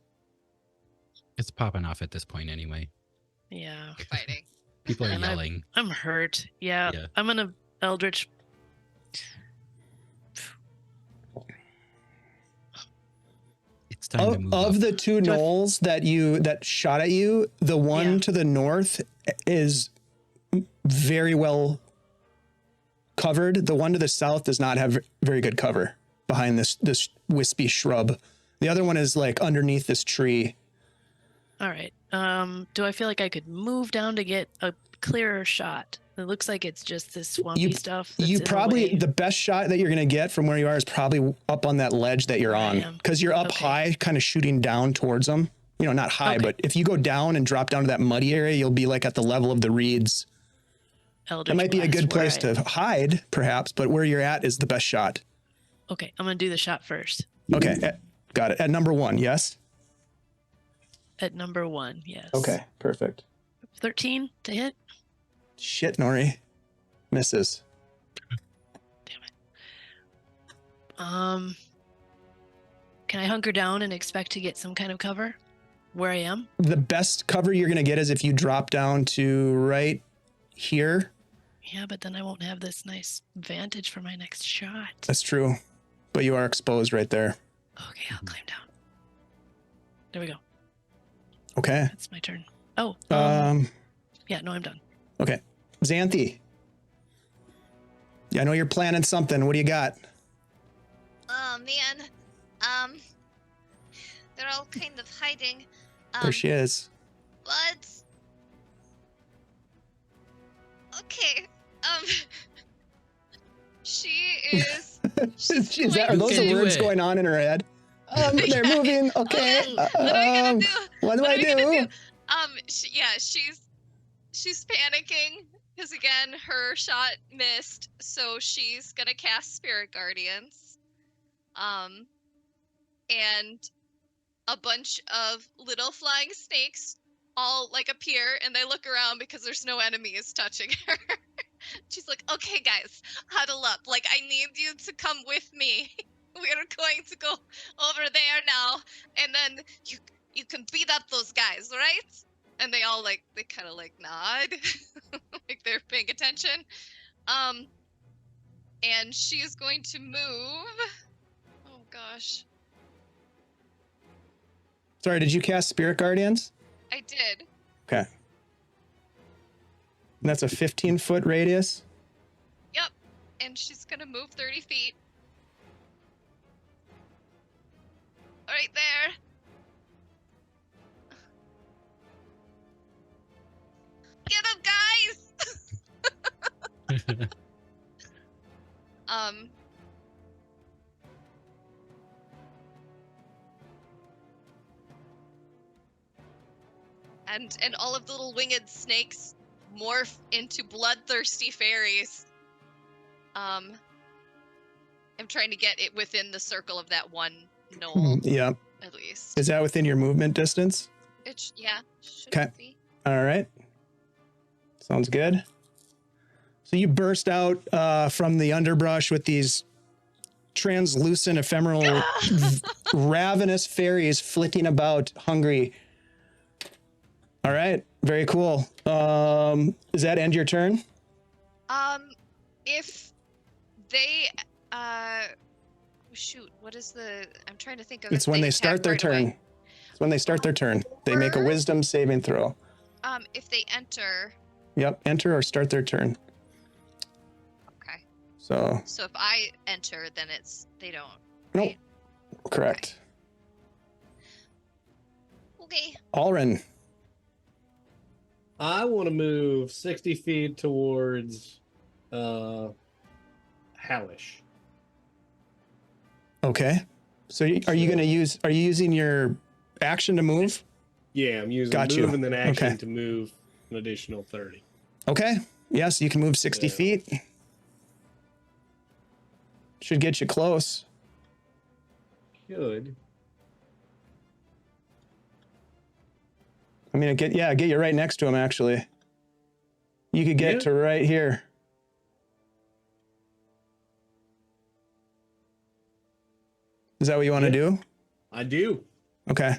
It's popping off at this point anyway. Yeah. Fighting. People are And yelling. I'm hurt. Yeah. Yeah. I'm gonna Eldritch. It's time to move Of up. the two Do I- gnolls that shot at you, the one Yeah. to the north is very well covered. The one to the south does not have very good cover behind this wispy shrub. The other one is like underneath this tree. All right. Do I feel like I could move down to get a clearer shot? It looks like it's just this swampy stuff. That's You in the probably, way. the best shot that you're going to get from where you are is probably up on that ledge that you're Where I on, am. because you're up Okay. high, kind of shooting down towards them. You know, not high, Okay. but if you go down and drop down to that muddy area, you'll be like at the level of the reeds. Eldritch That might be a Blast good where place I am. to hide, perhaps, but where you're at is the best shot. Okay, I'm gonna do the shot first. Okay, got it. At number 1, yes? At number 1, yes. Okay, perfect. 13 to hit. Shit, Nori. Misses. Can I hunker down and expect to get some kind of cover where I am? The best cover you're going to get is if you drop down to right here. Yeah, but then I won't have this nice vantage for my next shot. That's true. But you are exposed right there. Okay, I'll climb down. There we go. Okay. That's my turn. Oh, yeah, no, I'm done. Okay. Xanthi. Yeah, I know you're planning something. What do you got? Oh man. They're all kind of hiding. There she is. But okay. She is. Are those the Do words it. going on in her head? They're moving. Okay. What are we gonna do? What do What I are we gonna do? She's panicking because again her shot missed, so she's gonna cast Spirit Guardians. And a bunch of little flying snakes all like appear and they look around because there's no enemies touching her. She's like, okay guys, huddle up. Like, I need you to come with me. We are going to go over there now, and then you can beat up those guys, right? And they all like they kind of like nod, like they're paying attention. And she is going to move. Oh gosh, Sorry, did you cast Spirit Guardians? I did. Okay. And that's a 15-foot radius. Yep. And she's gonna move 30 feet. Right there. Get him, guys! And all of the little winged snakes morph into bloodthirsty fairies. I'm trying to get it within the circle of that one knoll, Yeah. at least. Is that within your movement distance? Yeah, should Okay. be. All right. Sounds good. So you burst out from the underbrush with these translucent, ephemeral, ravenous fairies flitting about, hungry. All right. Very cool. Does that end your turn? If they, shoot, what is the? I'm trying to think of. It's if when they attack start their right turn. away. It's when they start their turn. They make a wisdom saving throw. If they enter. Yep. Enter or start their turn. Okay. So. So if I enter, then they don't. Nope. Right? Correct. Okay. Alrin. I want to move 60 feet towards Hellish. Okay. So are you going to use? Are you using your action to move? Yeah, I'm using Got move you. and then action Okay. to move an additional 30. Okay. Yes, you can move 60 Yeah. feet. Should get you close. Good. I mean, get you right next to him. Actually, you could get Yeah. to right here. Is that what you want to Yeah. do? I do. Okay.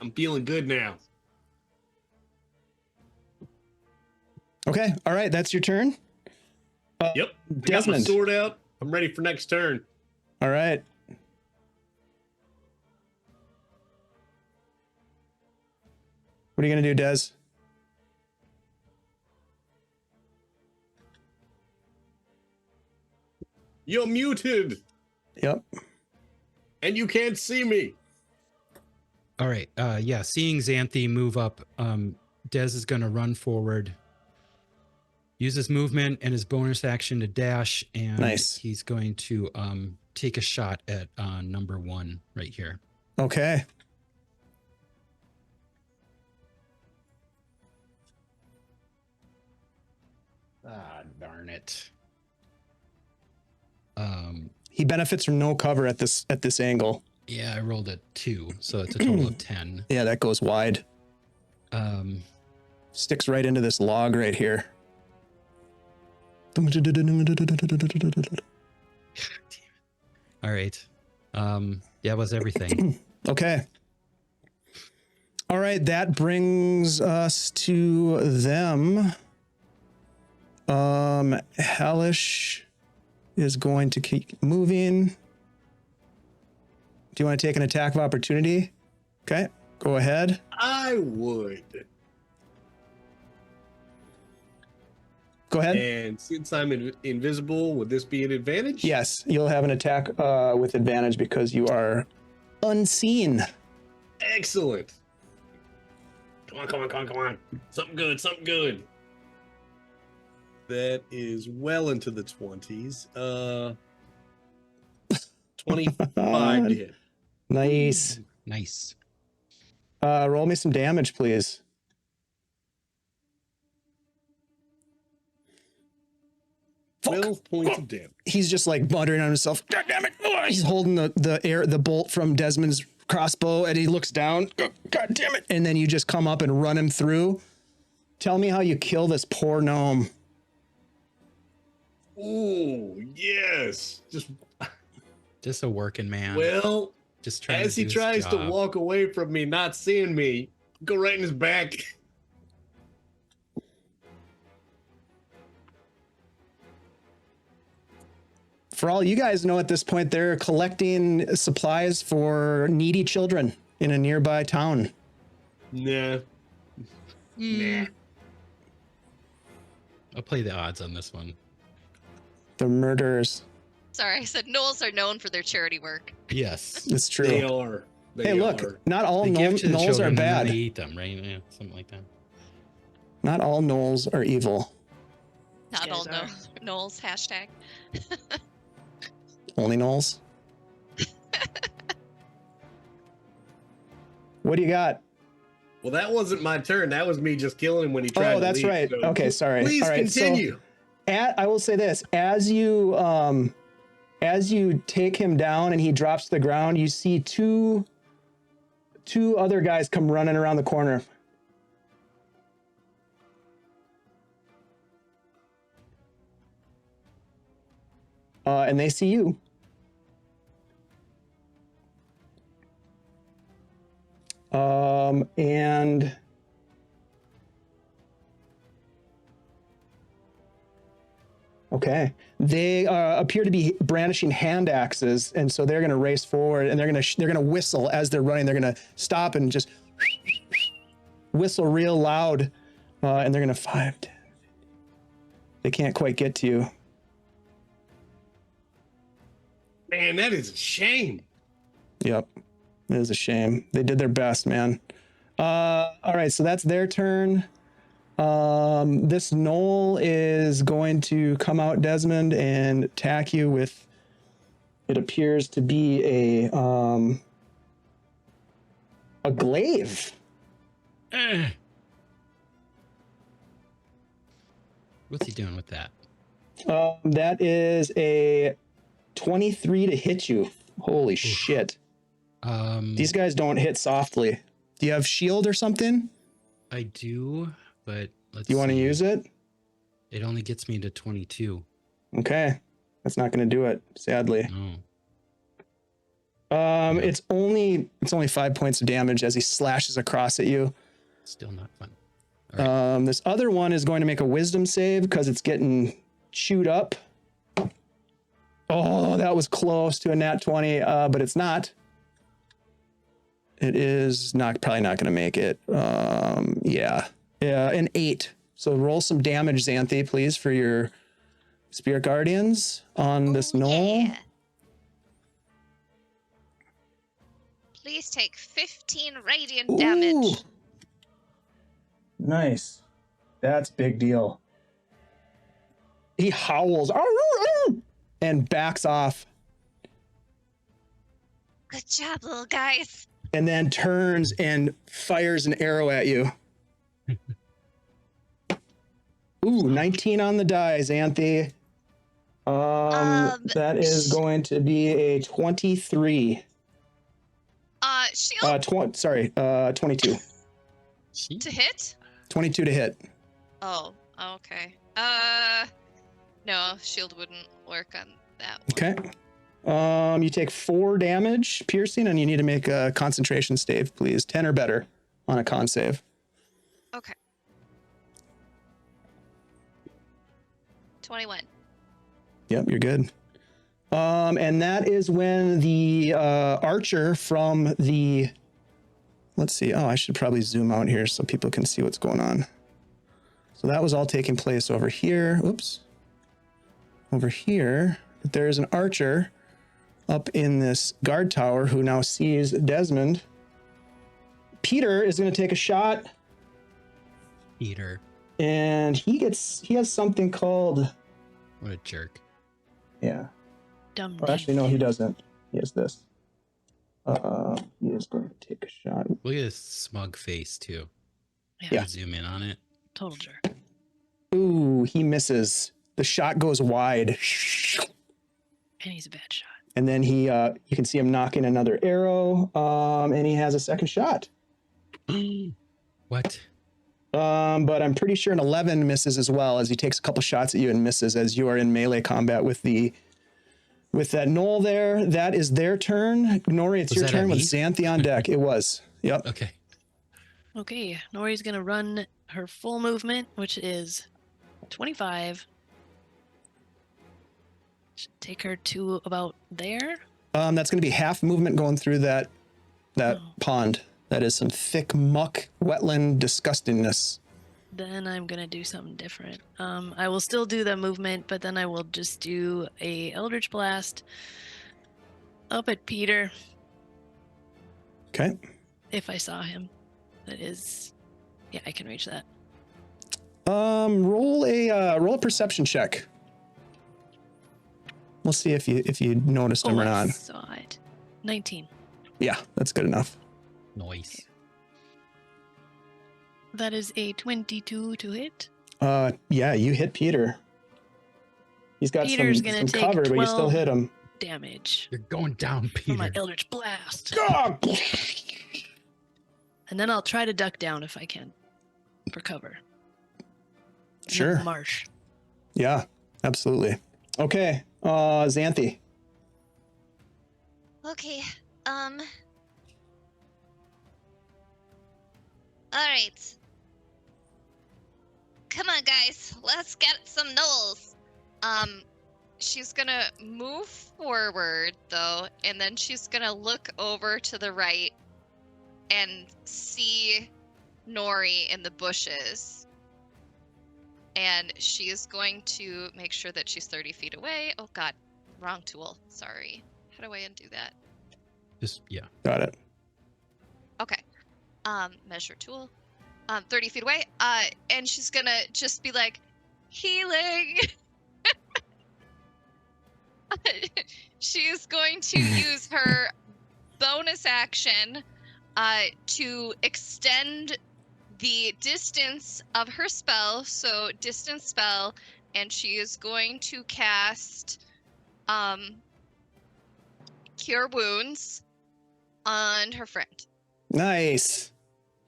I'm feeling good now. Okay. All right. That's your turn. Yep. I got my Desmond. sword out. I'm ready for next turn. All right. What are you going to do, Des? You're muted Yep. and you can't see me. All right. Yeah. Seeing Xanthi move up, Des is going to run forward, use his movement and his bonus action to dash, and Nice. he's going to take a shot at number 1 right here. Okay. Ah, darn it. He benefits from no cover at this angle. Yeah, I rolled a 2, so it's a total of 10. Yeah, that goes wide. Um, Sticks right into this log right here. all right. That was everything. Okay. All right, that brings us to them. Hellish is going to keep moving. Do you want to take an attack of opportunity? Okay, go ahead. I would. Go ahead. And since I'm invisible, would this be an advantage? Yes, you'll have an attack with advantage because you are unseen. Excellent. Come on, come on, come on, come on. Something good, something good. That is well into the 20s. 25 to hit. Nice. Nice. Roll me some damage, please. Fuck. 12 points of damage. He's just like muttering on himself. God damn it! He's holding the bolt from Desmond's crossbow, and he looks down. God damn it! And then you just come up and run him through. Tell me how you kill this poor gnome. Oh, yes. Just a working man. Well, just trying as to he do his tries to job. walk away from me, not seeing me, go right in his back. For all you guys know at this point, they're collecting supplies for needy children in a nearby town. Nah. Nah. I'll play the odds on this one. The murderers. Sorry, I said gnolls are known for their charity work. Yes. It's true. They are. They Hey, look, are. not all They give gnolls to the are children and then bad. they eat them, right? Yeah, something like that. Not all gnolls are evil. Not all guys are. gnolls, hashtag. Only gnolls. What do you got? Well, that wasn't my turn. That was me just killing him when he tried to that's leave, right. so Okay, sorry. Please All right, so- continue. I will say this: as you take him down and he drops to the ground, you see two other guys come running around the corner. And they see you. And okay, they appear to be brandishing hand axes, and so they're going to race forward, and they're going to whistle as they're running. They're going to stop and just whistle real loud, and they're going to 5, 10. They can't quite get to you. Man, that is a shame. Yep, it is a shame. They did their best, man. All right, so that's their turn. This gnoll is going to come out, Desmond, and attack you with, it appears to be a glaive. What's he doing with that? That is a 23 to hit you. Holy shit. These guys don't hit softly. Do you have shield or something? I do, but let's Do you want to see. use it? It only gets me to 22. Okay. That's not going to do it, sadly. No, It's only 5 points of damage as he slashes across at you. still not fun. All right. This other one is going to make a wisdom save because it's getting chewed up. Oh, that was close to a nat 20, but it's not. It is probably not going to make it. Yeah, an 8. So roll some damage, Xanthi, please, for your Spirit Guardians on this gnoll. Yeah. Please take 15 radiant damage. Nice. That's big deal. He howls and backs off, Good job, little guys. and then turns and fires an arrow at you. Ooh, 19 on the die, Xanthi. That is going to be a 23. shield 22. to hit? 22 to hit. Oh, okay. No, shield wouldn't work on that one. Okay. You take 4 damage piercing, and you need to make a concentration save, please. 10 or better on a con save. Okay. 21. Yep, you're good. And that is when the archer from the... Let's see. Oh, I should probably zoom out here so people can see what's going on. So that was all taking place over here. Oops. Over here. There's an archer up in this guard tower who now sees Desmond. Peter is going to take a shot. Peter. And he has something called... What a jerk. Yeah. Dumb. Or actually, no, he doesn't. He has this. He is going to take a shot. Look at his smug face, too. Yeah. Zoom in on it. Total jerk. Ooh, he misses. The shot goes wide. And he's a bad shot. And then he, you can see him knocking another arrow, and he has a second shot. What? But I'm pretty sure an 11 misses as well, as he takes a couple shots at you and misses as you are in melee combat with that knoll there. That is their turn. Nori, it's Was your that turn at with me? Xanthi on deck. It was. Yep. Okay. Okay, Nori's gonna run her full movement, which is 25. Should take her to about there. That's going to be half movement going through that Oh. pond. That is some thick muck, wetland disgustingness. Then I'm gonna do something different. I will still do the movement, but then I will just do a Eldritch Blast up at Peter Okay. if I saw him. That is, yeah, I can reach that. Roll a perception check. We'll see if you noticed him or I not. saw it. 19. Yeah, that's good enough. Nice. That is a 22 to hit. Yeah, you hit Peter. He's got Peter's some gonna some take cover, but you still 12 hit him. Damage You're going down, from my Peter. Eldritch Blast. Ah! And then I'll try to duck down if I can for cover. In the Sure. Marsh. Yeah, absolutely. Okay, Xanthi. Okay. All right. Come on, guys. Let's get some knolls. She's gonna move forward though, and then she's gonna look over to the right and see Nori in the bushes. And she is going to make sure that she's 30 feet away. Oh God, wrong tool. Sorry. How do I undo that? Just, yeah. Got it. Okay. Measure tool. 30 feet away. And she's gonna just be like, healing. She's going to use her bonus action to extend the distance of her spell. So distance spell, and she is going to cast Cure Wounds on her friend. Nice.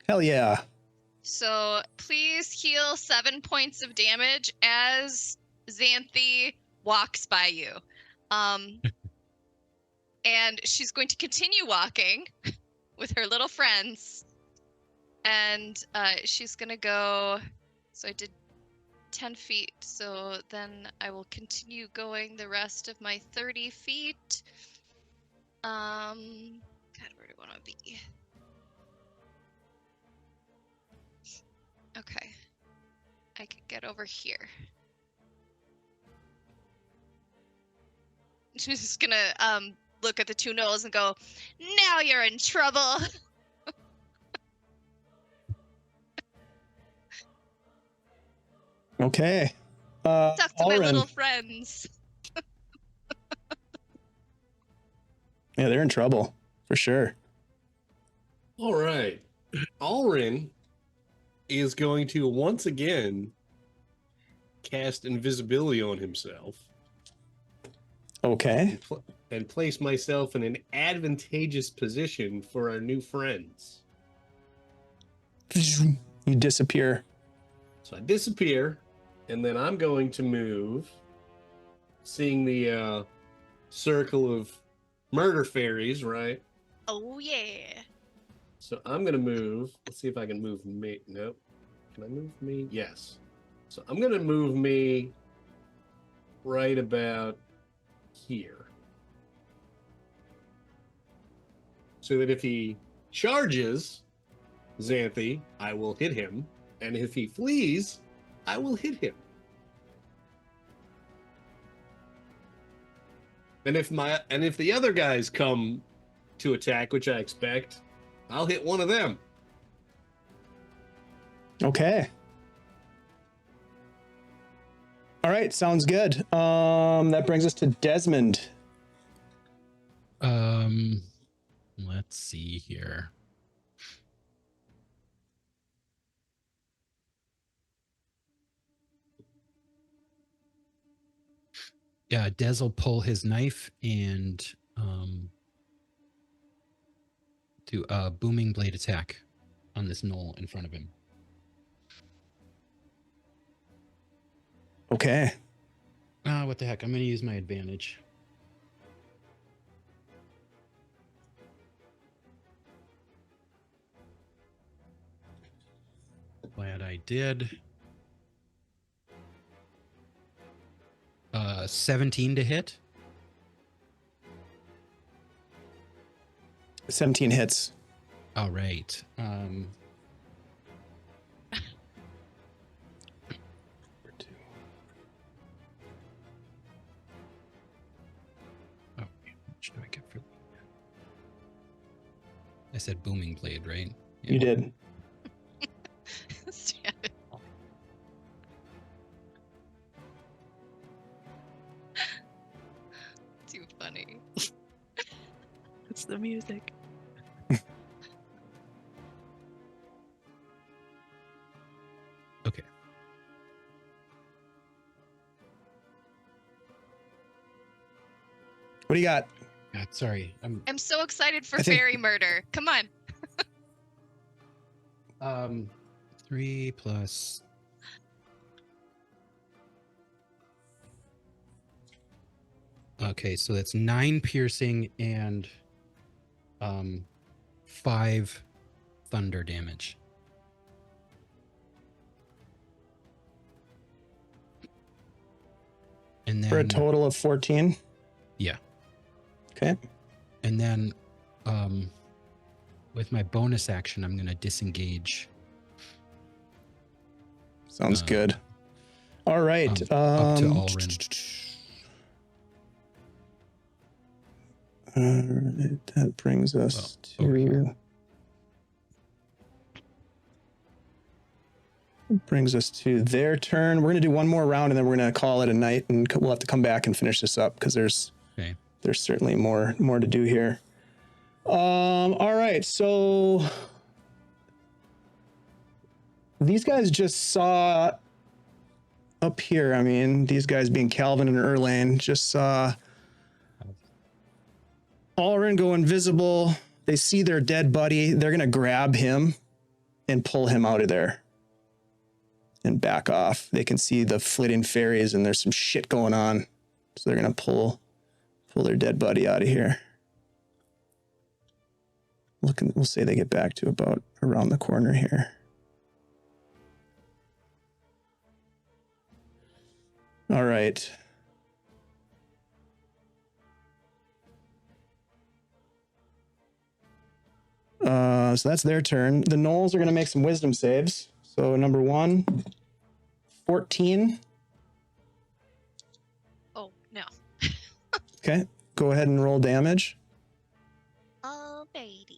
Hell yeah. So please heal 7 points of damage as Xanthi walks by you. And she's going to continue walking with her little friends. And she's going to go... So I did 10 feet. So then I will continue going the rest of my 30 feet. God, where do I want to be? Okay. I could get over here. She's just gonna look at the two gnolls and go, now you're in trouble. Okay. Talk to my Alrin. little friends. Yeah, they're in trouble for sure. All right. Alrin is going to once again cast invisibility on himself. Okay. and place myself in an advantageous position for our new friends. You disappear. So I disappear, and then I'm going to move, seeing the circle of murder fairies, right? Oh yeah. So I'm going to move. Let's see if I can move me. Nope. Can I move me? Yes. So I'm going to move me right about here. So that if he charges Xanthi, I will hit him. And if he flees, I will hit him. And if the other guys come to attack, which I expect, I'll hit one of them. Okay. All right, sounds good. That brings us to Desmond. Let's see here. Yeah, Des will pull his knife and do a booming blade attack on this knoll in front of him. Okay. What the heck? I'm going to use my advantage. Glad I did. 17 to hit. 17 hits. All right. How much do I get for? I said booming blade, right? Yeah. You did. Too funny. It's the music. Okay. What do you got? God, sorry. I'm so excited for I think- fairy murder. Come on. 3 plus. Okay, so that's 9 piercing and 5 thunder damage. And then For a total of 14? Yeah. Okay. And then with my bonus action, I'm going to disengage. Sounds good. All right. Up to Alrin. That brings us over here. Brings us to their turn. We're going to do one more round, and then we're going to call it a night, and we'll have to come back and finish this up because there's certainly more to do here. All right, so these guys just saw up here. I mean, these guys being Calvin and Erlane just saw Alrin go invisible. They see their dead buddy. They're going to grab him and pull him out of there and back off. They can see the flitting fairies and there's some shit going on. So they're going to pull their dead buddy out of here. We'll say they get back to about around the corner here. All right. So that's their turn. The gnolls are going to make some wisdom saves. So number 1, 14. Oh, no. Okay. Go ahead and roll damage. Oh, baby.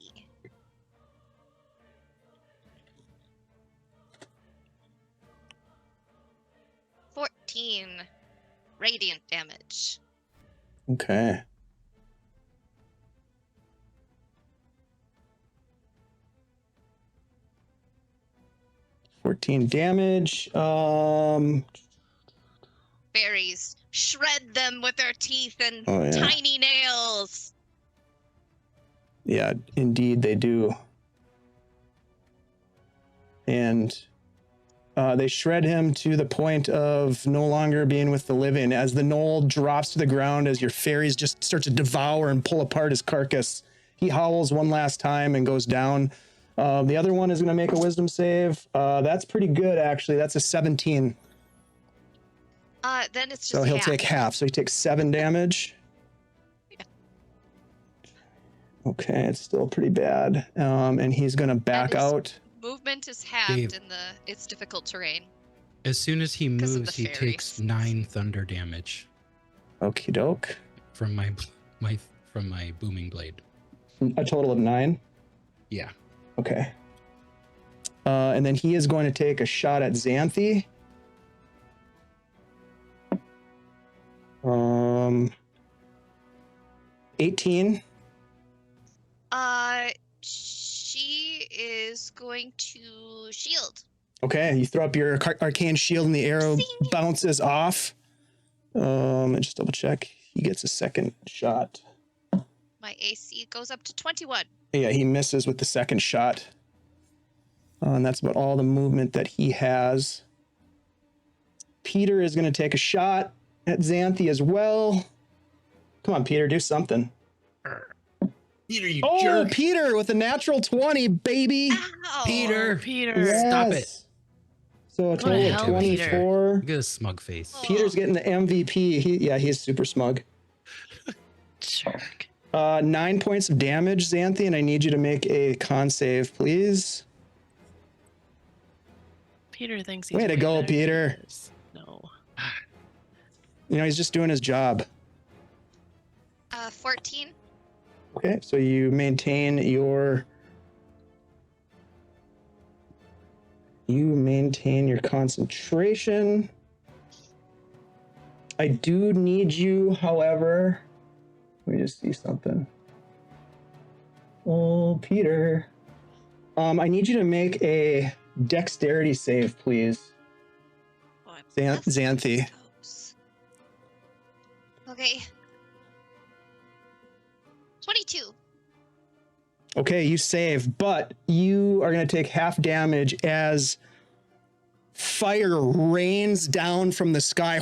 Radiant damage. Okay. $14 damage. Fairies shred them with their teeth and Oh, yeah. tiny nails. Yeah, indeed they do. And they shred him to the point of no longer being with the living. As the knoll drops to the ground, as your fairies just start to devour and pull apart his carcass, he howls one last time and goes down. The other one is going to make a wisdom save. That's pretty good, actually. That's a 17. Then it's just So he'll half. take half. So he takes 7 damage. Yeah. Okay, it's still pretty bad. And he's going to back is- out. Movement is halved Dave. in its difficult terrain. As soon as he 'Cause of moves, the he takes fairies. 9 thunder damage Okie doke. from my booming blade. A total of 9. Yeah. Okay. And then he is going to take a shot at Xanthi. 18. She is going to shield. Okay, you throw up your arcane shield and the arrow Zing. bounces off. And just double check. He gets a second shot. My AC goes up to 21. Yeah, he misses with the second shot. And that's about all the movement that he has. Peter is going to take a shot at Xanthi as well. Come on, Peter, do something. Peter, you Oh, jerk. Peter with a natural 20, baby. Ow! Peter! Peter. Stop Yes. So a What total the of hell, 24. Look at his smug face. Oh. Peter's getting the MVP. He's super smug. Jerk. 9 points of damage, Xanthi, and I need you to make a con save, please. Peter thinks he's Way to go, better than Peter. he is. No. You know, he's just doing his job. 14. Okay, so you maintain your concentration. I do need you, however. Let me just see something. Oh, Peter. I need you to make a dexterity save, please. Oh, I'm Xanthi. Okay. 22. Okay, you save, but you are going to take half damage as fire rains down from the sky.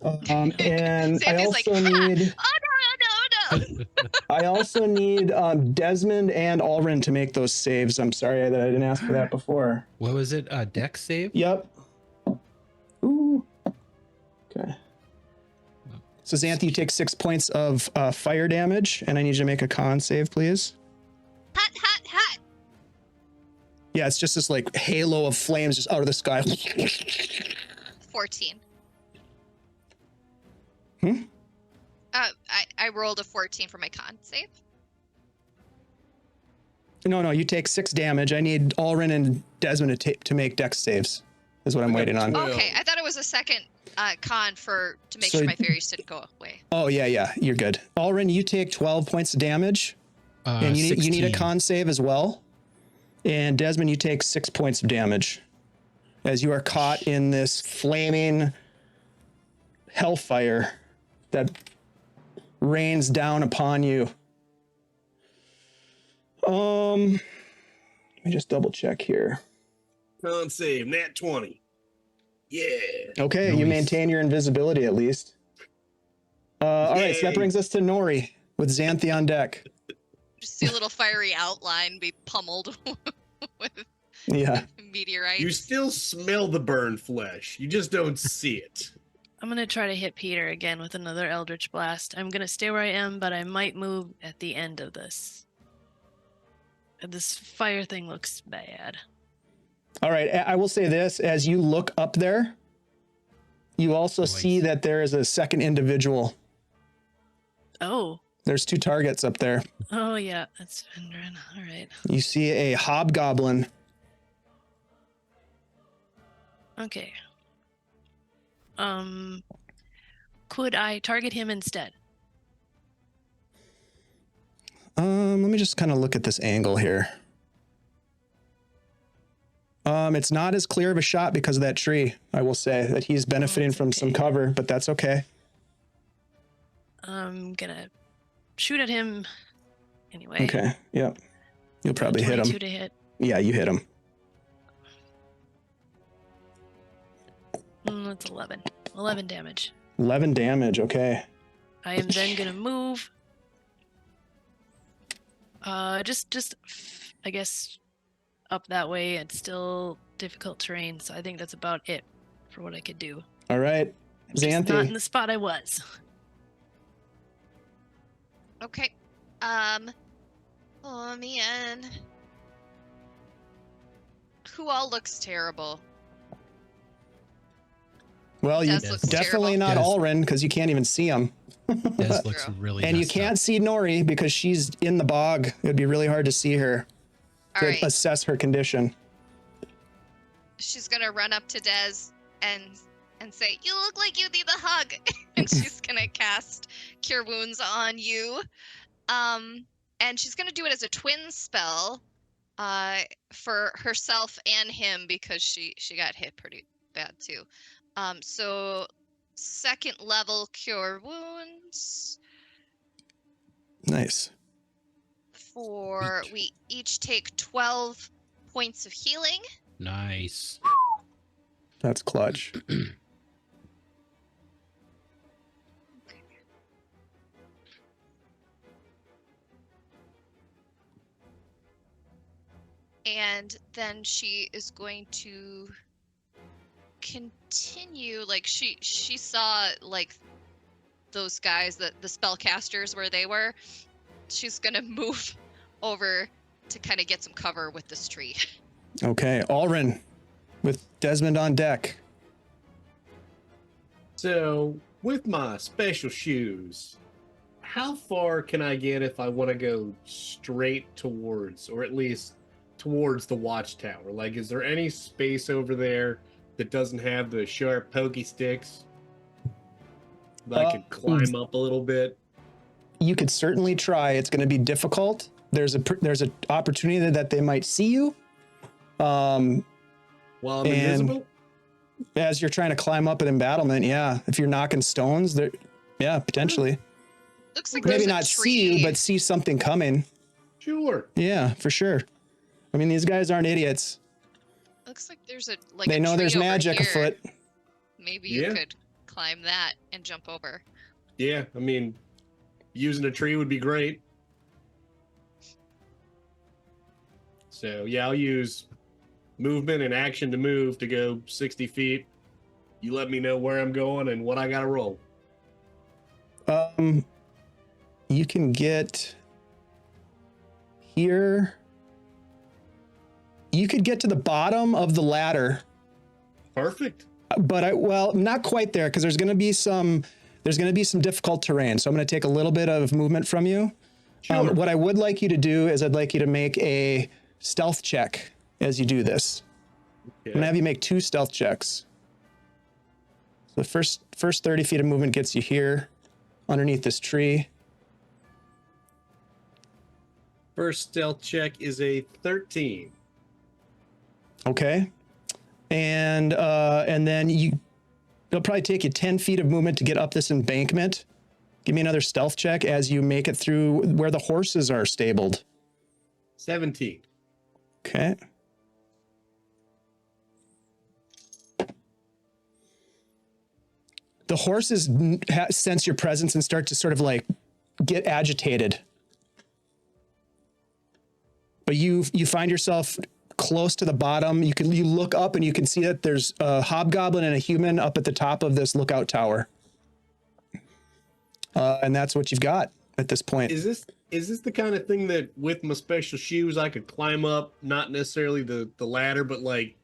And I Xanthi's like, also need Oh, no. I also need Desmond and Alrin to make those saves. I'm sorry that I didn't ask for that before. What was it? A dex save? Yep. Ooh. Okay. So Xanthi, you take 6 points of fire damage, and I need you to make a con save, please. Hot. Yeah, it's just this like halo of flames just out of the sky. 14. Hmm? I rolled a 14 for my con save. No, you take 6 damage. I need Alrin and Desmond to make dex saves. Is what I'm waiting on. Well- Okay, I thought it was a second con to make So- sure my fairies didn't go away. Oh yeah, you're good. Alrin, you take 12 points of damage, and you need a 16. con save as well. And Desmond, you take 6 points of damage as you are caught in this flaming hellfire that rains down upon you. Let me just double check here. Con save, nat 20. Yeah. Okay, you Nice. maintain your invisibility at least. All right, so that Yay. brings us to Nori with Xanthi on deck. Just see a little fiery outline be pummeled with Yeah. meteorites. You still smell the burned flesh. You just don't see it. I'm gonna try to hit Peter again with another Eldritch Blast. I'm gonna stay where I am, but I might move at the end of this. This fire thing looks bad. All right, I will say this, as you look up there, you also see that there is a second individual. Oh. There's 2 targets up there. Oh yeah, that's Vendrin. All right. You see a hobgoblin. Okay. Could I target him instead? Let me just kind of look at this angle here. It's not as clear of a shot because of that tree. I will say that he's benefiting from some cover, but that's okay. I'm gonna shoot at him anyway. Okay. Yep. You'll probably hit 22 him. to hit. Yeah, you hit him. That's 11. 11 damage. 11 damage. Okay. I am then gonna move. Just I guess up that way. It's still difficult terrain, so I think that's about it for what I could do. All right. Just not in Xanthi. the spot I was. Okay. Oh man. Who all looks terrible? Well, you Des looks definitely terrible. not Des. Alrin because you can't even see him. Des looks True. really And you messed can't up. see Nori because she's in the bog. It'd be really hard to see her All to right. assess her condition. She's gonna run up to Des and say, "You look like you need a hug," and she's gonna cast Cure Wounds on you. And she's gonna do it as a twin spell, for herself and him because she got hit pretty bad too. So second level Cure Wounds. Nice. For we each take 12 points of healing. Nice. That's clutch. And then she is going to continue, like she saw like those guys, the spellcasters where they were. She's gonna move over to kind of get some cover with this tree. Okay. Alrin with Desmond on deck. So, with my special shoes, how far can I get if I want to go straight towards, or at least towards the watchtower? Like, is there any space over there that doesn't have the sharp pokey sticks that I could climb up a little bit? You could certainly try. It's going to be difficult. There's an opportunity that they might see you. While I'm invisible? As you're trying to climb up an embattlement, yeah. If you're knocking stones, there, yeah, potentially. Looks like Maybe there's not a see tree. you, but see something coming. Sure. Yeah, for sure. I mean, these guys aren't idiots. Looks like there's a They a know tree there's over magic here. afoot. Maybe Yeah. you could climb that and jump over. Yeah, I mean, using a tree would be great. So, yeah, I'll use movement and action to move to go 60 feet. You let me know where I'm going and what I got to roll. You can get here. You could get to the bottom of the ladder, Perfect. but not quite there because there's going to be some difficult terrain. So I'm going to take a little bit of movement from you. Sure. What I would like you to do is I'd like you to make a stealth check as you do this. I'm Okay. going to have you make 2 stealth checks. So the first 30 feet of movement gets you here underneath this tree. First stealth check is a 13. Okay. And then it'll probably take you 10 feet of movement to get up this embankment. Give me another stealth check as you make it through where the horses are stabled. 17. Okay. The horses sense your presence and start to sort of like get agitated. But you find yourself close to the bottom. You look up and you can see that there's a hobgoblin and a human up at the top of this lookout tower. And that's what you've got at this point. Is this the kind of thing that with my special shoes I could climb up, not necessarily the ladder, but like,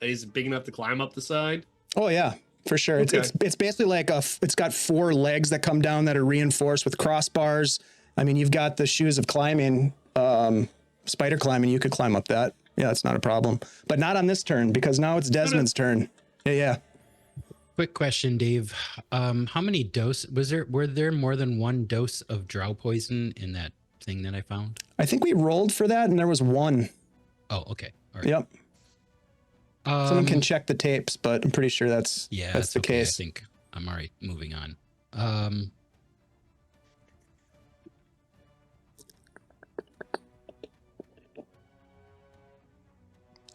is it big enough to climb up the side? Oh yeah, for sure. Okay. It's basically like it's got 4 legs that come down that are reinforced with crossbars. I mean, you've got the shoes of climbing, spider climbing. You could climb up that. Yeah, it's not a problem. But not on this turn because now it's Desmond's turn. Yeah. Quick question, Dave. How many were there more than 1 dose of drow poison in that thing that I found? I think we rolled for that and there was 1. Oh, okay. All right. Yep. Someone can check the tapes, but I'm pretty sure that's Yeah, that's the okay. case. I think I'm all right. Moving on.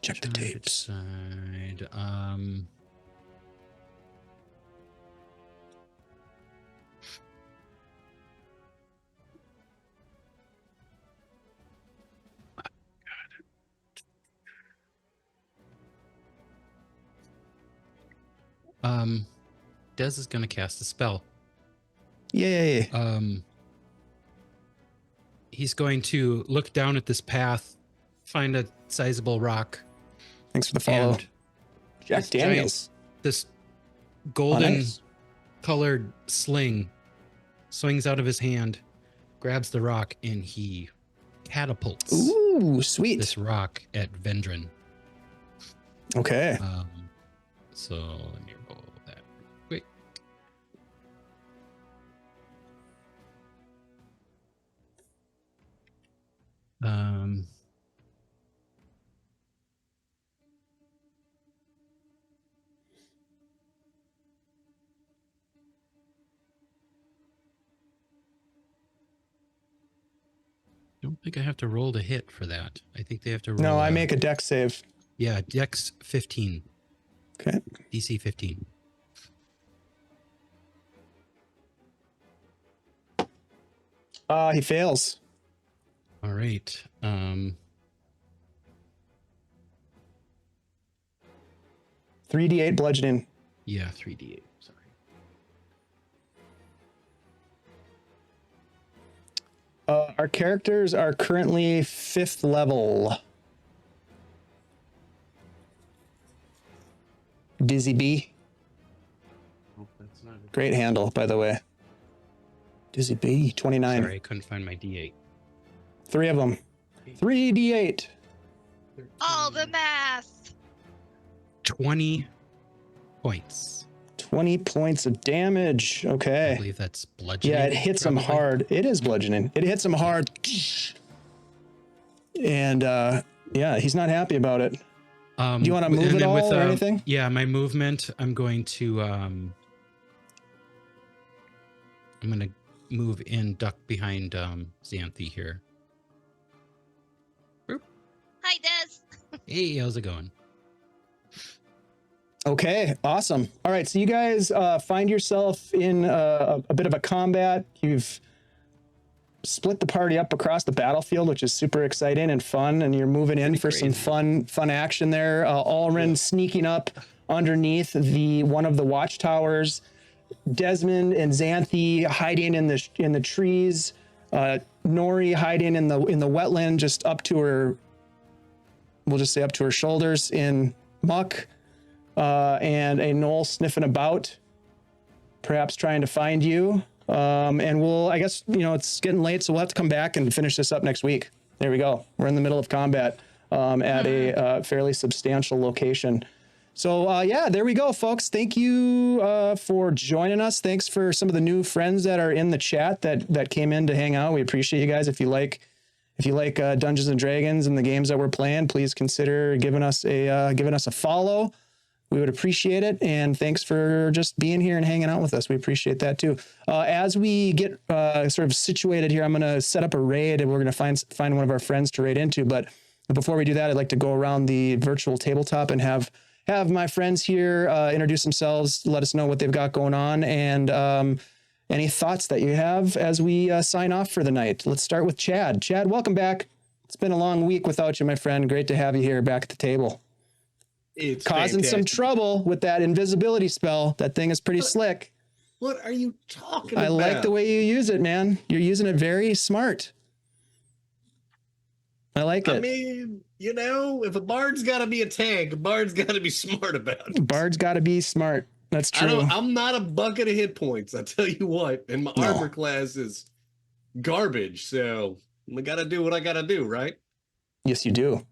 Check the trying to tapes. decide, Des is going to cast a spell. Yay! He's going to look down at this path, find a sizable rock, Thanks for the follow, and Jack this giant- Daniels. this Oh, golden nice. colored sling swings out of his hand, grabs the rock, and he catapults Ooh, sweet. this rock at Vendrin. Okay. So let me roll that quick. Don't think I have to roll to hit for that. I think they have to roll. No, I make a dex save. Yeah, Dex 15. Okay. DC 15. He fails. All right. 3d8 bludgeoning. Yeah, 3d8. Sorry. Our characters are currently 5th level. Dizzy B. Oh, that's not a... Great handle, by the way. Dizzy B, 29. Sorry, I couldn't find my d8. 3 of them. 3d8. All the math. 20 points. 20 points of damage. I Okay. believe that's bludgeoning. Yeah, it hits him probably. hard. It is bludgeoning. It hits him hard. And yeah, he's not happy about it. Do you want to move and at then all or anything? Yeah, my movement, I'm going to move in, duck behind Xanthi here. Hi, Des. Hey, how's it going? Okay, awesome. All right, so you guys find yourself in a bit of a combat. You've split the party up across the battlefield, which is super exciting and fun, and you're moving in for some fun action there. Alrin sneaking up underneath one of the watchtowers. Desmond and Xanthi hiding in the trees. Nori hiding in the wetland, just up to her. We'll just say up to her shoulders in muck. And a knoll sniffing about, perhaps trying to find you. And I guess, it's getting late, so we'll have to come back and finish this up next week. There we go. We're in the middle of combat at a fairly substantial location. So, yeah, there we go, folks. Thank you for joining us. Thanks for some of the new friends that are in the chat that came in to hang out. We appreciate you guys. If you like Dungeons and Dragons and the games that we're playing, please consider giving us a follow. We would appreciate it. And thanks for just being here and hanging out with us. We appreciate that too. As we get sort of situated here, I'm going to set up a raid and we're going to find one of our friends to raid into. But before we do that, I'd like to go around the virtual tabletop and have my friends here introduce themselves, let us know what they've got going on, and any thoughts that you have as we sign off for the night. Let's start with Chad. Chad, welcome back. It's been a long week without you, my friend. Great to have you here back at the table. It's causing some fantastic. trouble with that invisibility spell. That thing is pretty slick. What are you talking about? I like the way you use it, man. You're using it very smart. I like it. I mean, if a bard's got to be a tank, a bard's got to be smart about it. Bard's got to be smart. That's true. I'm not a bucket of hit points, I tell you what. And my armor class is garbage, so I got to do what I got to do, right? Yes, you do.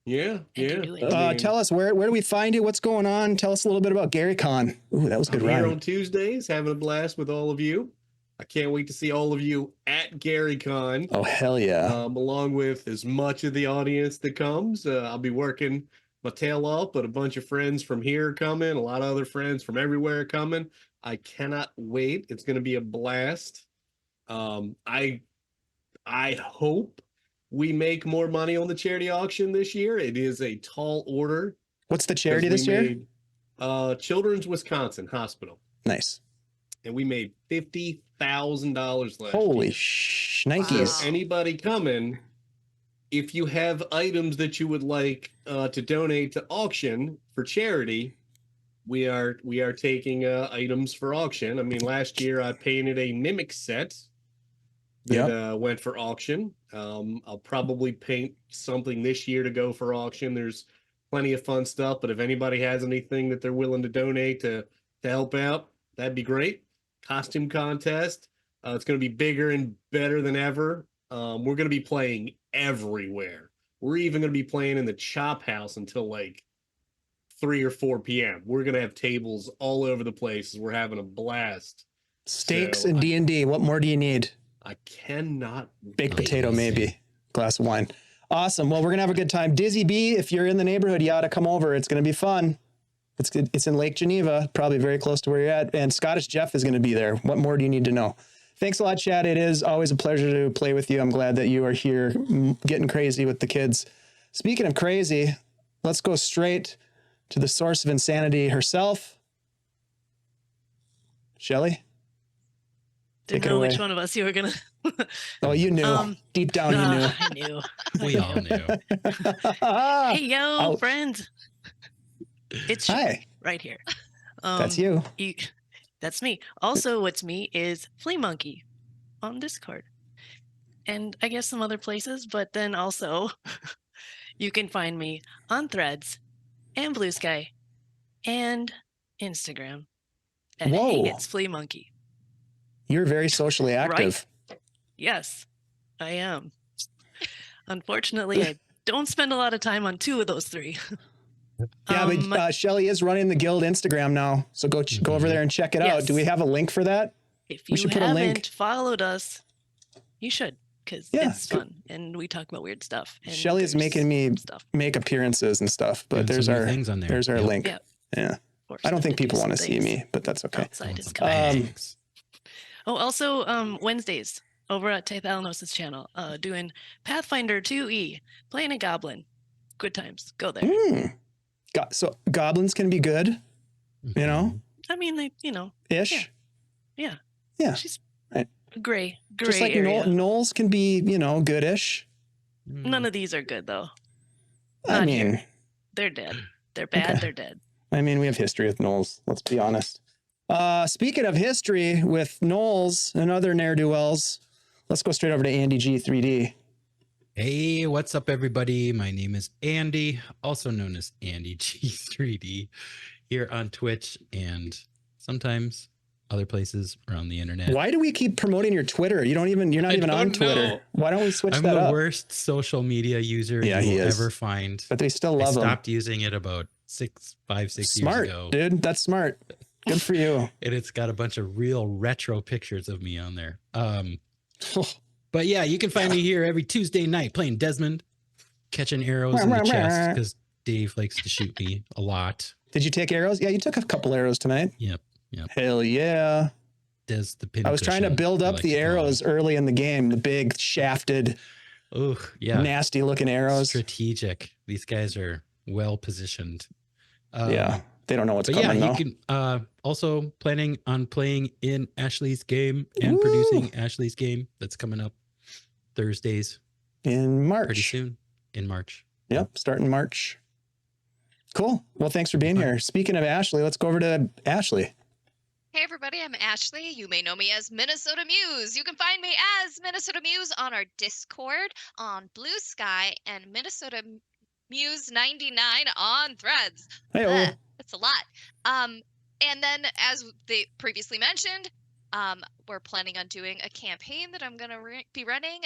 Yeah. Tell us, where do we find you? What's going on? Tell us a little bit about GaryCon. Ooh, that was a good I'm here rhyme. on Tuesdays, having a blast with all of you. I can't wait to see all of you at GaryCon. Oh, hell yeah. Along with as much of the audience that comes. I'll be working my tail off, but a bunch of friends from here are coming. A lot of other friends from everywhere are coming. I cannot wait. It's going to be a blast. I hope we make more money on the charity auction this year. It is a tall order. What's the charity this year? Children's Wisconsin Hospital. Nice. And we made $50,000 last Holy year. Nikes. So anybody coming, if you have items that you would like to donate to auction for charity, we are taking items for auction. I mean, last year I painted a Mimic set that went for auction. I'll probably paint something this year to go for auction. There's plenty of fun stuff, but if anybody has anything that they're willing to donate to help out, that'd be great. Costume contest. It's going to be bigger and better than ever. We're going to be playing everywhere. We're even going to be playing in the Chop House until like 3 or 4 p.m. We're going to have tables all over the place. We're having a blast. Steaks and D&D. What more do you need? I cannot Baked potato, maybe. Glass of wine. Awesome. Well, we're going to have a good time. Dizzy B, if you're in the neighborhood, you ought to come over. It's going to be fun. It's in Lake Geneva, probably very close to where you're at. And Scottish Jeff is going to be there. What more do you need to know? Thanks a lot, Chad. It is always a pleasure to play with you. I'm glad that you are here getting crazy with the kids. Speaking of crazy, let's go straight to the source of insanity herself. Shelly? Didn't know which one of us you were going to. Oh, you knew. Deep down, you knew. I knew. We all knew. Hey, yo, friend. It's Hi. Right here. That's you. That's me. Also, what's me is Flea Monkey on Discord. And I guess some other places, but then also you can find me on Threads and Blue Sky and Instagram at Whoa. Hey, it's Flea Monkey. You're very socially active. Right? Yes, I am. Unfortunately, I don't spend a lot of time on 2 of those 3. Yeah, but Shelly is running the guild Instagram now, so go over there and check it out. Do we have a link for that? If you haven't followed us, you should, because it's fun and we talk about weird stuff. Shelly is making me make appearances and stuff, but there's our things on there. There's our link. Yeah. I don't think people want to see me, but that's okay. Also Wednesdays over at Tithalanos' channel, doing Pathfinder 2E, playing a goblin. Good times. Go there. So goblins can be good, you know? I mean, they, ish. Yeah. She's right. Gray just like area. Knowles can be, goodish. None of these are good, though. I mean, they're dead. They're bad. Okay. They're dead. I mean, we have history with Knowles. Let's be honest. Speaking of history with Knowles and other ne'er-do-wells, let's go straight over to Andy G3D. Hey, what's up, everybody? My name is Andy, also known as Andy G3D, here on Twitch and sometimes other places around the internet. Why do we keep promoting your Twitter? You're not even on Twitter. Why don't we switch that up? I'm the worst social media user you will ever find. But they still love him. I stopped using it about 6 years ago. Smart, dude. That's smart. Good for you. And it's got a bunch of real retro pictures of me on there. But yeah, you can find me here every Tuesday night playing Desmond, catching arrows in the chest because Dave likes to shoot me a lot. Did you take arrows? Yeah, you took a couple arrows tonight. Yep. Hell yeah. Des the pin I was trying to build up the arrows early in the game, the big shafted, nasty looking arrows. Strategic. These guys are well positioned. They don't know what's coming. Yeah, you can also planning on playing in Ashley's game and producing Ashley's game that's coming up Thursdays in March. Pretty soon in March. Yep, starting March. Cool. Well, thanks for being here. Speaking of Ashley, let's go over to Ashley. Hey everybody, I'm Ashley. You may know me as Minnesota Muse. You can find me as Minnesota Muse on our Discord, on Blue Sky, and Minnesota Muse 99 on Threads. That's a lot. And then, as they previously mentioned, we're planning on doing a campaign that I'm going to be running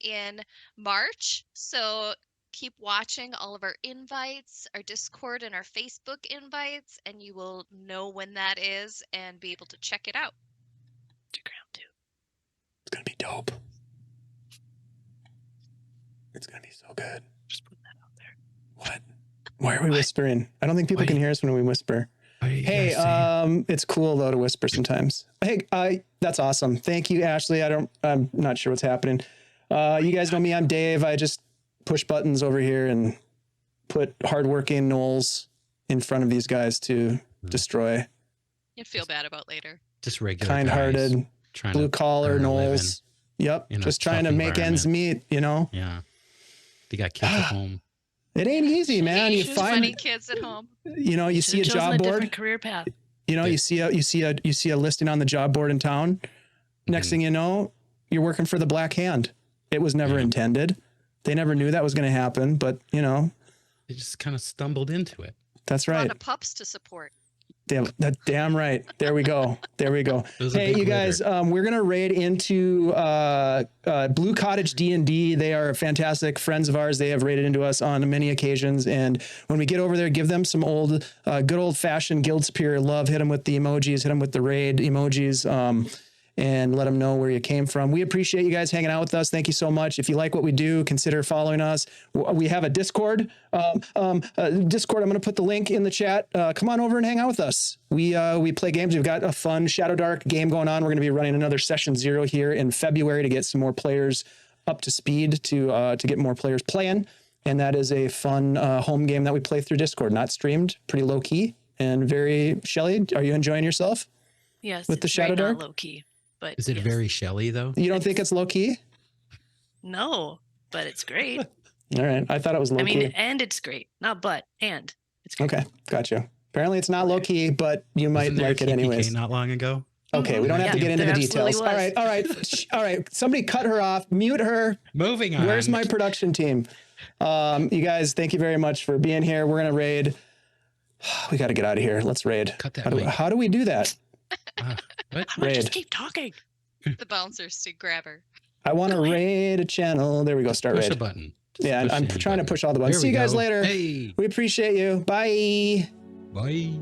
in March. So keep watching all of our invites, our Discord and our Facebook invites, and you will know when that is and be able to check it out. It's going to be dope. It's going to be so good. Just put that out there. What? Why are we whispering? I don't think people can hear us when we whisper. Hey, it's cool though to whisper sometimes. Hey, that's awesome. Thank you, Ashley. I'm not sure what's happening. You guys know me. I'm Dave. I just push buttons over here and put hardworking gnolls in front of these guys to destroy. You'd feel bad about later. Just regular kind-hearted, blue-collar gnolls. Yep, just trying to make ends meet, you know? Yeah. They got kids at home. It ain't easy, man. You find funny kids at home. You know, you see a job board. Career path. You know, you see a listing on the job board in town. Next thing you know, you're working for the Black Hand. It was never intended. They never knew that was going to happen, but you know, they just kind of stumbled into it. That's right. A lot of pups to support. Damn right. There we go. Hey, you guys, we're going to raid into Blue Cottage D&D. They are fantastic friends of ours. They have raided into us on many occasions. And when we get over there, give them some good old fashioned Guild Superior love. Hit them with the emojis, hit them with the raid emojis. And let them know where you came from. We appreciate you guys hanging out with us. Thank you so much. If you like what we do, consider following us. We have a Discord. I'm going to put the link in the chat. Come on over and hang out with us. We play games. We've got a fun Shadow Dark game going on. We're going to be running another session 0 here in February to get some more players up to speed to get more players playing. And that is a fun home game that we play through Discord, not streamed, pretty low key and very Shelly. Are you enjoying yourself? Yes. With the Shadow Dark? Not low key. But is it very Shelly though? You don't think it's low key? No, but it's great. All right. I thought it was low key. And it's great. Not but, and it's great. Okay. Gotcha. Apparently it's not low key, but you might like it anyways. Not long ago. Okay. We don't have to get into the details. All right. Somebody cut her off, mute her. Moving on. Where's my production team? You guys, thank you very much for being here. We're going to raid. We got to get out of here. Let's raid. Cut that how do we do that? Raid. Just keep talking. The bouncers to grab her. I want to raid a channel. There we go. Start raid. Push a button. I'm trying to push all the buttons. See you guys later. Hey. We appreciate you. Bye. Bye.